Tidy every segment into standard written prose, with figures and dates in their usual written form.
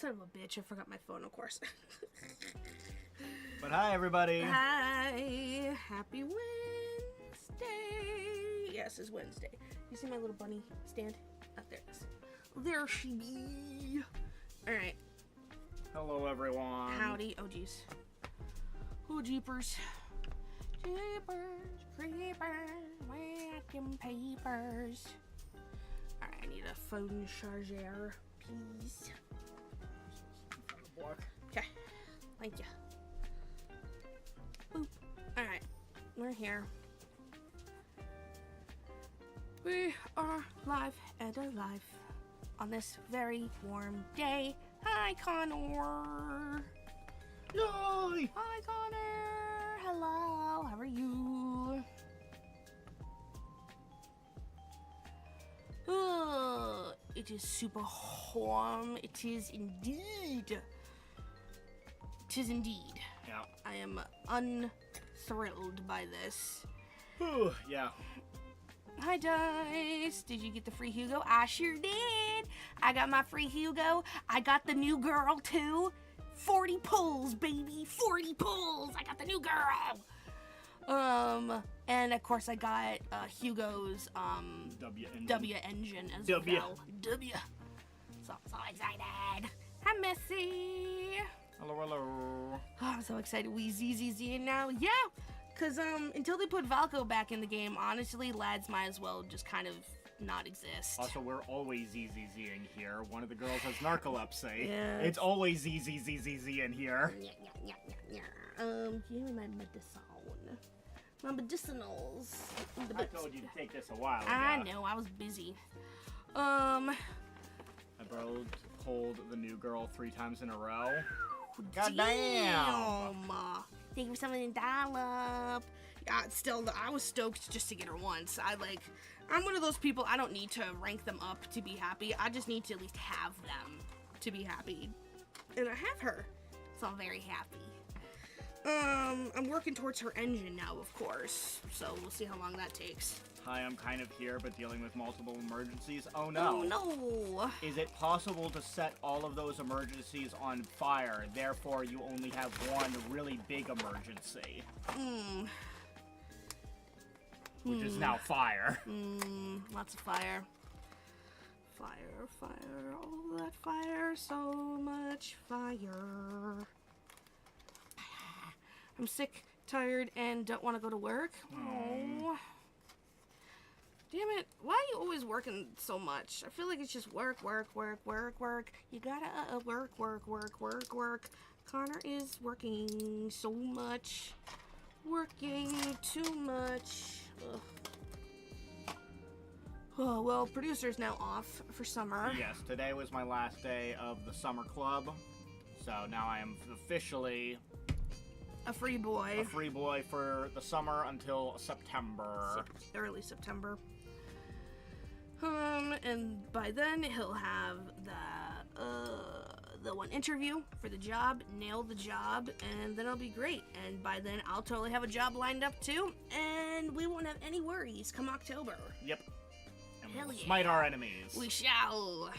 son of a bitch, I forgot my phone, of course. But hi, everybody. Hi. Happy Wednesday. Yes, it's Wednesday. You see my little bunny stand? Oh, there it is. There she be. All right. Hello, everyone. Howdy. Oh, jeez. Oh, jeepers. Jeepers, creepers, vacuum papers. All right, I need a phone charger, please. Okay, thank you. Boop. All right, we're here. We are live and alive on this very warm day. Hi, Connor. Yay! Hi, Connor. Hello. How are you? It is super warm. It is indeed. It is indeed. Yeah. I am unthrilled by this. Whew, yeah. Hi, Dice. Did you get the free Hugo? I sure did. I got my free Hugo. I got the new girl, too. 40 pulls, baby. 40 pulls. I got the new girl. And of course I got Hugo's W engine as well. W. So I'm so excited. Hi, Missy. Hello, hello. Oh, I'm so excited. We ZZZing now. Yeah. Cause until they put Valko back in the game, honestly, lads might as well just kind of not exist. Also, we're always ZZZing here. One of the girls has narcolepsy. Yeah. It's always ZZZZZ in here. Give me my medicine. My medicinals. I told you to take this a while ago. I know, I was busy. I pulled the new girl 3 times in a row. God damn! Thank you for something to dial up. Yeah, still, I was stoked just to get her once. I'm one of those people, I don't need to rank them up to be happy. I just need to at least have them to be happy. And I have her, so I'm very happy. I'm working towards her engine now, of course, so we'll see how long that takes. Hi, I'm kind of here, but dealing with multiple emergencies. Oh no! Oh no! Is it possible to set all of those emergencies on fire, therefore you only have one really big emergency? Which is now fire. Lots of fire. Fire, fire, all that fire, so much fire. I'm sick, tired, and don't want to go to work. Oh. Damn it. Why are you always working so much? I feel like it's just work, work, work, work, work. You gotta work, work, work, work, work. Connor is working so much. Working too much. Ugh. Oh, well, producer's now off for summer. Yes, today was my last day of the summer club. So now I am officially a free boy. A free boy for the summer until September. Early September. And by then he'll have the one interview for the job, nail the job, and then it'll be great. And by then I'll totally have a job lined up too, and we won't have any worries come October. Yep. And Hell we'll yeah. smite our enemies. We shall.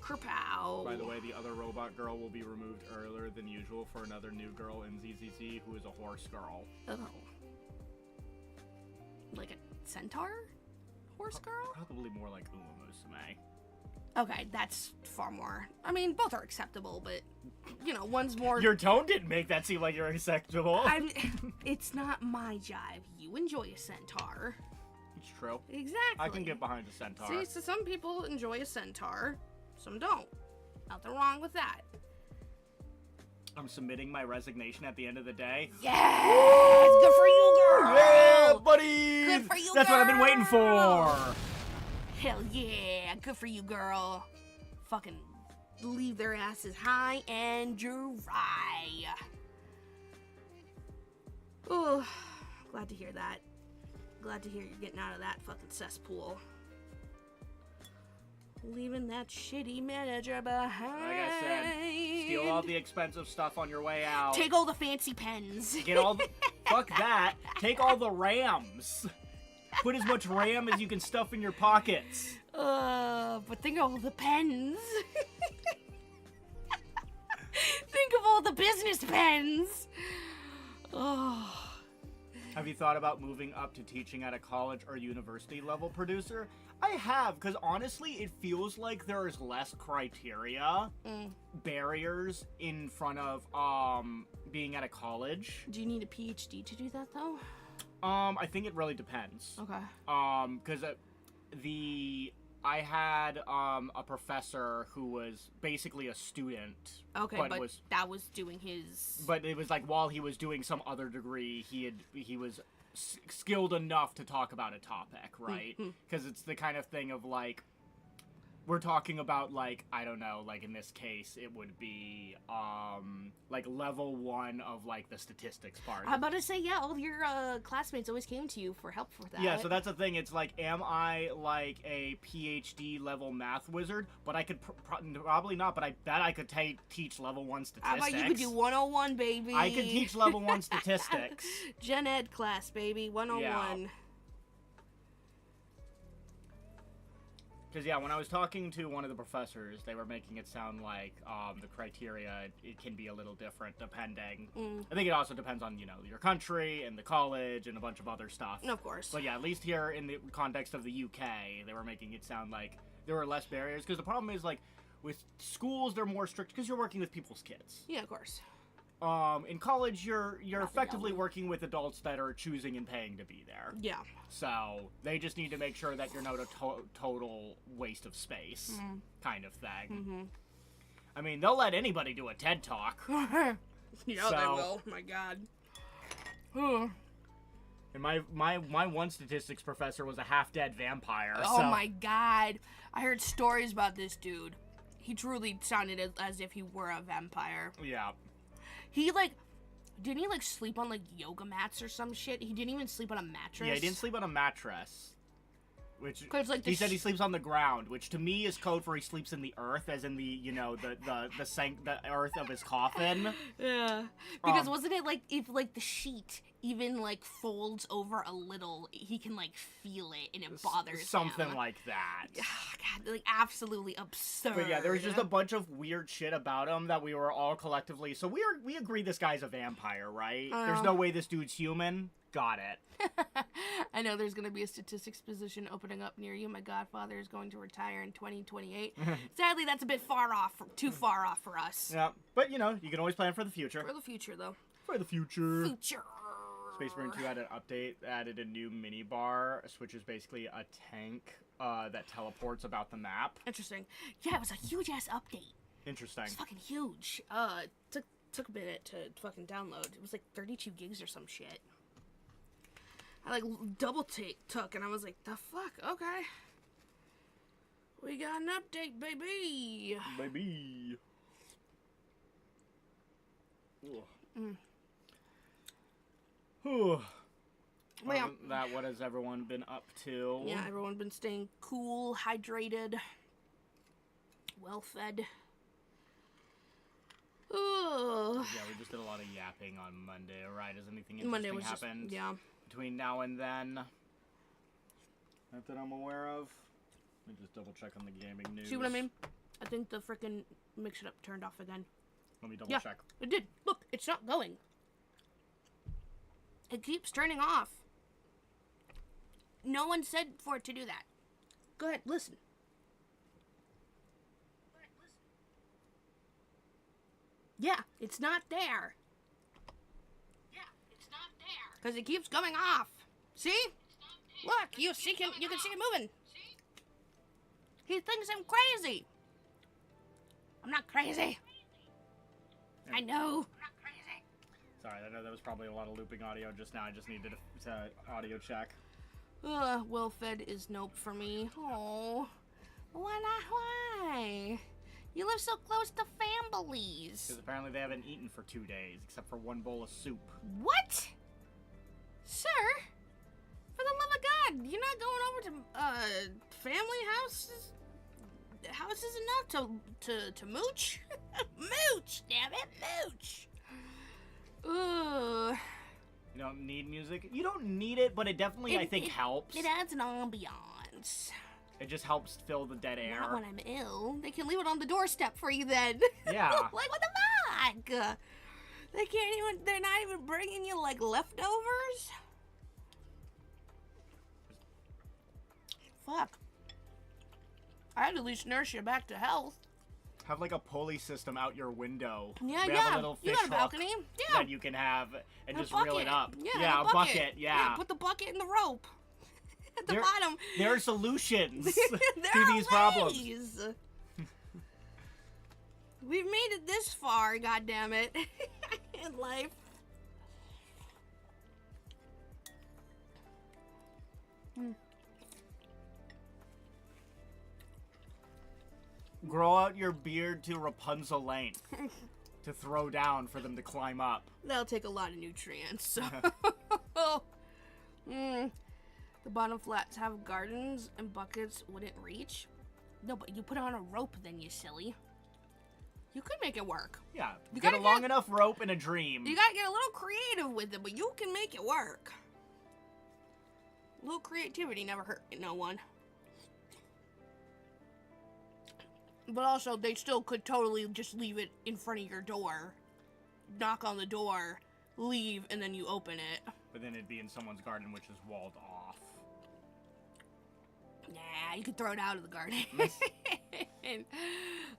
Kerpow. By the way, the other robot girl will be removed earlier than usual for another new girl in ZZZ who is a horse girl. Oh. Like a centaur? Horse girl? Probably more like Uma Musume. Okay, that's far more. I mean, both are acceptable, but, you know, one's more... Your tone didn't make that seem like you're acceptable. It's not my jive. You enjoy a centaur. It's true. Exactly. I can get behind a centaur. See, so some people enjoy a centaur, some don't. Nothing wrong with that. I'm submitting my resignation at the end of the day. Yes! Good for you, girl! Yeah, buddy! Good for you, That's girl! what I've been waiting for! Hell yeah! Good for you, girl. Fucking leave their asses high and dry. Oh, glad to hear that. Glad to hear you're getting out of that fucking cesspool. Leaving that shitty manager behind. Like I said, steal all the expensive stuff on your way out. Take all the fancy pens. Get all the... Fuck that. Take all the RAMs. Put as much RAM as you can stuff in your pockets. But think of all the pens. Oh, the business pens. Oh. Have you thought about moving up to teaching at a college or university level producer? I have, because honestly, it feels like there is less criteria, barriers in front of being at a college. Do you need a PhD to do that, though? I think it really depends. Okay. Because I had a professor who was basically a student. Okay, but that was doing his. But it was like while he was doing some other degree, he was skilled enough to talk about a topic, right? Because it's the kind of thing of like, we're talking about like, I don't know, like in this case it would be like level 1 of like the statistics part. I'm about to say, yeah, all your classmates always came to you for help with that. Yeah, so that's the thing. It's like, am I like a PhD level math wizard? But I could probably not. But I bet I could teach level 1 statistics. How about you could do 101, baby? I could teach level 1 statistics. Gen Ed class, baby, 101. Yeah. Because, yeah, when I was talking to one of the professors, they were making it sound like the criteria, it can be a little different depending. I think it also depends on, you know, your country and the college and a bunch of other stuff. Of course. But, yeah, at least here in the context of the UK, they were making it sound like there were less barriers. Because the problem is, like, with schools, they're more strict because you're working with people's kids. Yeah, of course. In college, you're effectively working with adults that are choosing and paying to be there. Yeah. So they just need to make sure that you're not a total waste of space, kind of thing. I mean, they'll let anybody do a TED Talk. Yeah, they will. My God. And my one statistics professor was a half-dead vampire. Oh so. my God. I heard stories about this dude. He truly sounded as if he were a vampire. Yeah. He, didn't he, sleep on, yoga mats or some shit? He didn't even sleep on a mattress? Yeah, he didn't sleep on a mattress. Which, he said he sleeps on the ground, which to me is code for he sleeps in the earth, as in the, you know, the earth of his coffin. Yeah. Because wasn't it, if, the sheet even, folds over a little, he can, feel it, and it bothers Something him. like that. God, absolutely absurd. But yeah, there was just a bunch of weird shit about him that we were all collectively... So we agree this guy's a vampire, right? There's no way this dude's human. Got it. I know there's going to be a statistics position opening up near you. My godfather is going to retire in 2028. Sadly, that's a bit too far off for us. Yeah, but you know, you can always plan for the future. For the future, though. For the future. Future. Space Marine 2 had an update, added a new mini bar, which is basically a tank that teleports about the map. Interesting. Yeah, it was a huge-ass update. Interesting. It's fucking huge. Took a minute to fucking download. It was 32 gigs or some shit. I double took and I was like, the fuck? Okay. We got an update, baby. Baby. Well, what has everyone been up to? Yeah, everyone's been staying cool, hydrated, well fed. Yeah, we just did a lot of yapping on Monday, right? Has anything interesting happened? Yeah. Between now and then? Not that I'm aware of. Let me just double check on the gaming news. See what I mean? I think the frickin' mix it up turned off again. Let me double check. It did. Look, it's not going. It keeps turning off. No one said for it to do that. Go ahead, listen. Yeah, it's not there. Because it keeps going off. See? Look, you can see it moving. He thinks I'm crazy. I'm not crazy. I know. I'm not crazy. Sorry, I know that was probably a lot of looping audio just now. I just needed to audio check. Well-fed is nope for me. Oh. Why not? Why? You live so close to families. Because apparently they haven't eaten for 2 days, except for one bowl of soup. What? Sir? For the love of God, you're not going over to, family houses? Houses enough to mooch? Mooch, damn it, mooch! Ugh. You don't need music? You don't need it, but it definitely, I think, helps. It adds an ambiance. It just helps fill the dead air. Not when I'm ill. They can leave it on the doorstep for you then. Yeah. What the They can't even, they're not even bringing you, like, leftovers? Fuck. I'd at least nurse you back to health. Have like a pulley system out your window. Yeah, we yeah. have a little fish you got a hook balcony? Yeah. that you can have and A just reel it bucket. up. Yeah, a bucket. Yeah. Put the bucket in the rope. At the There- bottom. There are solutions There to are these problems. ways. We've made it this far, goddammit, in life. Grow out your beard to Rapunzel length to throw down for them to climb up. That'll take a lot of nutrients. So. The bottom flats have gardens and buckets wouldn't reach. No, but you put on a rope then, you silly. You could make it work. Yeah, You get a gotta long get- enough rope and a dream. You gotta get a little creative with it, but you can make it work. A little creativity never hurt no one. But also, they still could totally just leave it in front of your door. Knock on the door, leave, and then you open it. But then it'd be in someone's garden, which is walled off. Nah, you could throw it out of the garden.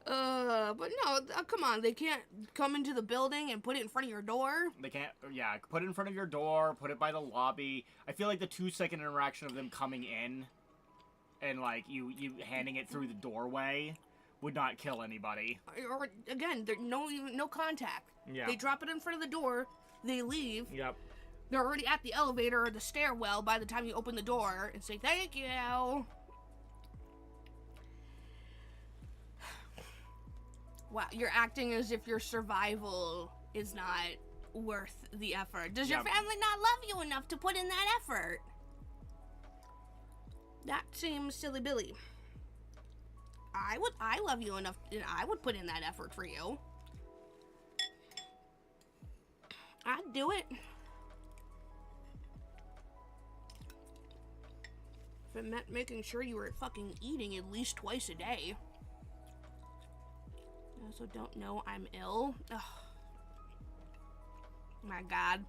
But no, come on. They can't come into the building and put it in front of your door. They can't, yeah, put it in front of your door, put it by the lobby. I feel like the 2-second interaction of them coming in and, like, you handing it through the doorway would not kill anybody. Or, again, there's no contact. Yeah. They drop it in front of the door, they leave. Yep. They're already at the elevator or the stairwell by the time you open the door and say, thank you. Wow, you're acting as if your survival is not worth the effort. Does your Yep. family not love you enough to put in that effort? That seems silly Billy. I love you enough, and I would put in that effort for you. I'd do it. If it meant making sure you were fucking eating at least twice a day. I also don't know I'm ill. Ugh. My God.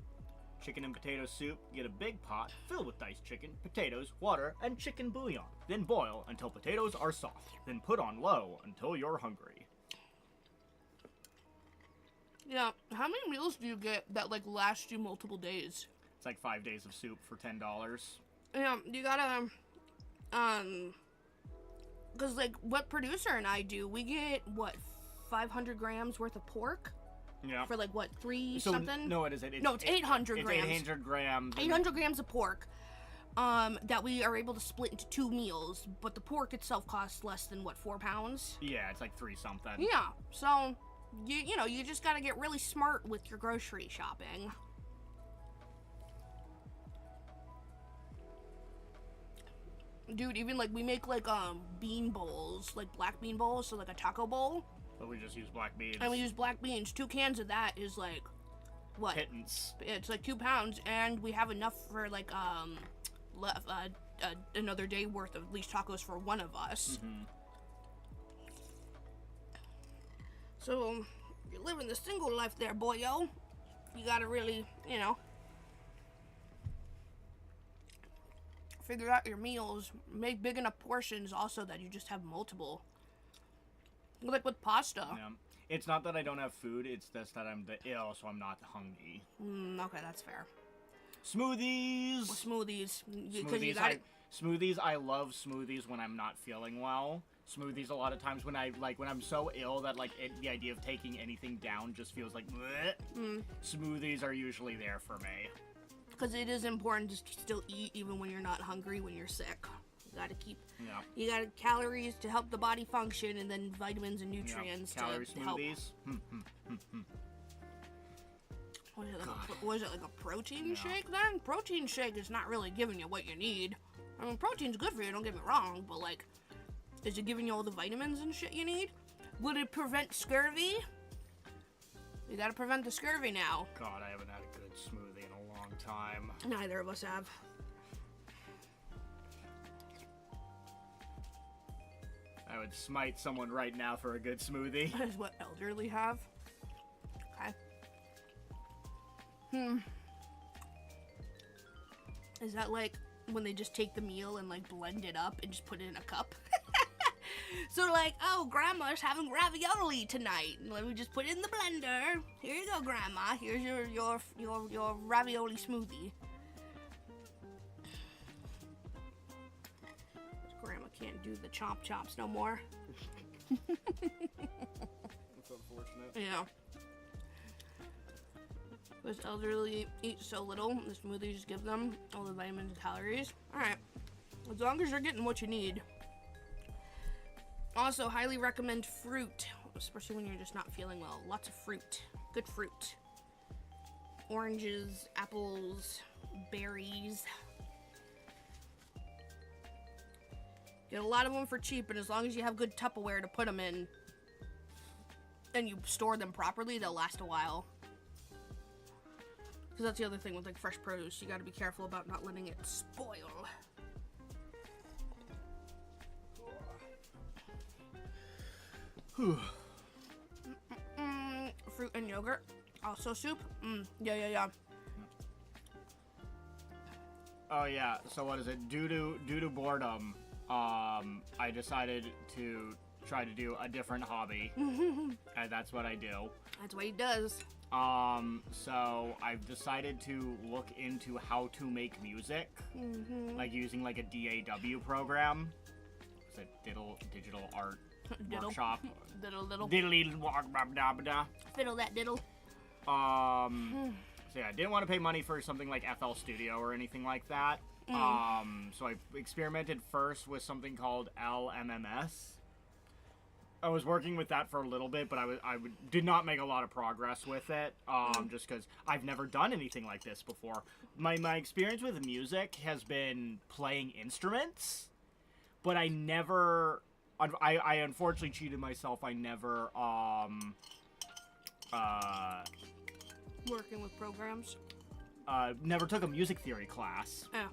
Chicken and potato soup, get a big pot, fill with diced chicken, potatoes, water, and chicken bouillon. Then boil until potatoes are soft. Then put on low until you're hungry. Yeah, how many meals do you get that, like, last you multiple days? It's like 5 days of soup for $10. Yeah, you gotta, because, like, what producer and I do, we get, what, 500 grams worth of pork? Yeah. For, like, what, three So, something? no, it isn't. No, it's 800 grams. It's 800 grams. 800 grams of pork, that we are able to split into 2 meals, but the pork itself costs less than, what, 4 pounds? Yeah, it's like 3 something. Yeah, so, you know, you just gotta get really smart with your grocery shopping. Dude, even, like, we make, like, bean bowls, like, black bean bowls, so, like, a taco bowl, But we just use black beans. and we use black beans. 2 cans of that is, like, what? Pittance. It's, like, 2 pounds, and we have enough for, like, another day worth of at least tacos for one of us. Mm-hmm. So, you're living the single life there, boyo. You gotta really, you know, figure out your meals. Make big enough portions also that you just have multiple. Like with pasta. Yeah. It's not that I don't have food, it's just that I'm ill, so I'm not hungry. Okay, that's fair. Smoothies! Smoothies. Because you got Smoothies, I love smoothies when I'm not feeling well. Smoothies a lot of times when when I'm so ill that the idea of taking anything down just feels like bleh. Smoothies are usually there for me. Because it is important to still eat even when you're not hungry, when you're sick. You gotta keep, Yeah. you gotta calories to help the body function, and then vitamins and Yeah. nutrients Calorie to help. smoothies. Was it like a protein Yeah. shake then? Protein shake is not really giving you what you need. I mean, protein's good for you, don't get me wrong, but like, is it giving you all the vitamins and shit you need? Would it prevent scurvy? You gotta prevent the scurvy now. God, I haven't had a good smoothie in a long time. Neither of us have. I would smite someone right now for a good smoothie. That is what elderly have. Is that like when they just take the meal and like blend it up and just put it in a cup? So like, oh, grandma's having ravioli tonight. Let me just put it in the blender. Here you go, grandma. Here's your ravioli smoothie. Grandma can't do the chomp chomps no more. That's unfortunate. Yeah. Those elderly eat so little, the smoothies just give them all the vitamins and calories. Alright. As long as you're getting what you need. Also, highly recommend fruit, especially when you're just not feeling well. Lots of fruit. Good fruit. Oranges, apples, berries. Get a lot of them for cheap, and as long as you have good Tupperware to put them in, and you store them properly, they'll last a while. Because that's the other thing with like fresh produce. You gotta be careful about not letting it spoil. Fruit and yogurt. Also soup. Yeah. Oh yeah. So what is it? Due to boredom, I decided to try to do a different hobby, and that's what I do. That's what he does. So I've decided to look into how to make music, like using like a DAW program. It's a digital art workshop. Diddle. Fiddle that diddle. So yeah, I didn't want to pay money for something like FL Studio or anything like that. So I experimented first with something called LMMS. I was working with that for a little bit, but I did not make a lot of progress with it, just because I've never done anything like this before. My experience with music has been playing instruments, but I unfortunately cheated myself. I never, working with programs. Never took a music theory class. Yeah.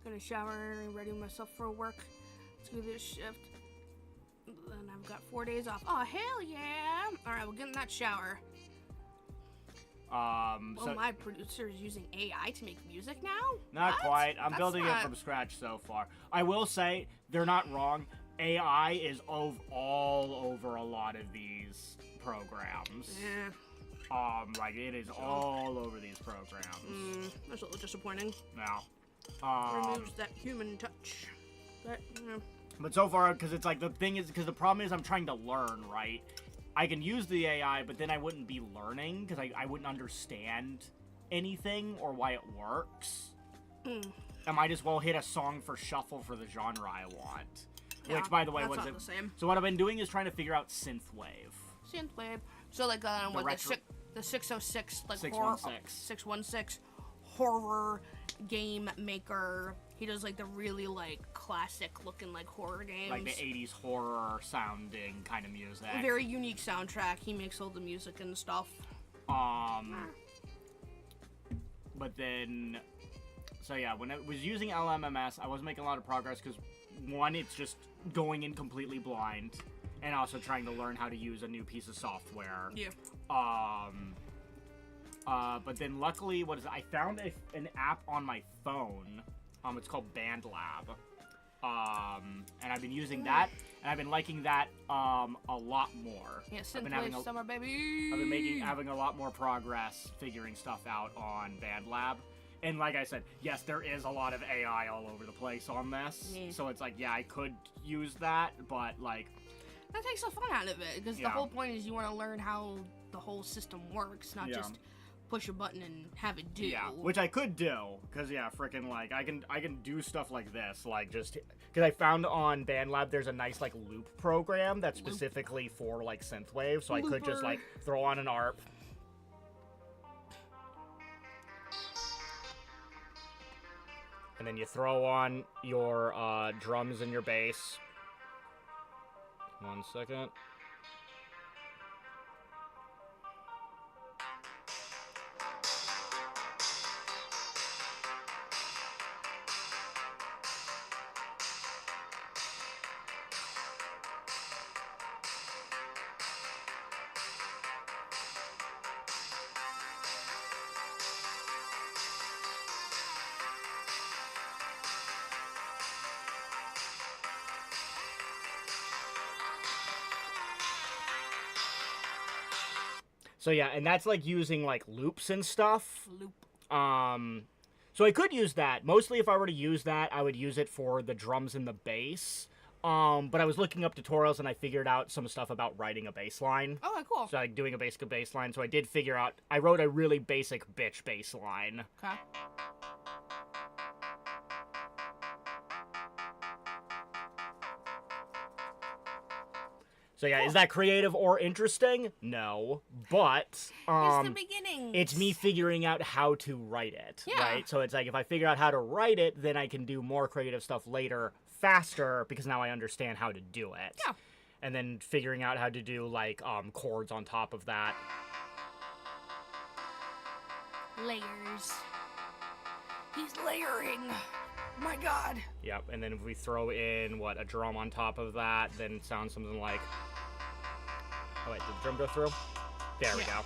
Gonna shower and ready myself for work. Let's do this shift. Then I've got 4 days off. Oh, hell yeah! Alright, we'll get in that shower. So my producer is using AI to make music now? Not What? quite. I'm That's building not... it from scratch so far. I will say, they're not wrong. AI is all over a lot of these programs. Yeah. Like, it is all over these programs. That's a little disappointing. Now, Removes that human touch. But so far, because it's like, the thing is, because the problem is I'm trying to learn, right? I can use the AI, but then I wouldn't be learning, because I wouldn't understand anything or why it works. I might as well hit a song for shuffle for the genre I want. Yeah, Which, by the way, that's was not it? the same. So what I've been doing is trying to figure out synthwave. Synthwave. So like what the 606 like 616. 616 horror game maker. He does like the really like classic looking like horror games. Like the 80s horror sounding kind of music. Very unique soundtrack. He makes all the music and stuff. But then, so yeah, when I was using LMMS, I wasn't making a lot of progress because one, it's just going in completely blind, and also trying to learn how to use a new piece of software. Yeah. But then luckily, I found an app on my phone. It's called BandLab. And I've been using that, and I've been liking that a lot more. Yeah, synthwave summer baby. I've been having a lot more progress figuring stuff out on BandLab. And like I said, yes, there is a lot of AI all over the place on this. Yeah. So it's like, yeah, I could use that, but like... That takes the fun out of it, because the whole point is you want to learn how the whole system works, not just push a button and have it do. Yeah, which I could do, because freaking like, I can do stuff like this, like just... Because I found on BandLab there's a nice like loop program that's specifically for like synthwave, so I could just like throw on an ARP. And then you throw on your drums and your bass. 1 second. So yeah, and that's like using like loops and stuff. Loop. So I could use that. Mostly if I were to use that, I would use it for the drums and the bass. But I was looking up tutorials and I figured out some stuff about writing a bass line. Oh, cool. So like doing a basic bass line. So I did figure out, I wrote a really basic bitch bass line. Okay. So yeah, Is that creative or interesting? No, but It's the beginning. it's me figuring out how to write it, Yeah. right? So it's like if I figure out how to write it, then I can do more creative stuff later faster because now I understand how to do it. Yeah. And then figuring out how to do like chords on top of that. Layers. He's layering. My God. Yep. And then if we throw in a drum on top of that, then it sounds something like. Oh wait, did the drum go through? There we go.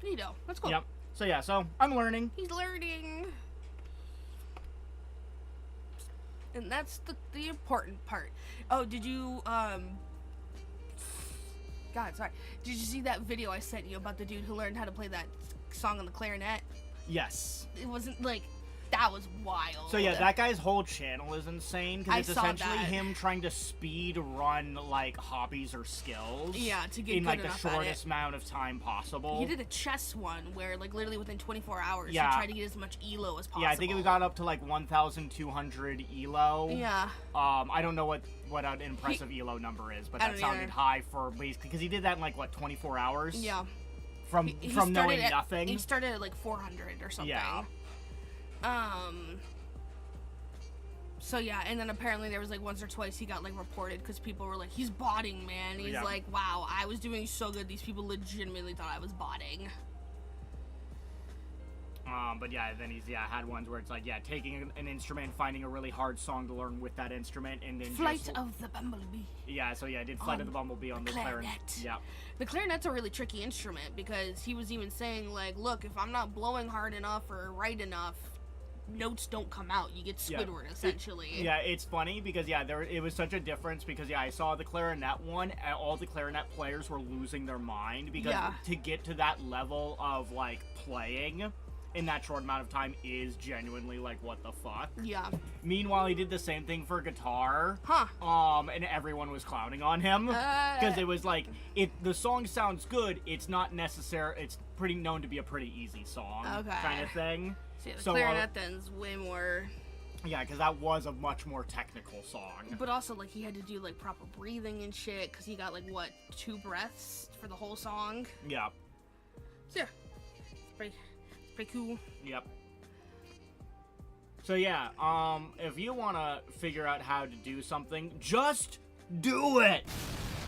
Neato. That's cool. Yep. So yeah, I'm learning. He's learning. And that's the important part. Oh, did you, God, sorry. Did you see that video I sent you about the dude who learned how to play that song on the clarinet? Yes. It wasn't, like, that was wild. So yeah, that guy's whole channel is insane because I it's saw essentially that. him trying to speed run like hobbies or skills. Yeah, to get in good like the enough at shortest it. amount of time possible. He did a chess one where, like, literally within 24 hours, Yeah. he tried to get as much ELO as possible. Yeah, I think it got up to like 1,200 ELO. Yeah. I don't know what an impressive ELO number is, but I that don't sounded either. high for basically because he did that in like what 24 hours. Yeah. From He from knowing started at, nothing. He started at, like, 400 or something. Yeah. So yeah, and then apparently there was like once or twice he got like reported because people were like, he's botting, man. He's Yeah. like, wow, I was doing so good. These people legitimately thought I was botting. But yeah, then he's had ones where it's like taking an instrument, finding a really hard song to learn with that instrument, and then Flight just, of the Bumblebee. yeah. So yeah, I did Flight of the Bumblebee on the clarinet. Yeah. The clarinet's a really tricky instrument because he was even saying like, look, if I'm not blowing hard enough or right enough, notes don't come out. You get Squidward essentially. Yeah, it's funny because it was such a difference because I saw the clarinet one and all the clarinet players were losing their mind because to get to that level of like playing in that short amount of time is genuinely like what the fuck. Yeah. Meanwhile, he did the same thing for guitar. Huh. And everyone was clowning on him because it was like the song sounds good. It's not necessary. It's pretty known to be a pretty easy song, kind of thing. See, the clarinet then's way more. Yeah, because that was a much more technical song. But also, like, he had to do like proper breathing and shit because he got like 2 breaths for the whole song. Yeah. So yeah, it's pretty cool. Yep. So yeah, if you want to figure out how to do something, just do it!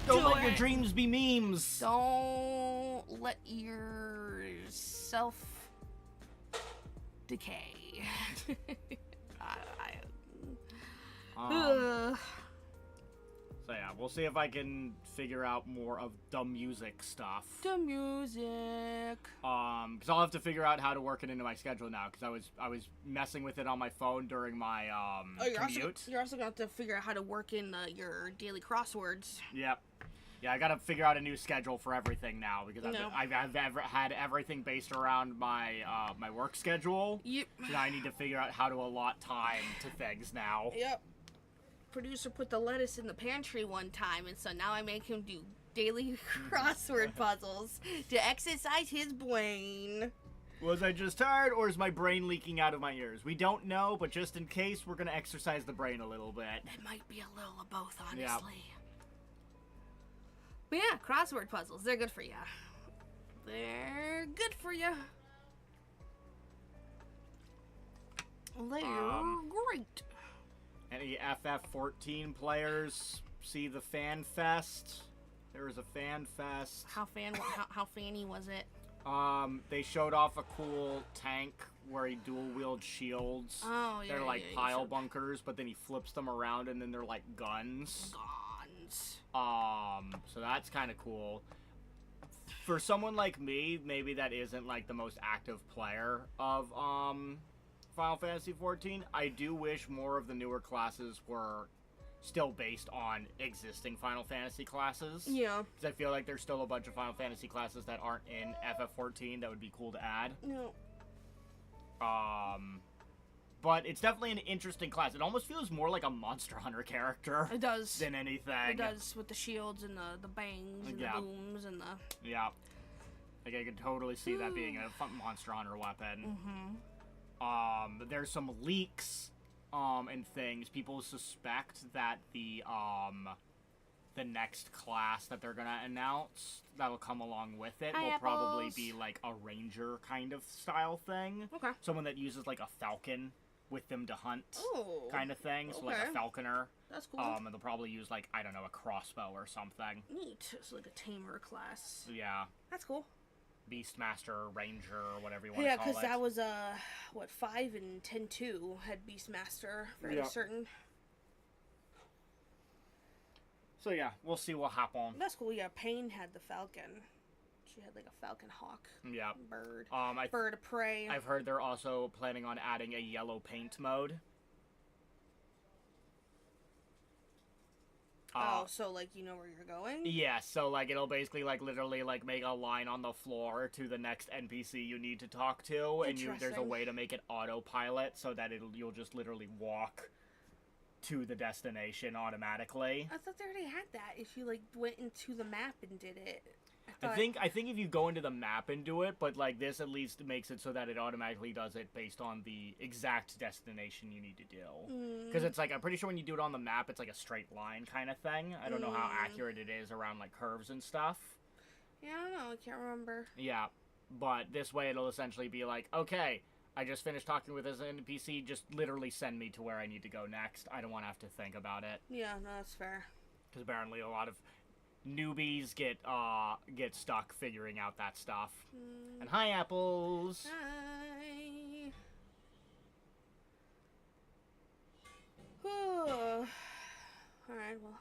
Don't let your dreams be memes! Don't let yourself decay. So yeah, we'll see if I can figure out more of the music stuff. The music. Because I'll have to figure out how to work it into my schedule now. Because I was messing with it on my phone during my commute. You're also gonna have to figure out how to work in your daily crosswords. Yep. Yeah, I gotta figure out a new schedule for everything now because I've had everything based around my my work schedule. Yep. So now I need to figure out how to allot time to things now. Yep. Producer put the lettuce in the pantry one time, and so now I make him do daily crossword puzzles to exercise his brain. Was I just tired, or is my brain leaking out of my ears? We don't know, but just in case, we're gonna exercise the brain a little bit. It might be a little of both, honestly. Yep. But yeah, crossword puzzles, they're good for you. They're good for you. They're great. Any FF14 players see the Fan Fest? There was a Fan Fest. How fanny was it? They showed off a cool tank where he dual-wield shields. Oh, yeah. They're like pile bunkers, but then he flips them around and then they're like guns. Guns. So that's kind of cool. For someone like me, maybe that isn't like the most active player of Final Fantasy XIV, I do wish more of the newer classes were still based on existing Final Fantasy classes. Yeah. Because I feel like there's still a bunch of Final Fantasy classes that aren't in FF14 that would be cool to add. No. But it's definitely an interesting class. It almost feels more like a Monster Hunter character. It does. Than anything. It does, with the shields and the bangs and the booms and the... Yeah. Like, I could totally see that being a fun Monster Hunter weapon. There's some leaks, and things. People suspect that the next class that they're gonna announce that'll come along with it will probably be, like, a ranger kind of style thing. Okay. Someone that uses, like, a falcon with them to hunt kind of thing. So, Okay. like, a falconer. That's cool. And they'll probably use, like, I don't know, a crossbow or something. Neat. It's like a tamer class. Yeah. That's cool. Beastmaster, Ranger, or whatever you want to Yeah, call it. because that was, 5 and 10-2 had Beastmaster, fairly certain. So yeah, we'll see what happens. That's cool, yeah. Pain had the falcon. She had, like, a falcon hawk. Yeah. Bird. Bird of prey. I've heard they're also planning on adding a yellow paint mode. So, like, you know where you're going? Yeah, so, like, it'll basically, like, literally, like, make a line on the floor to the next NPC you need to talk to, and there's a way to make it autopilot so that you'll just literally walk to the destination automatically. I thought they already had that if you, like, went into the map and did it. I think if you go into the map and do it, but, like, this at least makes it so that it automatically does it based on the exact destination you need to do. Because it's, like, I'm pretty sure when you do it on the map, it's, like, a straight line kind of thing. I don't know how accurate it is around, like, curves and stuff. Yeah, I don't know. I can't remember. Yeah, but this way it'll essentially be like, okay, I just finished talking with this NPC, just literally send me to where I need to go next. I don't want to have to think about it. Yeah, no, that's fair. Because apparently a lot of newbies get stuck figuring out that stuff. And hi, apples. Hi. All right. Well,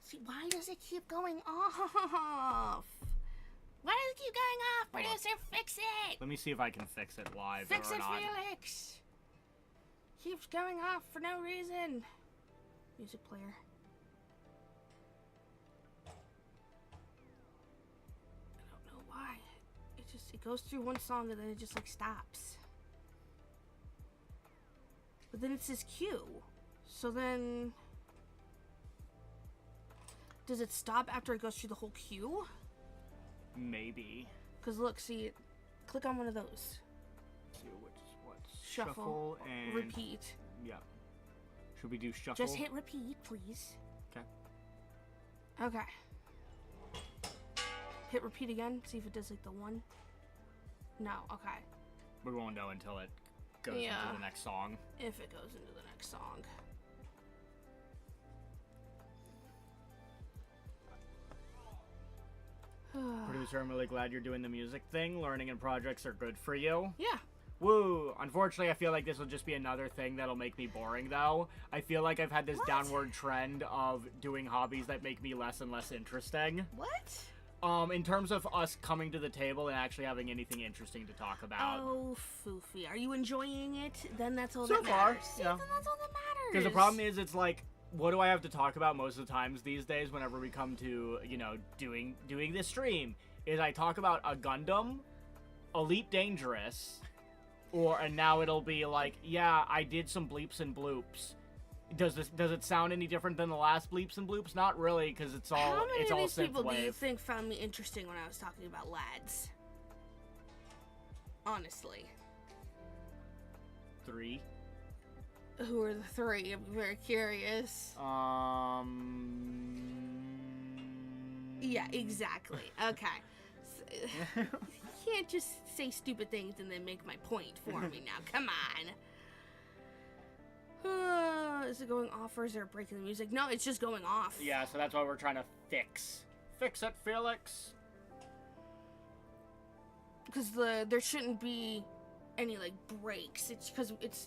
see, why does it keep going off? Why does it keep going off? Producer, fix it. Let me see if I can fix it live Fix or it, not. Felix. Keeps going off for no reason. Music player. Why? It goes through one song and then it just, like, stops. But then it says Q. So then... Does it stop after it goes through the whole queue? Maybe. Because look, see, click on one of those. See what's Shuffle and repeat. Yeah. Should we do shuffle? Just hit repeat, please. Okay. Okay. Hit repeat again. See if it does, like, the one. No. Okay. We won't know until it goes into the next song. If it goes into the next song. Producer, I'm really glad you're doing the music thing. Learning and projects are good for you. Yeah. Woo! Unfortunately, I feel like this will just be another thing that'll make me boring, though. I feel like I've had this downward trend of doing hobbies that make me less and less interesting. What? In terms of us coming to the table and actually having anything interesting to talk about. Oh, foofy. Are you enjoying it? Then that's all So that far, matters. yeah. Then that's all that matters. Because the problem is, it's like, what do I have to talk about most of the times these days whenever we come to, you know, doing this stream? Is I talk about a Gundam, Elite Dangerous, and now it'll be like, yeah, I did some bleeps and bloops. Does it sound any different than the last bleeps and bloops? Not really, because it's all How many it's of all these people do you synthwave. think found me interesting when I was talking about lads? Honestly. 3. Who are the 3? I'm very curious. Yeah, exactly. Okay. You can't just say stupid things and then make my point for me now. Come on. Is it going off or is there a break in the music? No, it's just going off. Yeah, so that's why we're trying to fix it, Felix. Because there shouldn't be any, like, breaks. It's because it's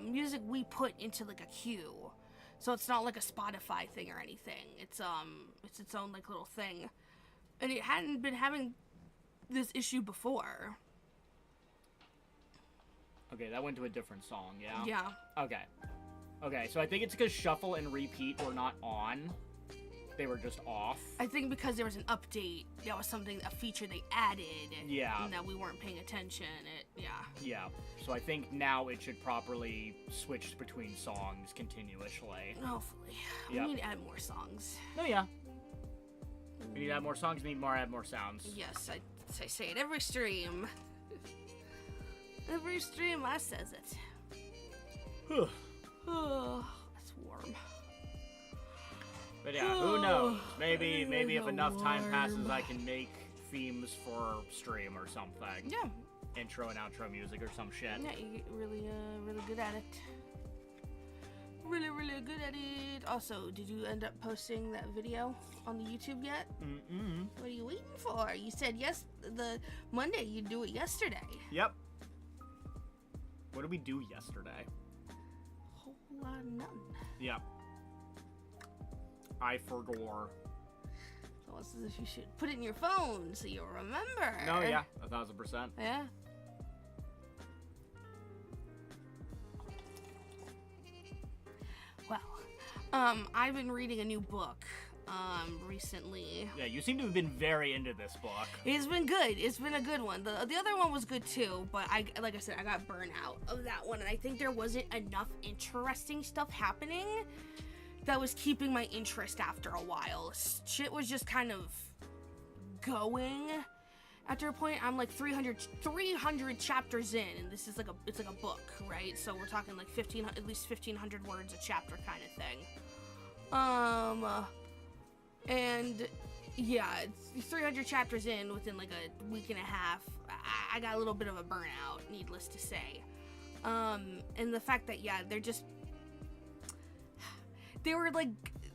music we put into, like, a queue. So it's not like a Spotify thing or anything. It's its own, like, little thing. And it hadn't been having this issue before. Okay, that went to a different song, yeah? Yeah. Okay. Okay, so I think it's because shuffle and repeat were not on. They were just off. I think because there was an update, that was a feature they added. Yeah. And that we weren't paying attention. Yeah. So I think now it should properly switch between songs continuously. Hopefully. Yep. We need to add more songs. No, yeah. We need to add more songs, we need to add more sounds. Yes, I say it every stream. Every stream I says it. Oh, it's warm. But yeah, who knows? Maybe if enough time passes, I can make themes for stream or something. Yeah. Intro and outro music or some shit. Yeah, you get really good at it. Really good at it. Also, did you end up posting that video on the YouTube yet? Mm-mm. What are you waiting for? You said the Monday you'd do it yesterday. Yep. What did we do yesterday? Whole lot of nothing. Yep. I forgot. So it's as if you should put it in your phone so you'll remember. No, yeah, 1000%. Yeah. Well, I've been reading a new book, recently. Yeah, you seem to have been very into this book. It's been good. It's been a good one. The other one was good too, but like I said, I got burnt out of that one, and I think there wasn't enough interesting stuff happening that was keeping my interest after a while. Shit was just kind of going. After a point, I'm like 300 chapters in, and this is it's like a book, right? So we're talking like at least 1,500 words a chapter kind of thing. And yeah, it's 300 chapters in within like a week and a half. I got a little bit of a burnout, needless to say. And the fact that, yeah, they were like,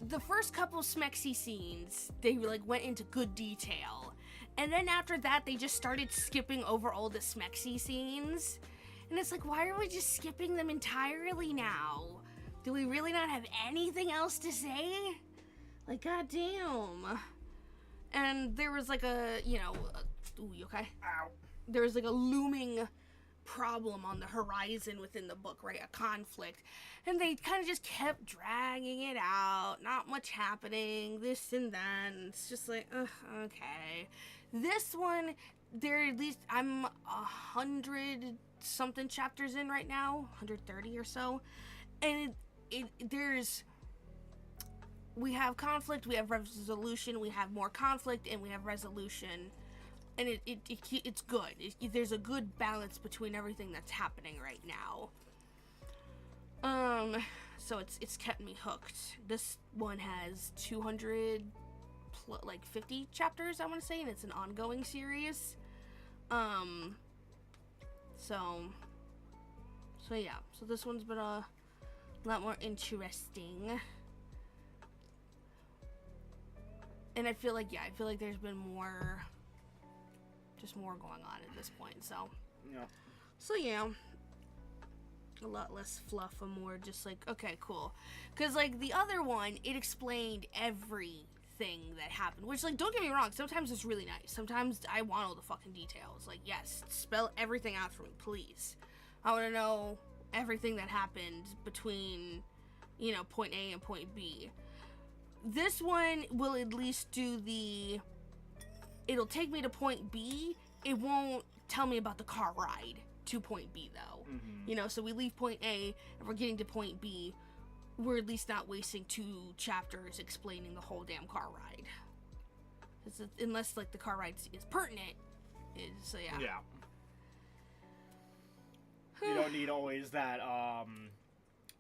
the first couple Smexy scenes, they like went into good detail. And then after that, they just started skipping over all the Smexy scenes. And it's like, why are we just skipping them entirely now? Do we really not have anything else to say? Like, goddamn. And there was like ooh, you okay? Ow. There was like a looming problem on the horizon within the book, right? A conflict. And they kind of just kept dragging it out. Not much happening. This and that. And it's just like, okay. This one, at least I'm 100 something chapters in right now. 130 or so. And we have conflict, we have resolution, we have more conflict, and we have resolution. And it's good. There's a good balance between everything that's happening right now. So it's kept me hooked. This one has 250 chapters, I want to say, and it's an ongoing series. So yeah. So this one's been a lot more interesting. And I feel like there's been more going on at this point, so. Yeah. So yeah. A lot less fluff and more just like, okay, cool. Because, like, the other one, it explained everything that happened. Which, like, don't get me wrong, sometimes it's really nice. Sometimes I want all the fucking details. Like, yes, spell everything out for me, please. I want to know everything that happened between, point A and point B. This one will at least do it'll take me to point B. It won't tell me about the car ride to point B, though. Mm-hmm. So we leave point A, and we're getting to point B. We're at least not wasting 2 chapters explaining the whole damn car ride. Unless, like, the car ride is pertinent. So, yeah. Yeah. You don't need always that,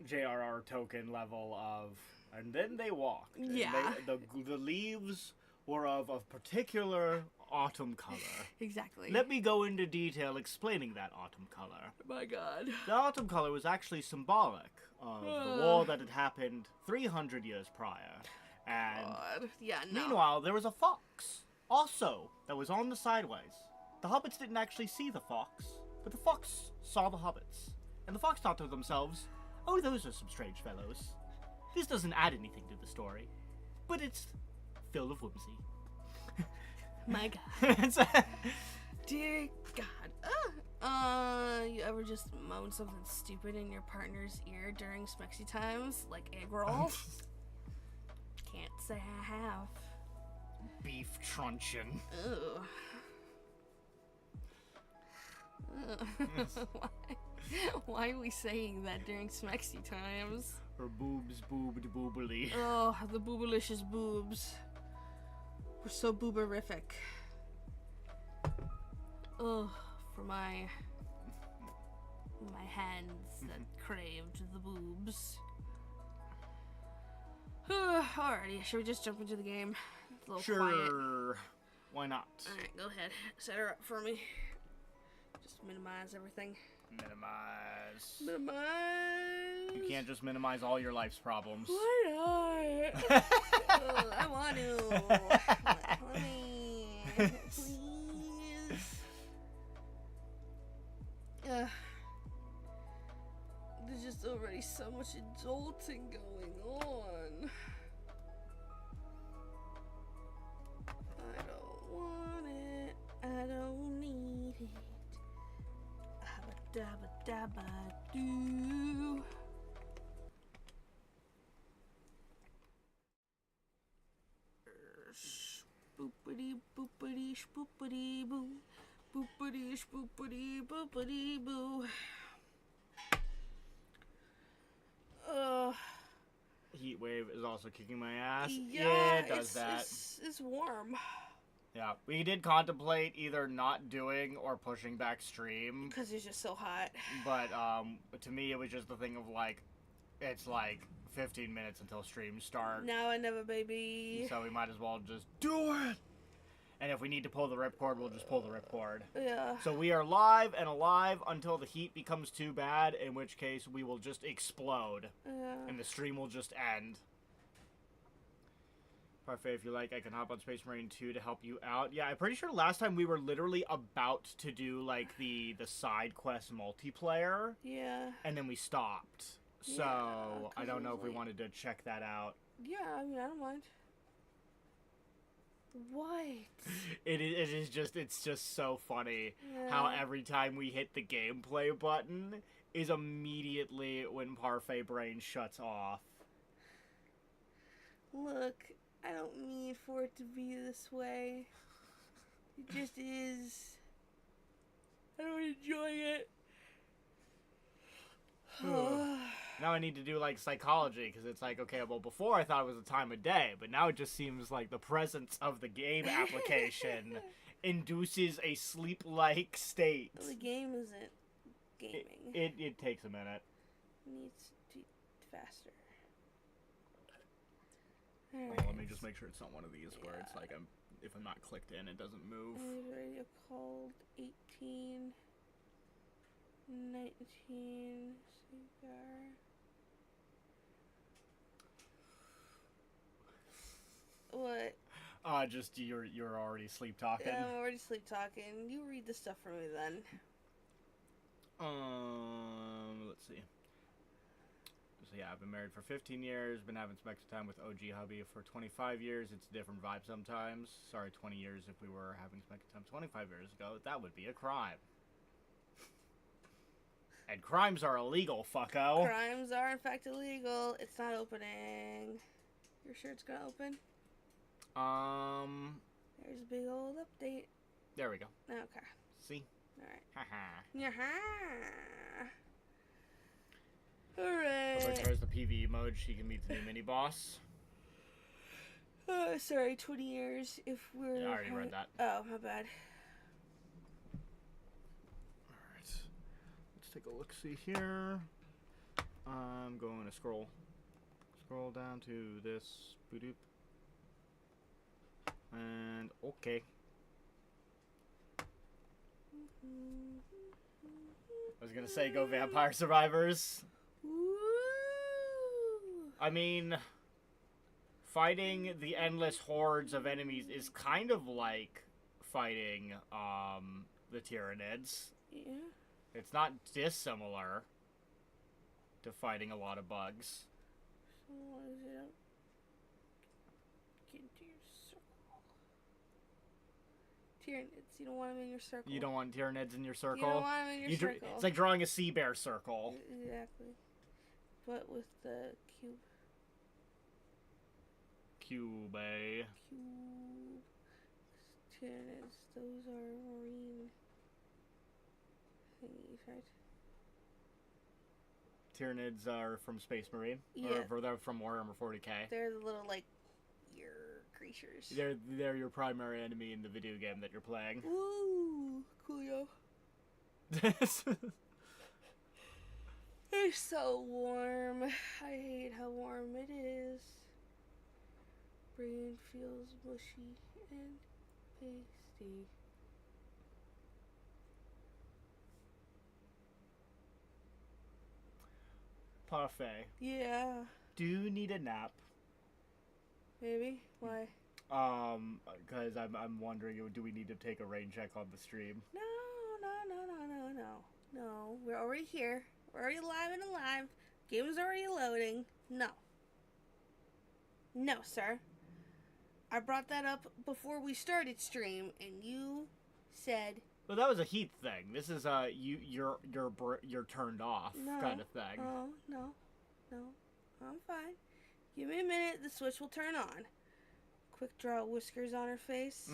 JRR token level of... And then they walked. Yeah. The leaves were of a particular autumn color. Exactly. Let me go into detail explaining that autumn color. My God. The autumn color was actually symbolic of the war that had happened 300 years prior. And God. Yeah, no. Meanwhile, there was a fox, also, that was on the sideways. The hobbits didn't actually see the fox, but the fox saw the hobbits. And the fox thought to themselves, oh, those are some strange fellows. This doesn't add anything to the story, but it's filled of whimsy. My God. Dear God. You ever just moan something stupid in your partner's ear during smexy times, like egg roll? Can't say I have. Beef truncheon. Ugh. Why are we saying that during smexy times? Her boobs boobed boobily. Oh, the boobalicious boobs. We're so booberific. Oh, for my hands that craved the boobs. Alrighty, should we just jump into the game? It's a little quiet. Sure. Why not? Alright, go ahead. Set her up for me. Just minimize everything. Minimize. Minimize. You can't just minimize all your life's problems. Why not? I want to. Let me. Please. There's just already so much adulting going on. I don't want it. I don't need it. Abba dabba dabba doo. Boopity boopity spoopity boo. Boopity spoopity boopity boo. Heat wave is also kicking my ass. Yeah, it does that. It's warm. Yeah, we did contemplate either not doing or pushing back stream. Because it's just so hot. But to me, it was just the thing of like, it's like 15 minutes until streams start. Now I never, baby. So we might as well just do it. And if we need to pull the ripcord, we'll just pull the ripcord. Yeah. So we are live and alive until the heat becomes too bad, in which case we will just explode. Yeah. And the stream will just end. Parfait, if you like, I can hop on Space Marine 2 to help you out. Yeah, I'm pretty sure last time we were literally about to do, like, the side quest multiplayer. Yeah. And then we stopped. So, Yeah, I don't know if we like... wanted to check that out. Yeah, I mean, I don't mind. What? It's just so funny Yeah. how every time we hit the gameplay button is immediately when Parfait Brain shuts off. Look, I don't mean for it to be this way. It just is. I don't enjoy it. Now I need to do, like, psychology, because it's like, okay, well, before I thought it was a time of day, but now it just seems like the presence of the game application induces a sleep-like state. The game isn't gaming. It takes a minute. It needs to be faster. Well, let me just make sure it's not one of these where it's like, if I'm not clicked in, it doesn't move. Radio called 18, 19, cigar. What? Just you're already sleep talking. Yeah, I'm already sleep talking. You read the stuff for me then. Let's see. So yeah, I've been married for 15 years, been having some extra time with OG hubby for 25 years. It's a different vibe sometimes. Sorry, 20 years if we were having some extra time 25 years ago. That would be a crime. And crimes are illegal, fucko. Crimes are in fact illegal. It's not opening. You're sure it's gonna open? There's a big old update. There we go. Okay. See? Alright. Haha. Yeah. Alright. There's the PvE mode. She can meet the new mini boss. Sorry, 20 years if we're... Yeah, I already read that. Oh, my bad. Alright. Let's take a look-see here. I'm going to scroll down to this. Boop. And okay. I was gonna say go Vampire Survivors. Woo! I mean, fighting the endless hordes of enemies is kind of like fighting the Tyranids. Yeah. It's not dissimilar to fighting a lot of bugs. So what is it? Get into your circle. Tyranids. You don't want them in your circle. You don't want Tyranids in your circle? You don't want them in your circle. It's like drawing a sea bear circle. Exactly. But with the cube. Cube. Tyranids. Those are marine thingies, right? Tyranids are from Space Marine? Yeah. Or they're from Warhammer 40k? They're the little, like, ear creatures. They're your primary enemy in the video game that you're playing. Ooh, coolio. It's so warm. I hate how warm it is. Brain feels mushy and pasty. Parfait. Yeah. Do you need a nap? Maybe. Why? Because I'm wondering, do we need to take a rain check on the stream? No. We're already here. We're already live and alive. Game's already loading. No. No, sir. I brought that up before we started stream, and you said... Well, that was a heat thing. This is you're turned off kind of thing. Oh, no. I'm fine. Give me a minute, the switch will turn on. Quick draw whiskers on her face.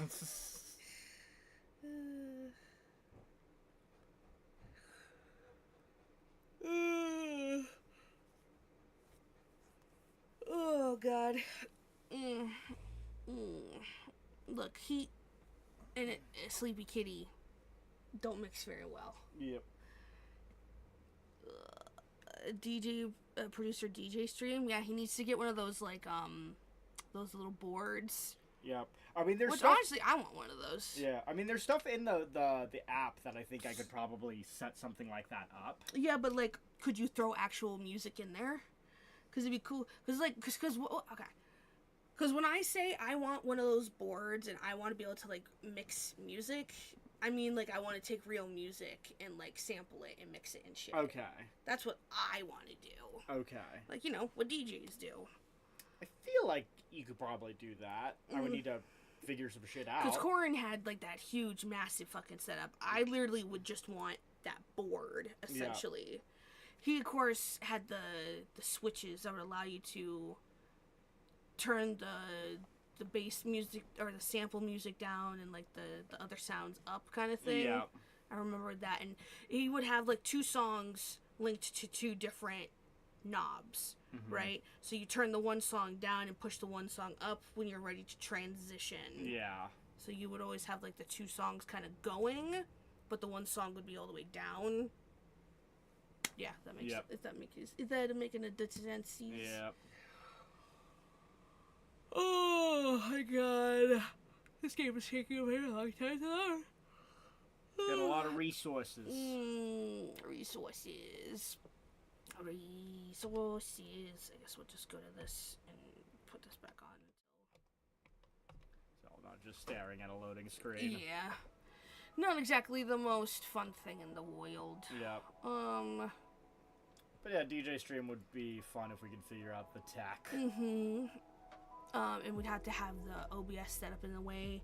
Oh, God. Look, heat and a sleepy kitty don't mix very well. Yep. Producer DJ stream, yeah, he needs to get one of those, like, those little boards. Yep. I mean, there's Which, stuff... honestly, I want one of those. Yeah, I mean, there's stuff in the app that I think I could probably set something like that up. Yeah, but, like, could you throw actual music in there? Because it'd be cool. Because when I say I want one of those boards and I want to be able to, like, mix music, I mean, like, I want to take real music and, like, sample it and mix it and shit. Okay. That's what I want to do. Okay. Like, you know, what DJs do. I feel like you could probably do that. I would need to figure some shit out. Because Corin had, like, that huge, massive fucking setup. I literally would just want that board, essentially. Yeah. He, of course, had the switches that would allow you to turn the bass music or the sample music down and, like, the other sounds up kind of thing. Yeah. I remember that. And he would have, like, 2 songs linked to 2 different knobs, right? So you turn the one song down and push the one song up when you're ready to transition. Yeah. So you would always have, like, the 2 songs kind of going, but the one song would be all the way down. Yeah, that makes is that making a sense? Yeah. Oh my god. This game is taking a very long time to learn. Got a lot of resources. Resources. I guess we'll just go to this and put this back on. So not just staring at a loading screen. Yeah. Not exactly the most fun thing in the world. Yeah. But yeah, DJ stream would be fun if we could figure out the tech. And we'd have to have the OBS set up in a way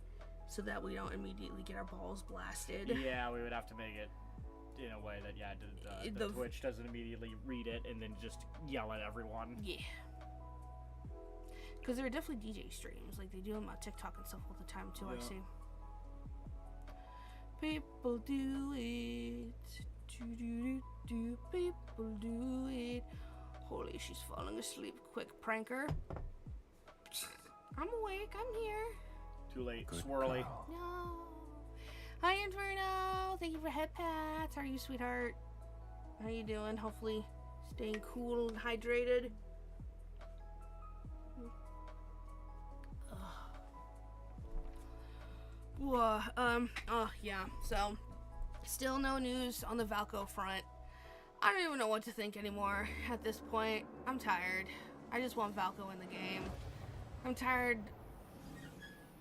so that we don't immediately get our balls blasted. Yeah, we would have to make it in a way that, the Twitch doesn't immediately read it and then just yell at everyone. Yeah. Because there are definitely DJ streams. Like, they do them on TikTok and stuff all the time, too, yeah. I see. People do it. Do. People do it. Holy, she's falling asleep. Quick, pranker. I'm awake. I'm here. Too late. Good swirly. Girl. No. Hi, Inferno. Thank you for head pats. How are you, sweetheart? How you doing? Hopefully staying cool and hydrated. Yeah. So, still no news on the Valko front. I don't even know what to think anymore at this point. I'm tired. I just want Valko in the game. I'm tired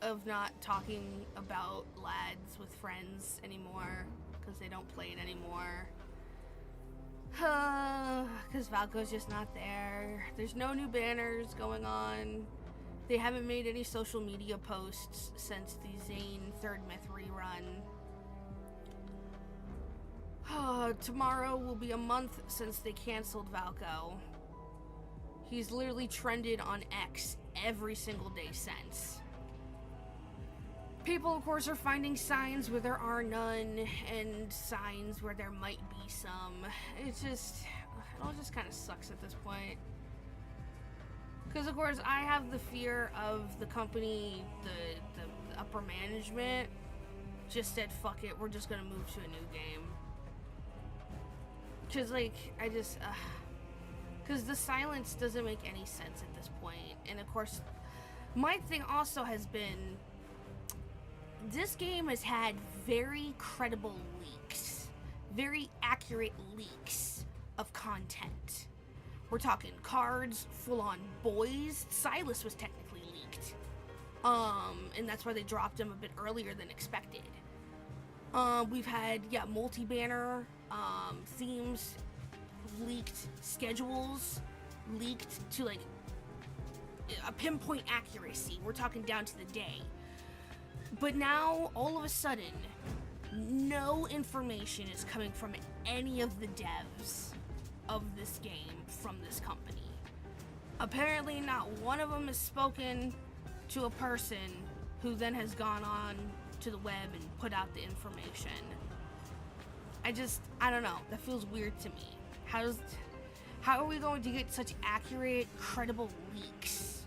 of not talking about lads with friends anymore because they don't play it anymore. Because Valko's just not there. There's no new banners going on. They haven't made any social media posts since the Zane Third Myth rerun. Tomorrow will be a month since they canceled Valko. He's literally trended on X every single day since. People, of course, are finding signs where there are none and signs where there might be some. It all just kind of sucks at this point. Because, of course, I have the fear of the company, the upper management, just said, fuck it, we're just gonna move to a new game. Because, like, because the silence doesn't make any sense at this point. And, of course, my thing also has been, this game has had very credible leaks, very accurate leaks of content. We're talking cards, full-on boys. Silas was technically leaked. And that's why they dropped him a bit earlier than expected. We've had, multi-banner, themes leaked, schedules leaked to, like, a pinpoint accuracy. We're talking down to the day. But now, all of a sudden, no information is coming from any of the devs of this game from this company. Apparently, not one of them has spoken to a person who then has gone on to the web and put out the information. I don't know. That feels weird to me. How are we going to get such accurate, credible leaks?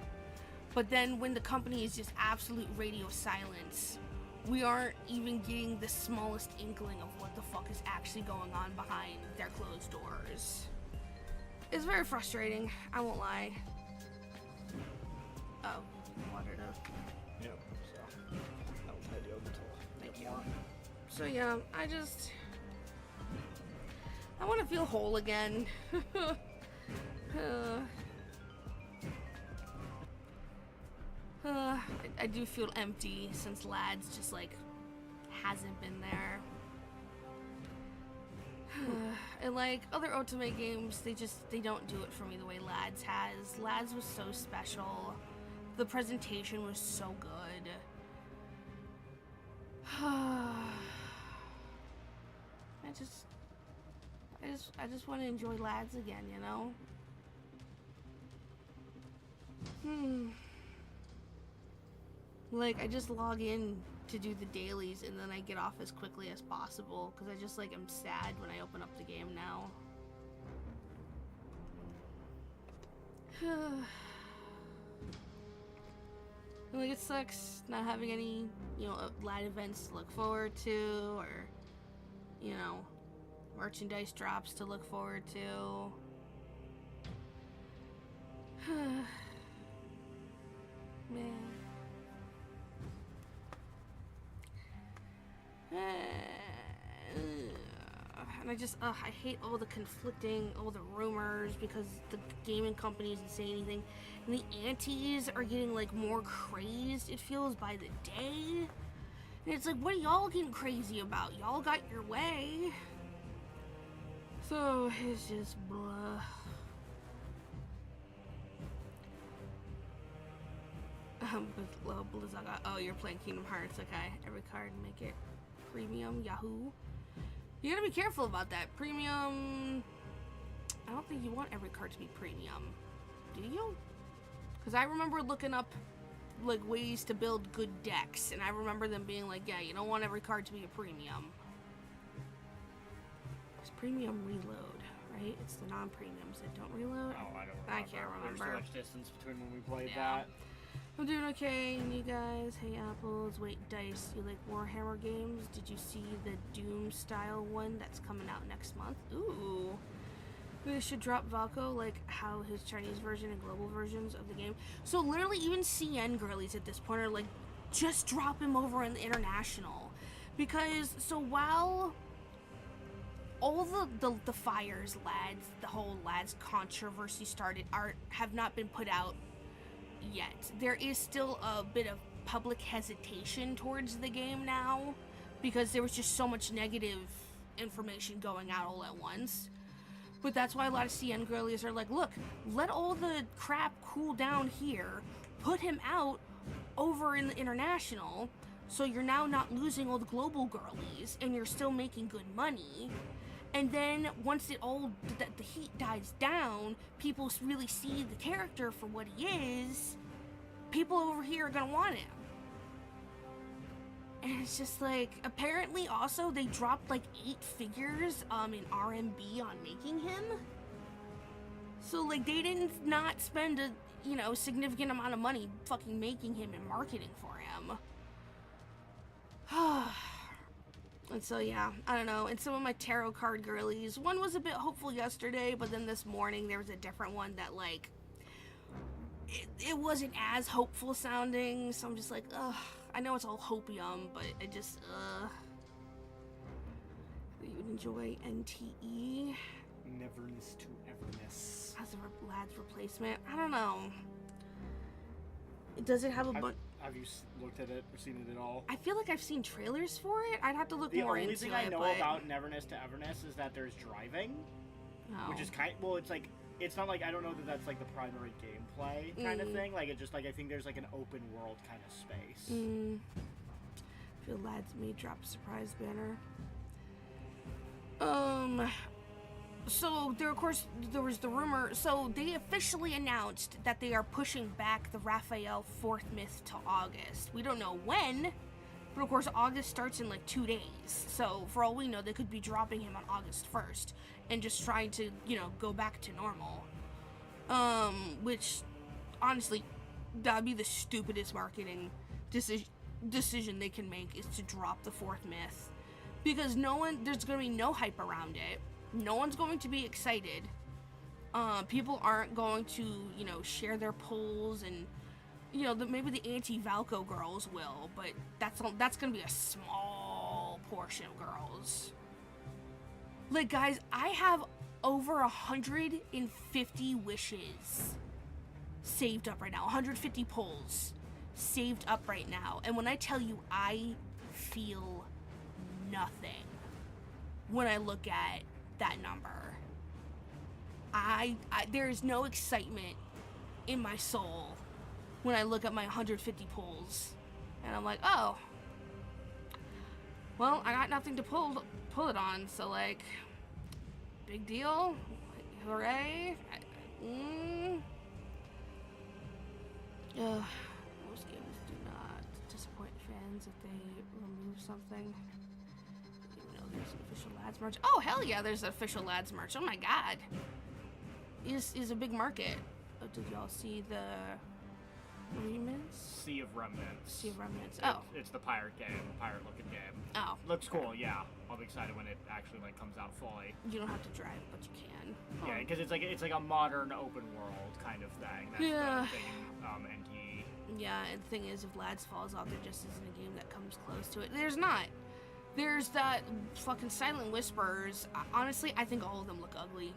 But then when the company is just absolute radio silence, we aren't even getting the smallest inkling of what the fuck is actually going on behind their closed doors. It's very frustrating, I won't lie. Oh, water though. Yep, so that was ideal until thank you. So yeah, I want to feel whole again. I do feel empty since Lads just like hasn't been there. And like other Otome games, they don't do it for me the way Lads has. Lads was so special. The presentation was so good. I just want to enjoy Lads again, you know? Like, I just log in to do the dailies and then I get off as quickly as possible because I just, like, am sad when I open up the game now. Like, it sucks not having any, lad events to look forward to or, merchandise drops to look forward to. Man. And I hate all the conflicting, all the rumors because the gaming companies didn't say anything. And the antis are getting, like, more crazed, it feels, by the day. And it's like, what are y'all getting crazy about? Y'all got your way. So, it's just blah. Blizzaga. Oh, you're playing Kingdom Hearts. Okay. Every card make it premium. Yahoo. You gotta be careful about that. Premium. I don't think you want every card to be premium. Do you? Because I remember looking up, like, ways to build good decks. And I remember them being like, yeah, you don't want every card to be a premium. It's premium reload, right? It's the non-premiums that don't reload. Oh, I don't remember. I can't remember. There's so much distance between when we played Yeah. that. I'm doing okay, and you guys? Hey, Apples. Wait, Dice, you like Warhammer games? Did you see the Doom-style one that's coming out next month? Ooh. They should drop Valko like how his Chinese version and global versions of the game. So literally even CN girlies at this point are like, just drop him over in the international. Because, so while all the fires, Lads, the whole Lads controversy started, have not been put out yet. There is still a bit of public hesitation towards the game now because there was just so much negative information going out all at once. But that's why a lot of CN girlies are like, look, let all the crap cool down here, put him out over in the international, so you're now not losing all the global girlies, and you're still making good money. And then once the heat dies down, people really see the character for what he is. People over here are gonna want him. And it's just like, apparently also they dropped like 8 figures in RMB on making him. So like they didn't not spend a significant amount of money fucking making him and marketing for him. And so yeah, I don't know. And some of my tarot card girlies, one was a bit hopeful yesterday, but then this morning there was a different one that like it wasn't as hopeful sounding. So I'm just like, ugh. I know it's all hopium, but it just you would enjoy NTE. Neverness to Everness. As a lad's replacement, I don't know. Does it have a bunch? Have you looked at it or seen it at all? I feel like I've seen trailers for it. I'd have to look more into it. The only thing I know about Neverness to Everness is that there's driving, which is it's not like, I don't know that that's like the primary gameplay kind of thing. Like, it's just like, I think there's like an open world kind of space. I feel lads may drop a surprise banner. So there was the rumor. So they officially announced that they are pushing back the Raphael 4th myth to August. We don't know when, but of course August starts in like 2 days. So for all we know, they could be dropping him on August 1st and just trying to, go back to normal. Which honestly, that'd be the stupidest marketing decision they can make, is to drop the 4th myth, because there's gonna be no hype around it. No one's going to be excited. People aren't going to, share their polls, and, maybe the anti-Valco girls will, but that's going to be a small portion of girls. Like, guys, I have over 150 wishes saved up right now. 150 polls saved up right now. And when I tell you, I feel nothing when I look at that number. There is no excitement in my soul when I look at my 150 pulls, and I'm like, oh, well, I got nothing to pull it on, so like, big deal, hooray. Most games do not disappoint fans if they remove something. There's an official lads merch. Oh, hell yeah, there's an official lads merch. Oh my god. Is a big market. Oh, did y'all see the remnants? Sea of Remnants. Sea of Remnants. Oh. It's the pirate game, pirate looking game. Oh. Looks cool, yeah. I'll be excited when it actually like comes out fully. You don't have to drive, but you can. Yeah, because it's like a modern open world kind of thing. That's the thing in NTE. Yeah, and the thing is, if lads falls off, there just isn't a game that comes close to it. There's not. There's that fucking Silent Whisperers. Honestly, I think all of them look ugly.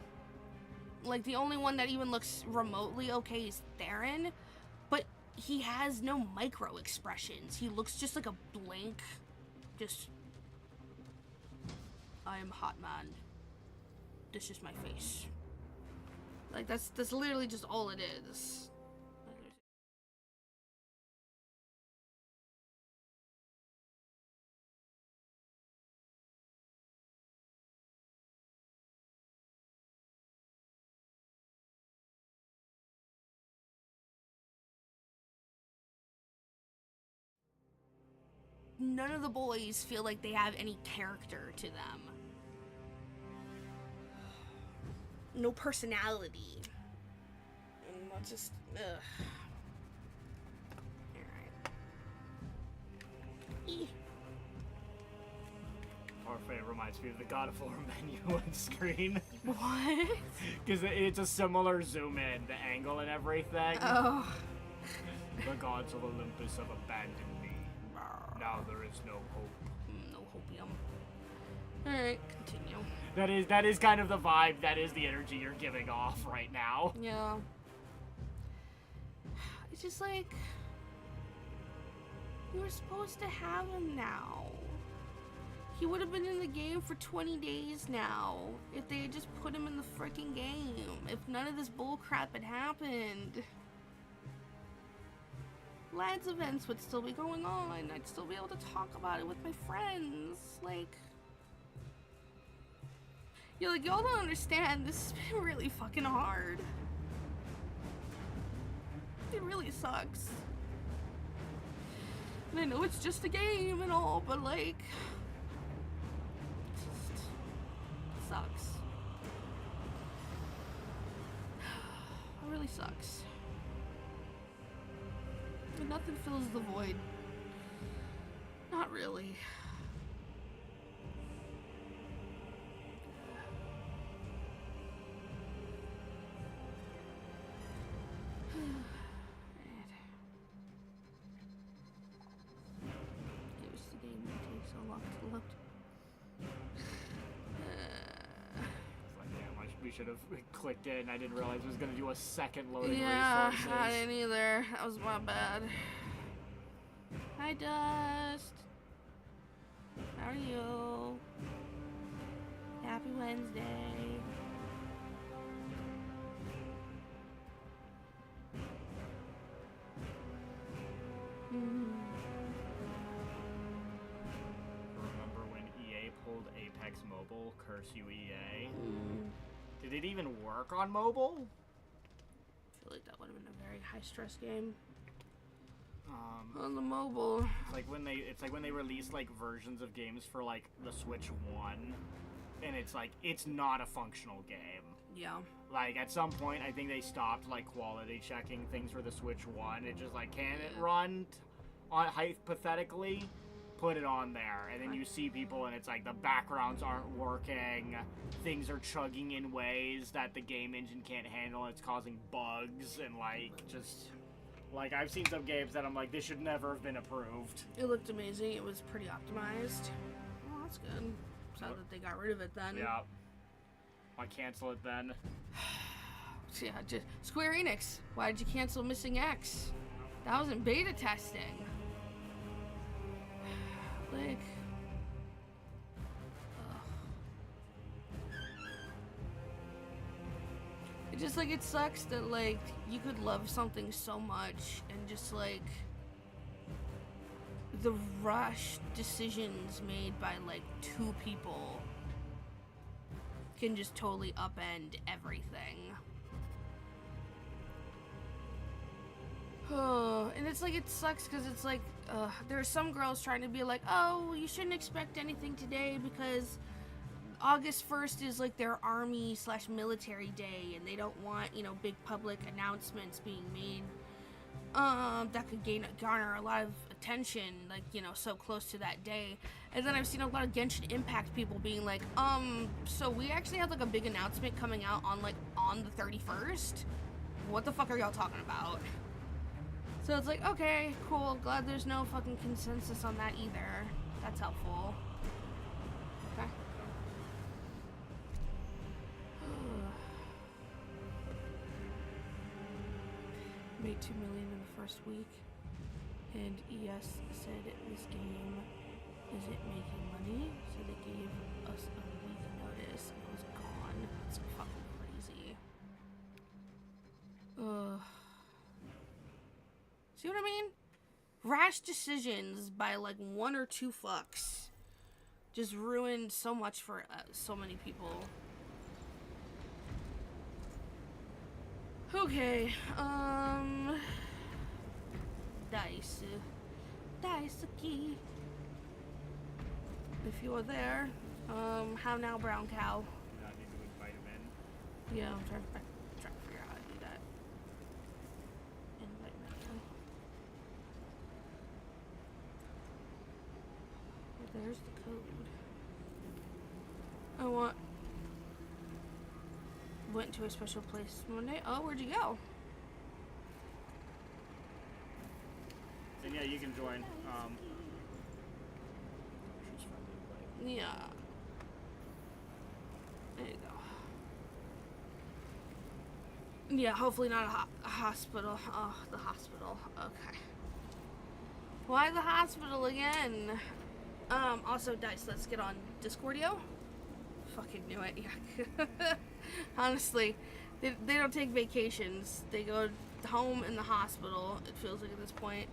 Like, the only one that even looks remotely okay is Theron, but he has no micro expressions. He looks just like a blank, just, I am hot man. This is my face. Like, that's literally just all it is. None of the boys feel like they have any character to them. No personality. And that's just, ugh. Alright. Parfait reminds me of the God of War menu on screen. What? Because it's a similar zoom in, the angle and everything. Oh. The gods of Olympus have abandoned me. Now there is no hope. No hopium. Alright, continue. That is kind of the vibe, that is the energy you're giving off right now. Yeah. It's just like, you were supposed to have him now. He would have been in the game for 20 days now if they had just put him in the freaking game. If none of this bullcrap had happened. lads events would still be going on. I'd still be able to talk about it with my friends. Like, you're like, y'all don't understand. This has been really fucking hard. It really sucks. And I know it's just a game and all, but like, it just sucks. It really sucks. And nothing fills the void. Not really. It was the game that takes so long to load. It's like, damn, we should have clicked in. I didn't realize it was going to do a second loading Yeah, resources. I didn't either. That was my bad. Hi, Dust. How are you? Happy Wednesday. Remember when EA pulled Apex Mobile? Curse you, EA. Mm. Did it even work on mobile? I feel like that would have been a very high-stress game. On the mobile. It's like when they release like versions of games for like the Switch 1, and it's not a functional game. Yeah. Like at some point, I think they stopped like quality checking things for the Switch 1. It just like, can it run on hypothetically? Put it on there, and then you see people, and it's like the backgrounds aren't working, things are chugging in ways that the game engine can't handle. It's causing bugs, and like just. Like, I've seen some games that I'm like, this should never have been approved. It looked amazing. It was pretty optimized. Well, that's good. Sad that they got rid of it then. Yeah. Why cancel it then? Yeah, just Square Enix. Why did you cancel Missing X? That was in beta testing. Like... Just like it sucks that like you could love something so much and just like the rush decisions made by like two people can just totally upend everything. Oh, and it's like it sucks because it's like there are some girls trying to be like, oh, you shouldn't expect anything today because August 1st is like their army/military day, and they don't want, you know, big public announcements being made that could garner a lot of attention, like, you know, so close to that day. And then I've seen a lot of Genshin Impact people being like, so we actually have like a big announcement coming out on the 31st. What the fuck are y'all talking about? So it's like, okay, cool, glad there's no fucking consensus on that either. That's helpful. Okay. Made $2 million in the first week, and ES said this game isn't making money, so they gave us a week notice and it was gone. It's fucking crazy. Ugh. See what I mean? Rash decisions by like one or two fucks just ruined so much for so many people. Okay, Dice key. If you're there, how now, brown cow? I need to invite him in. Yeah, I'm trying to figure out how to do that. Invite menu. Well, there's the code. Went to a special place Monday. Oh, where'd you go? And yeah, you can join. Yeah. There you go. Yeah, hopefully not a hospital. Oh, the hospital. Okay. Why the hospital again? Also, Dice, let's get on Discordio. Fucking knew it. Yeah. Honestly, They don't take vacations. They go home in the hospital, it feels like at this point.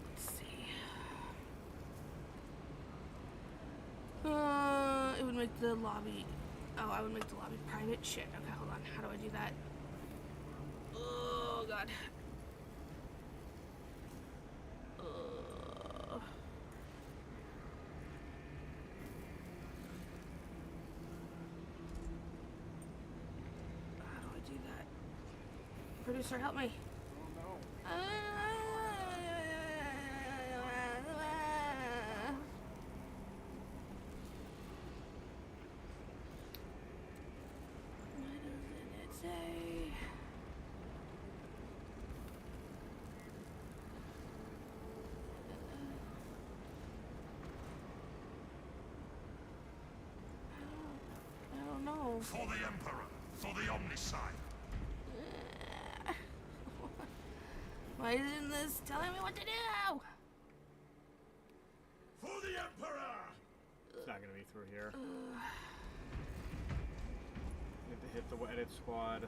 Let's see. It would make the lobby... Oh, I would make the lobby private? Shit. Okay, hold on. How do I do that? Oh, God. How do I do that? Producer, help me. Oh no. Why doesn't it say? I don't know. For the Emperor, for the Omnicide. Why isn't this telling me what to do? For the Emperor! It's not gonna be through here. Need to hit the edit squad.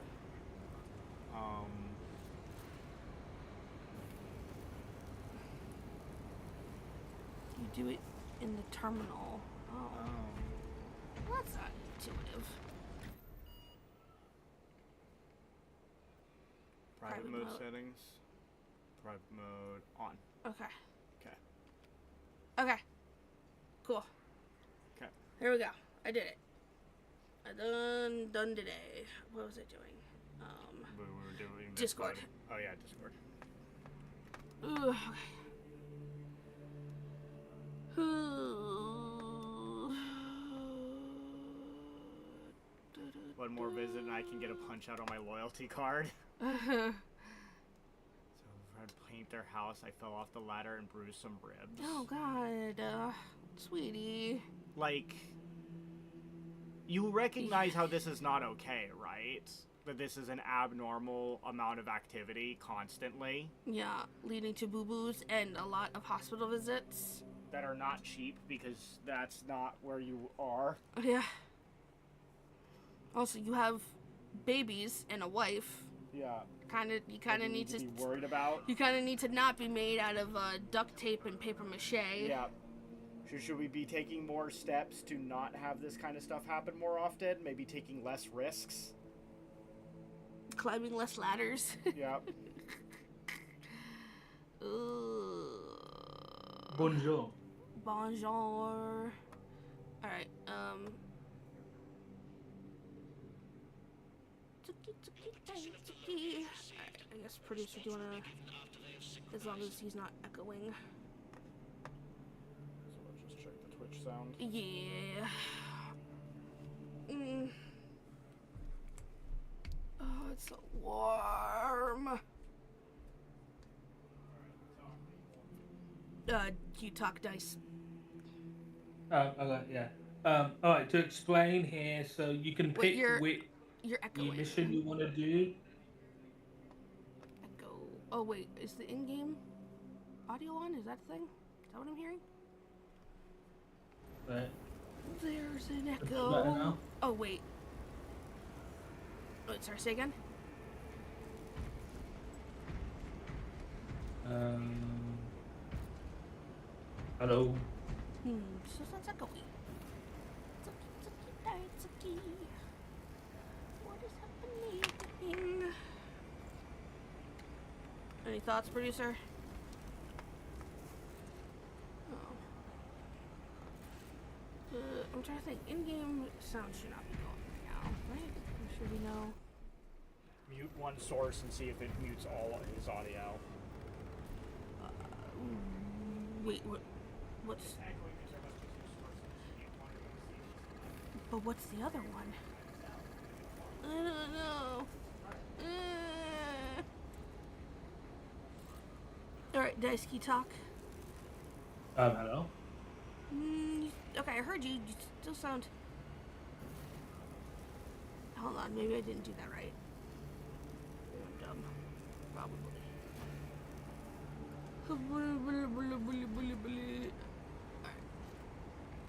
You do it in the terminal. Oh. Well, that's not intuitive. Private mode mode. settings. Private mode on. Okay. Okay. Okay. Cool. Okay. Here we go. I did it. I done today. What was I doing? We were doing this Discord. mode. Oh yeah, Discord. Ooh, okay. One more visit and I can get a punch out on my loyalty card. So I paint their house. I fell off the ladder and bruised some ribs. Oh God, sweetie. Like, you recognize how this is not okay, right? That this is an abnormal amount of activity constantly. Yeah, leading to boo-boos and a lot of hospital visits. That are not cheap because that's not where you are. Yeah. Also, you have babies and a wife. Yeah. You kind of need to be worried about. You kind of need to not be made out of duct tape and paper mache. Yeah. Should we be taking more steps to not have this kind of stuff happen more often? Maybe taking less risks? Climbing less ladders. Yeah. Bonjour. Bonjour. Alright, Alright, I guess producer, do you wanna... As long as he's not echoing. So let's just check the Twitch sound. Yeah. Oh, it's so warm. You talk dice. Okay, yeah. Alright, to explain here, so you can Wait, pick which you're echoing. mission you want to do. Echo. Oh wait, is the in-game audio on? Is that the thing? Is that what I'm hearing? Right. There's an better echo. now? Oh wait. Wait, sorry, say again? Hello. So sounds echoey. Tsuki. What is happening? Any thoughts, producer? Oh. I'm trying to think. In-game sound should not be going right now, right? I'm sure we know. Mute one source and see if it mutes all his audio. Wait, what's... But what's the other one? I don't know. Alright, Dice, can you talk? Hello. Okay, I heard you. You still sound... Hold on, maybe I didn't do that right. Maybe I'm dumb. probably. Alright.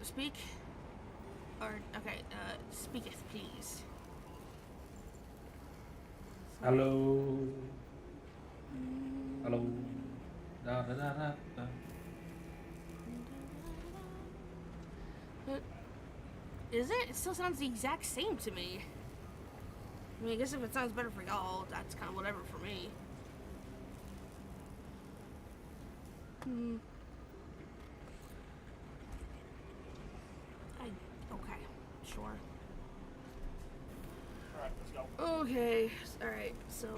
Speak? Or, okay, speaketh, please. Hello. Hello. Da da da da da. But is it? It still sounds the exact same to me. I mean, I guess if it sounds better for y'all, that's kind of whatever for me. Okay, sure. Alright, let's go. Okay, alright, so...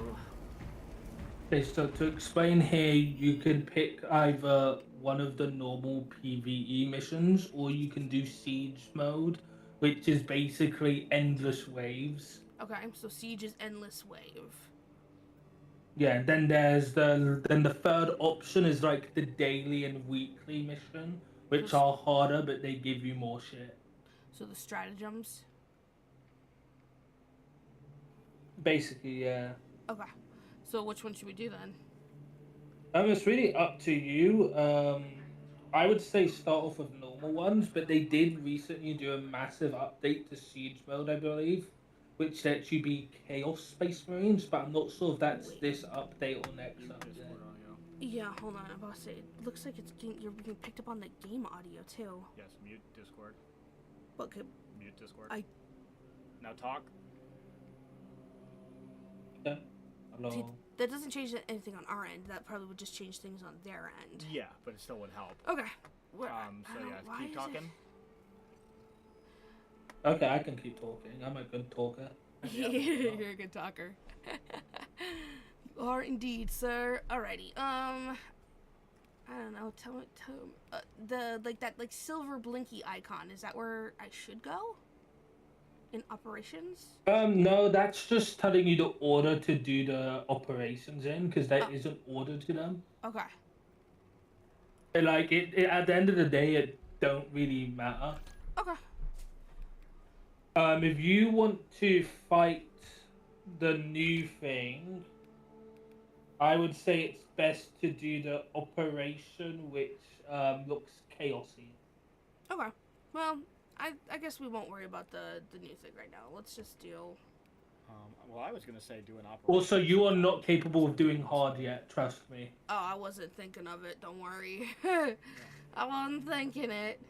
Okay, so to explain here, you can pick either one of the normal PvE missions, or you can do siege mode, which is basically endless waves. Okay, so Siege is Endless Wave. Yeah, and then the third option is like the daily and weekly mission, which Just- are harder, but they give you more shit. So the stratagems. Basically, yeah. Okay. So which one should we do then? It's really up to you. I would say start off with normal ones, but they did recently do a massive update to Siege mode, I believe, which lets you be Chaos Space Marines, but I'm not sure if that's this update or next Mute update. Discord audio. Yeah, hold on. I'm about to say, it looks like you're being picked up on the game audio too. Yes, mute Discord. But could, Mute Discord. I- Now talk. Yeah. see, Hello. that doesn't change anything on our end. That probably would just change things on their end. Yeah, but it still would help. Okay. Where, So I don't- yeah, why keep is talking. Okay, I can keep talking. I'm a good talker. You're a good talker. You are indeed, sir. Alrighty. I don't know. Tell me. The that silver blinky icon. Is that where I should go? In operations? No, that's just telling you the order to do the operations in, because there is an order to them. Okay. Like it at the end of the day, it don't really matter. Okay. If you want to fight the new thing, I would say it's best to do the operation, which looks chaosy. Okay. Well, I guess we won't worry about the new thing right now. Let's just deal. Well, I was gonna say do an operation. Also, you are not capable of doing hard yet. Trust me. Oh, I wasn't thinking of it. Don't worry. I wasn't thinking it.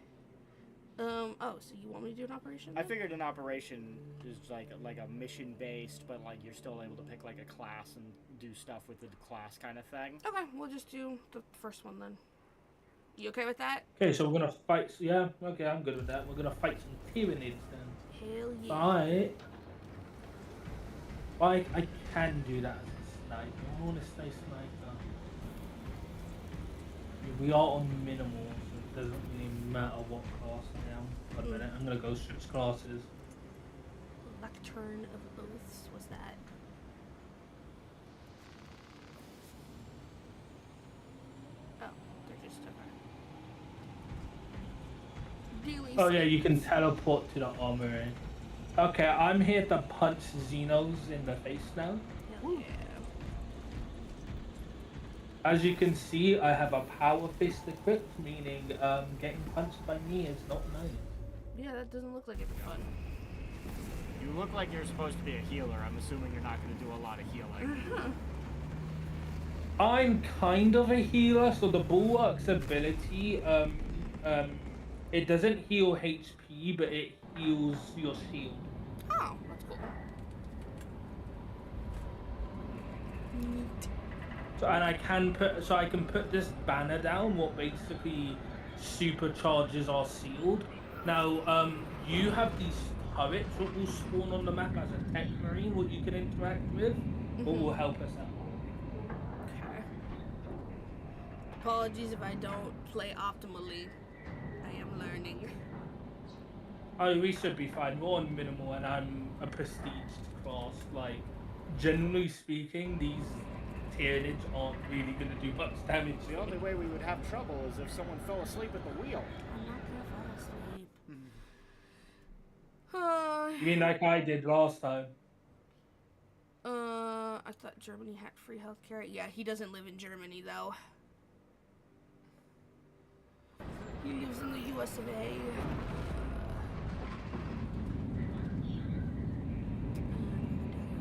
Oh, so you want me to do an operation? I then? figured an operation is like a mission based, but like you're still able to pick like a class and do stuff with the class kind of thing. Okay, we'll just do the first one then. You okay with that? Okay, so we're gonna fight. Yeah, okay, I'm good with that. We're gonna fight some Tyranids then. Hell yeah. Fight. I can do that as a sniper. I want to stay sniper. We are on minimal, so it doesn't really matter what class I am. Wait a minute, I'm gonna go switch classes. Lectern of Oaths was that? Oh, they're just okay. Really? Oh yeah, you can teleport to the armory. Okay, I'm here to punch Xenos in the face now. Hell yeah. As you can see, I have a power fist equipped, meaning getting punched by me is not nice. Yeah, that doesn't look like it'd be fun. You look like you're supposed to be a healer. I'm assuming you're not gonna do a lot of healing. I'm kind of a healer, so the Bulwark's ability, it doesn't heal HP, but it heals your shield. Oh, that's cool. Neat. So, and I can put this banner down, what basically supercharges our shield. Now, you have these turrets that will spawn on the map as a tech marine, what you can interact with, what will help us out. Okay. Apologies if I don't play optimally. I am learning. Oh, we should be fine. We're on minimal, and I'm a prestige class. Like, generally speaking, these Tyranids aren't really going to do much damage. The only way we would have trouble is if someone fell asleep at the wheel. I'm not gonna fall asleep. You mean like I did last time? I thought Germany had free healthcare. Yeah, he doesn't live in Germany though. He lives in the US of A.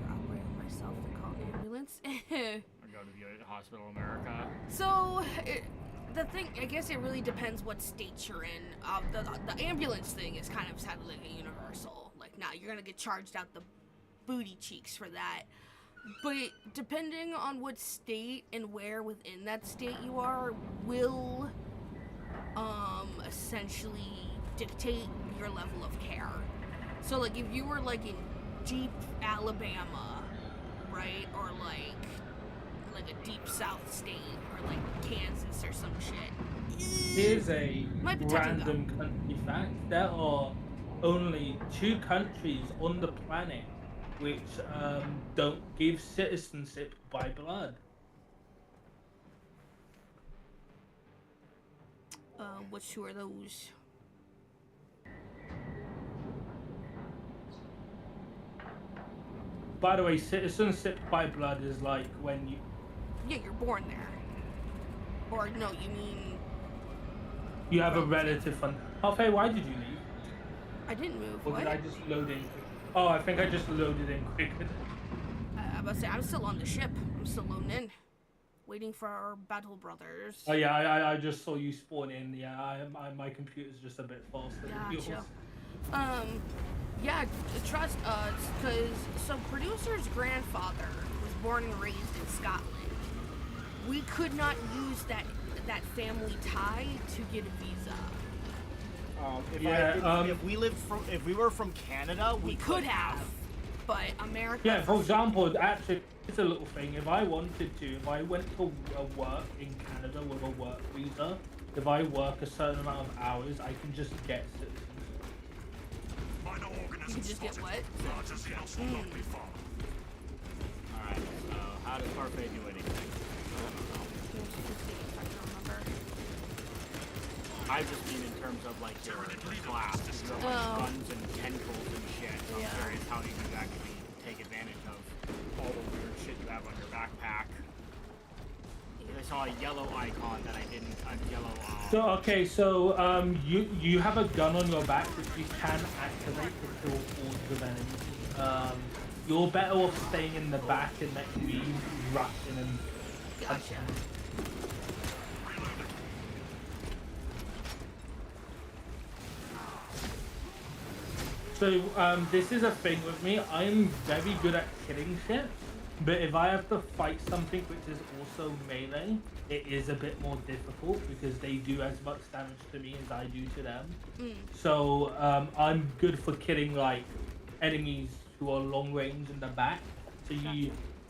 Operating myself to call an ambulance. I go to the hospital in America. So, the thing, I guess it really depends what state you're in. The ambulance thing is kind of sadly like a universal. Like, nah, you're gonna get charged out the booty cheeks for that. But depending on what state and where within that state you are, will essentially dictate your level of care. So, like, if you were like in deep Alabama, right, or like a deep South state, or like Kansas or some shit. Here's a Might be touch and go. random country fact. There are only 2 countries on the planet which don't give citizenship by blood. Which 2 are those? By the way, citizenship by blood is like when you... Yeah, you're born there. Or no, you mean... You have a relative on... Halfway, why did you leave? I didn't move. Or What? did I just load in? Oh, I think I just loaded in quicker. I was about to say, I'm still on the ship. I'm still loading in. Waiting for our battle brothers. Oh yeah, I just saw you spawn in. Yeah, my computer's just a bit faster than yours. Gotcha. Yeah, trust us, because so producer's grandfather was born and raised in Scotland. We could not use that family tie to get a visa. If we were from Canada, We could have, but America. Yeah, for example, actually, it's a little thing. If I wanted to, if I went to work in Canada with a work visa, if I work a certain amount of hours, I can just get citizenship. You can just get what? Alright, so how does Parfait do anything? I just mean in terms of like your class, you have like guns and tentacles and shit. So I'm curious how you exactly take advantage of all the weird shit you have on your backpack. I saw a yellow icon that I didn't. A yellow. So okay, so you have a gun on your back which you can activate to kill hordes of enemies. You're better off staying in the back and letting me rush in and. Gotcha. So this is a thing with me. I'm very good at killing shit, but if I have to fight something which is also melee, it is a bit more difficult because they do as much damage to me as I do to them. So I'm good for killing like enemies who are long range in the back.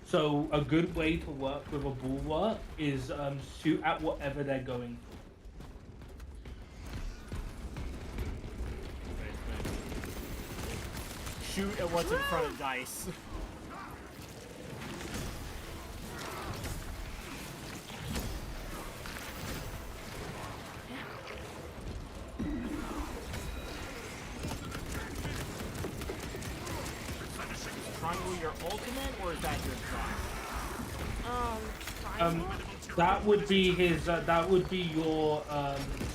So a good way to work with a bulwark is shoot at whatever they're going for. Shoot at what's in front of dice. Triangle your ultimate, or is that your Triangle? That would be his. That would be your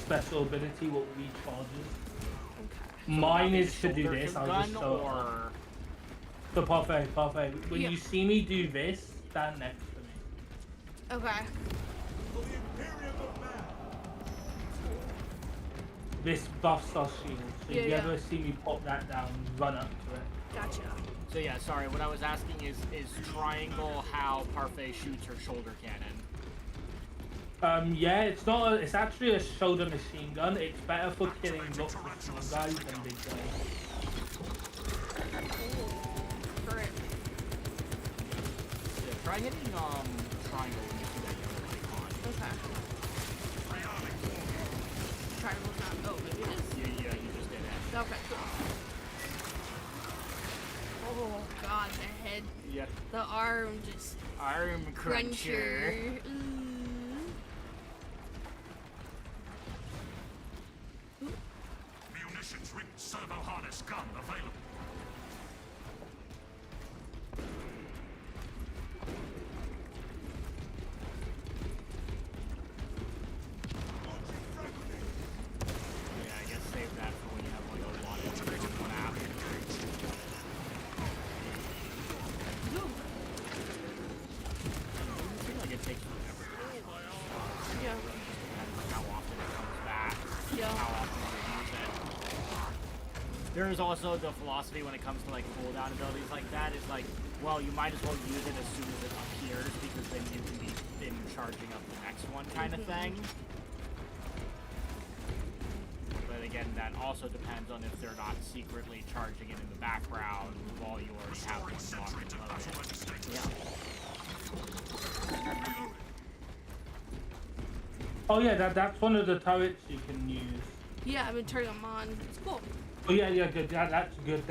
special ability. What recharges. Mine is to do this. I'll just show or... So Parfait. When Yeah. you see me do this, stand next to me. Okay. This buffs our shield. So Yeah, if you yeah. ever see me pop that down, run up to it. Gotcha. So yeah, sorry, what I was asking is triangle how Parfait shoots her shoulder cannon? Yeah, it's not. It's actually a shoulder machine gun. It's better for killing lots of small guys than big guys. Correct. Yeah, try hitting triangle when you see that yellow icon. Okay. Triangle's not. Oh, maybe it is. Yeah, you just did it. Okay, cool. Oh god, the head. Yeah. The arm just. Arm cruncher. Munitions ring servo harness gun available. how often you use it. There is also the philosophy when it comes to like cooldown abilities like that is like, well, you might as well use it as soon as it appears because then you can be in charging up the next one kind of thing. But again, that also depends on if they're not secretly charging it in the background while you already have one locked and loaded. Yeah. Oh yeah, that's one of the turrets you can use. Yeah, I've been turning them on. It's cool. Oh yeah, good. That's good.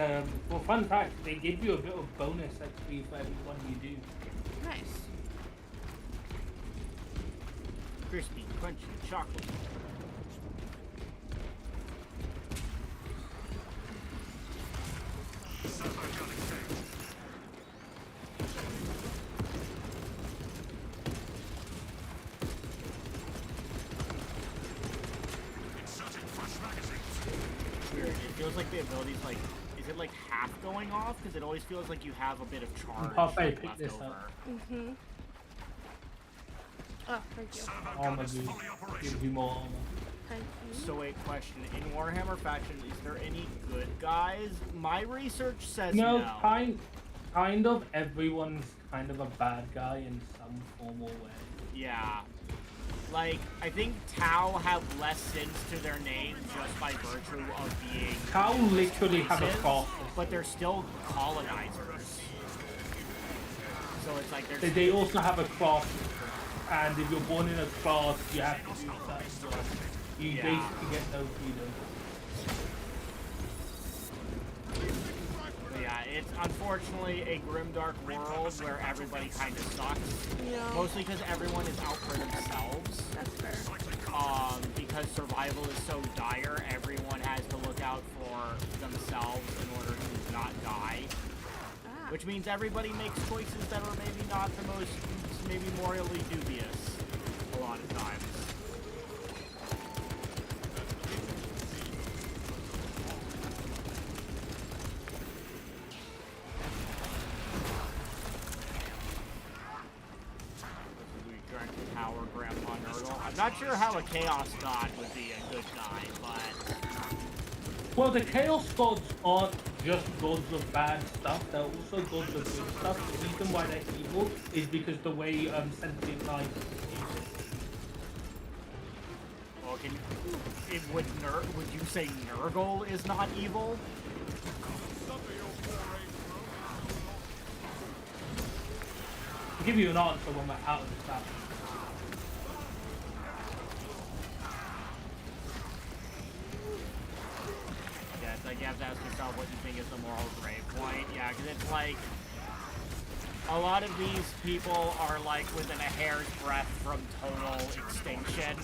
Well, fun fact, they give you a bit of bonus XP for every one you do. Nice. Crispy, crunchy, chocolate. Weird. It feels like the ability's like, is it like half going off? Because it always feels like you have a bit of charge Halfway, left pick this over. up. Mm-hmm. Oh, thank you. Armor gives you more armor. Thank you. So wait, question. In Warhammer faction, is there any good guys? My research says No, no. kind of everyone's kind of a bad guy in some formal way. Yeah. Like, I think Tau have less sins to their name just by virtue of being Tau literally have a races, cross. but they're still colonizers. So it's like there's They also have a cross, and if you're born in a class, you have to do that as well. You Yeah. basically get no freedom. But yeah, it's unfortunately a grimdark world where everybody kind of sucks. Yeah. Mostly because everyone is out for themselves. That's fair. Because survival is so dire, everyone has to look out for themselves in order to not die. Ah. Which means everybody makes choices that are maybe not the most, maybe morally dubious a lot of times. Power Grandpa Nurgle. I'm not sure how a Chaos God would be a good guy, but... Well, the Chaos Gods aren't just gods of bad stuff, they're also gods of good stuff. The reason why they're evil is because the way sentient life is evil. Well, would you say Nurgle is not evil? I'll give you an answer when we're out of this battle. Yeah, it's like you have to ask yourself what you think is the moral gray point. Yeah, because it's like a lot of these people are like within a hair's breadth from total extinction.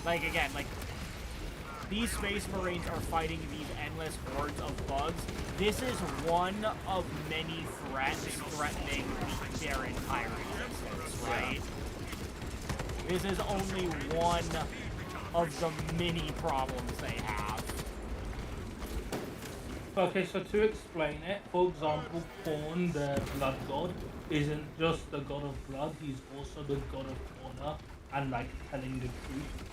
Like again, like these Space Marines are fighting these endless hordes of bugs. This is one of many threats threatening their entire existence, right? This is only one of the many problems they have. Okay, so to explain it, for example, Korn, the blood god, isn't just the god of blood, he's also the god of honor and like telling the truth.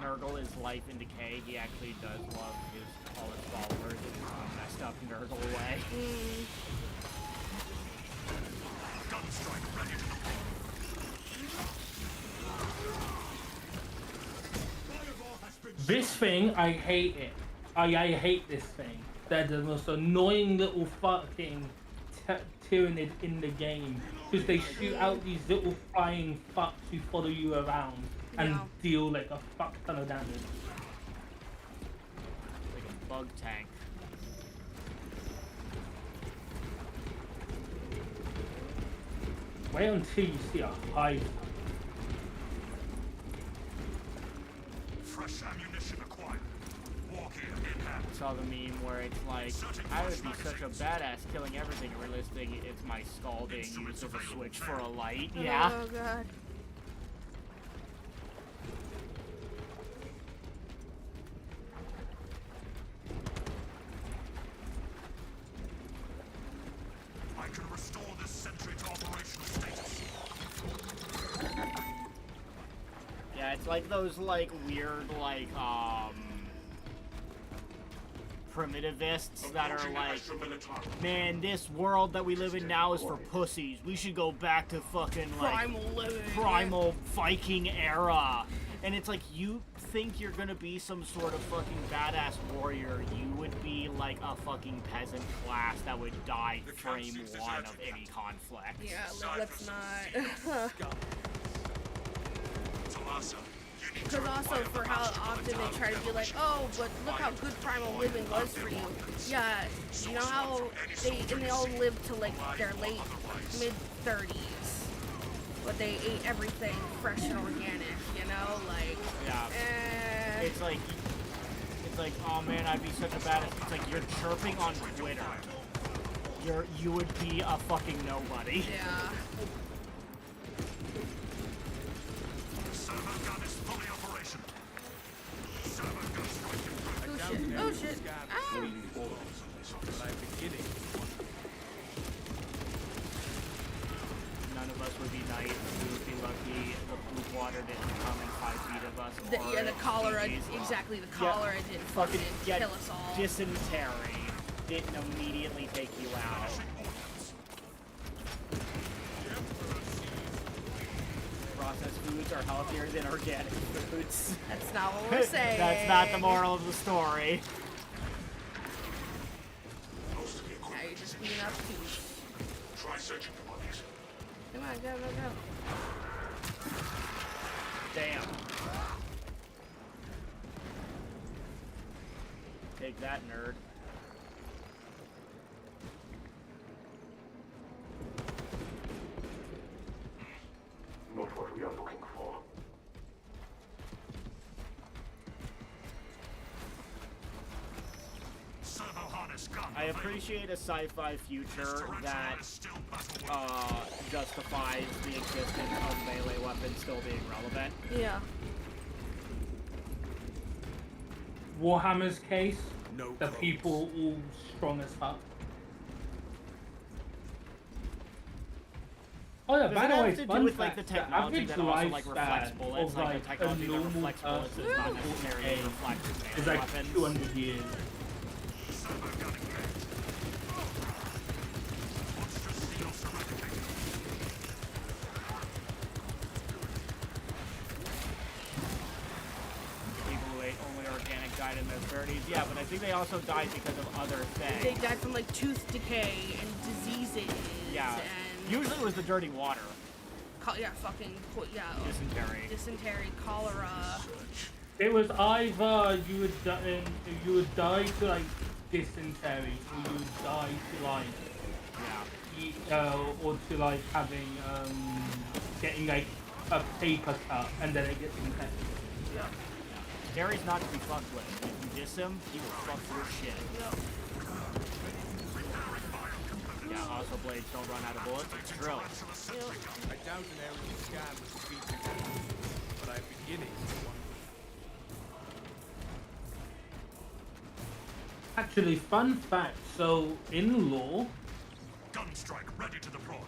Nurgle is life in decay. He actually does love all his followers in a messed up Nurgle way. Gunstrike ready to This thing, I hate it. I hate this thing. They're the most annoying little fucking tyrannid in the game. Because they shoot out these little flying fucks who follow you around and deal like a fuck ton of damage. Like a bug tank. Wait until you see a hive. fresh ammunition acquired. Walk in hand. I saw the meme where it's like, I would be such a badass killing everything and we're listing it's my skull being used as a switch for a light. Yeah. Oh god. I can restore this sentry to operational status. It's like those, like, weird, like, primitivists that are like, man, this world that we live in now is for pussies. We should go back to fucking, like, primal Viking era. And it's like, you think you're gonna be some sort of fucking badass warrior, you would be like a fucking peasant class that would die frame one of any conflict. Yeah, let's not. Because also for how often they try to be like, oh, but look how good primal living was for you. Yeah, you know how they all lived to like their late mid-30s, but they ate everything fresh and organic, you know, like. Yeah. It's like, oh man, I'd be such a badass. It's like you're chirping on Twitter. You would be a fucking nobody. Yeah. Oh shit. Ah. None of us would be nice. We would be lucky the poop water didn't come in 5 feet of us. Yeah, the cholera, exactly, the cholera didn't fucking kill us all. Dysentery didn't immediately take you out. Processed foods are healthier than organic foods. That's not what we're saying. That's not the moral of the story. Now you're just being obtuse. Try searching for bodies. Come on, go. Damn. Take that, nerd. Not what we are looking for. I appreciate a sci-fi future that justifies the existence of melee weapons still being relevant. Yeah. Warhammer's case, the people all strong as fuck. Oh yeah, by the way, to do fun with like fact, the technology average that also like lifespan reflects bullets, of like like the technology a that normal reflects bullets is not necessarily reflects is melee like weapons. 200 years. People who ate only organic died in their 30s. Yeah, but I think they also died because of other things. They died from like tooth decay and diseases. Yeah. And Usually it was the dirty water. Dysentery, cholera. It was either you would die to like dysentery, or you would die to like or to like having getting like a paper cut and then it gets infected. Yeah. Gary's not to be fucked with. If you diss him, he will fuck your shit. Yeah, also blades don't run out of bullets. It's true. I doubt an aerial scan would speak again, but I'm beginning to wonder. Actually, fun fact, so in law, Gunstrike ready to deploy.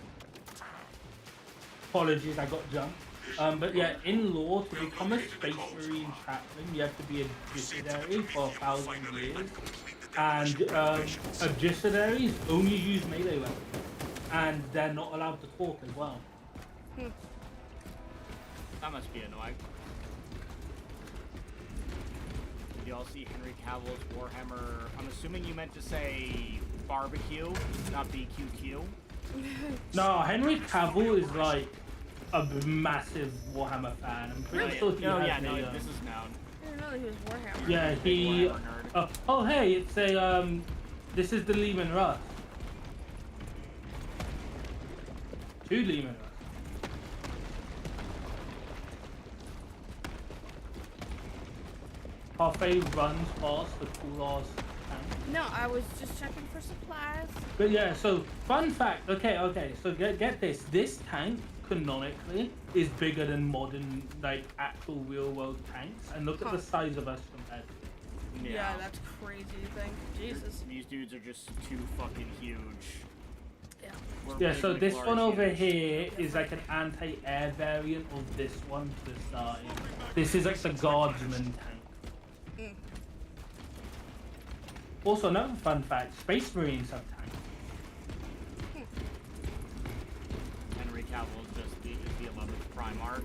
apologies I got jumped, but yeah, in law, to become a Space Marine chaplain, you have to be a Judiciary for 1,000 years, and Judiciaries only use melee weapons, and they're not allowed to talk as well. That must be annoying. Did you all see Henry Cavill's Warhammer? I'm assuming you meant to say barbecue, not BQQ. No, Henry Cavill is like a massive Warhammer fan. I'm pretty sure he has this is known. I didn't know that he was Warhammer. Yeah, he. Oh, hey, it's a this is the Lehman Russ. 2 Lehman Russ. Parfait runs past the cool ass tank. No, I was just checking for supplies. But yeah, so fun fact. Okay. So get this. This tank canonically is bigger than modern like actual real world tanks, and look at the size of us compared to. Yeah, that's crazy to think. Jesus. These dudes are just too fucking huge. We're Yeah, big so this one over McLaurin-ians. here is like an anti-air variant of this one to the side. This is like the guardsman tank. Also, another fun fact, Space Marines have tanks. Henry Cavill is just the 11th Primarch.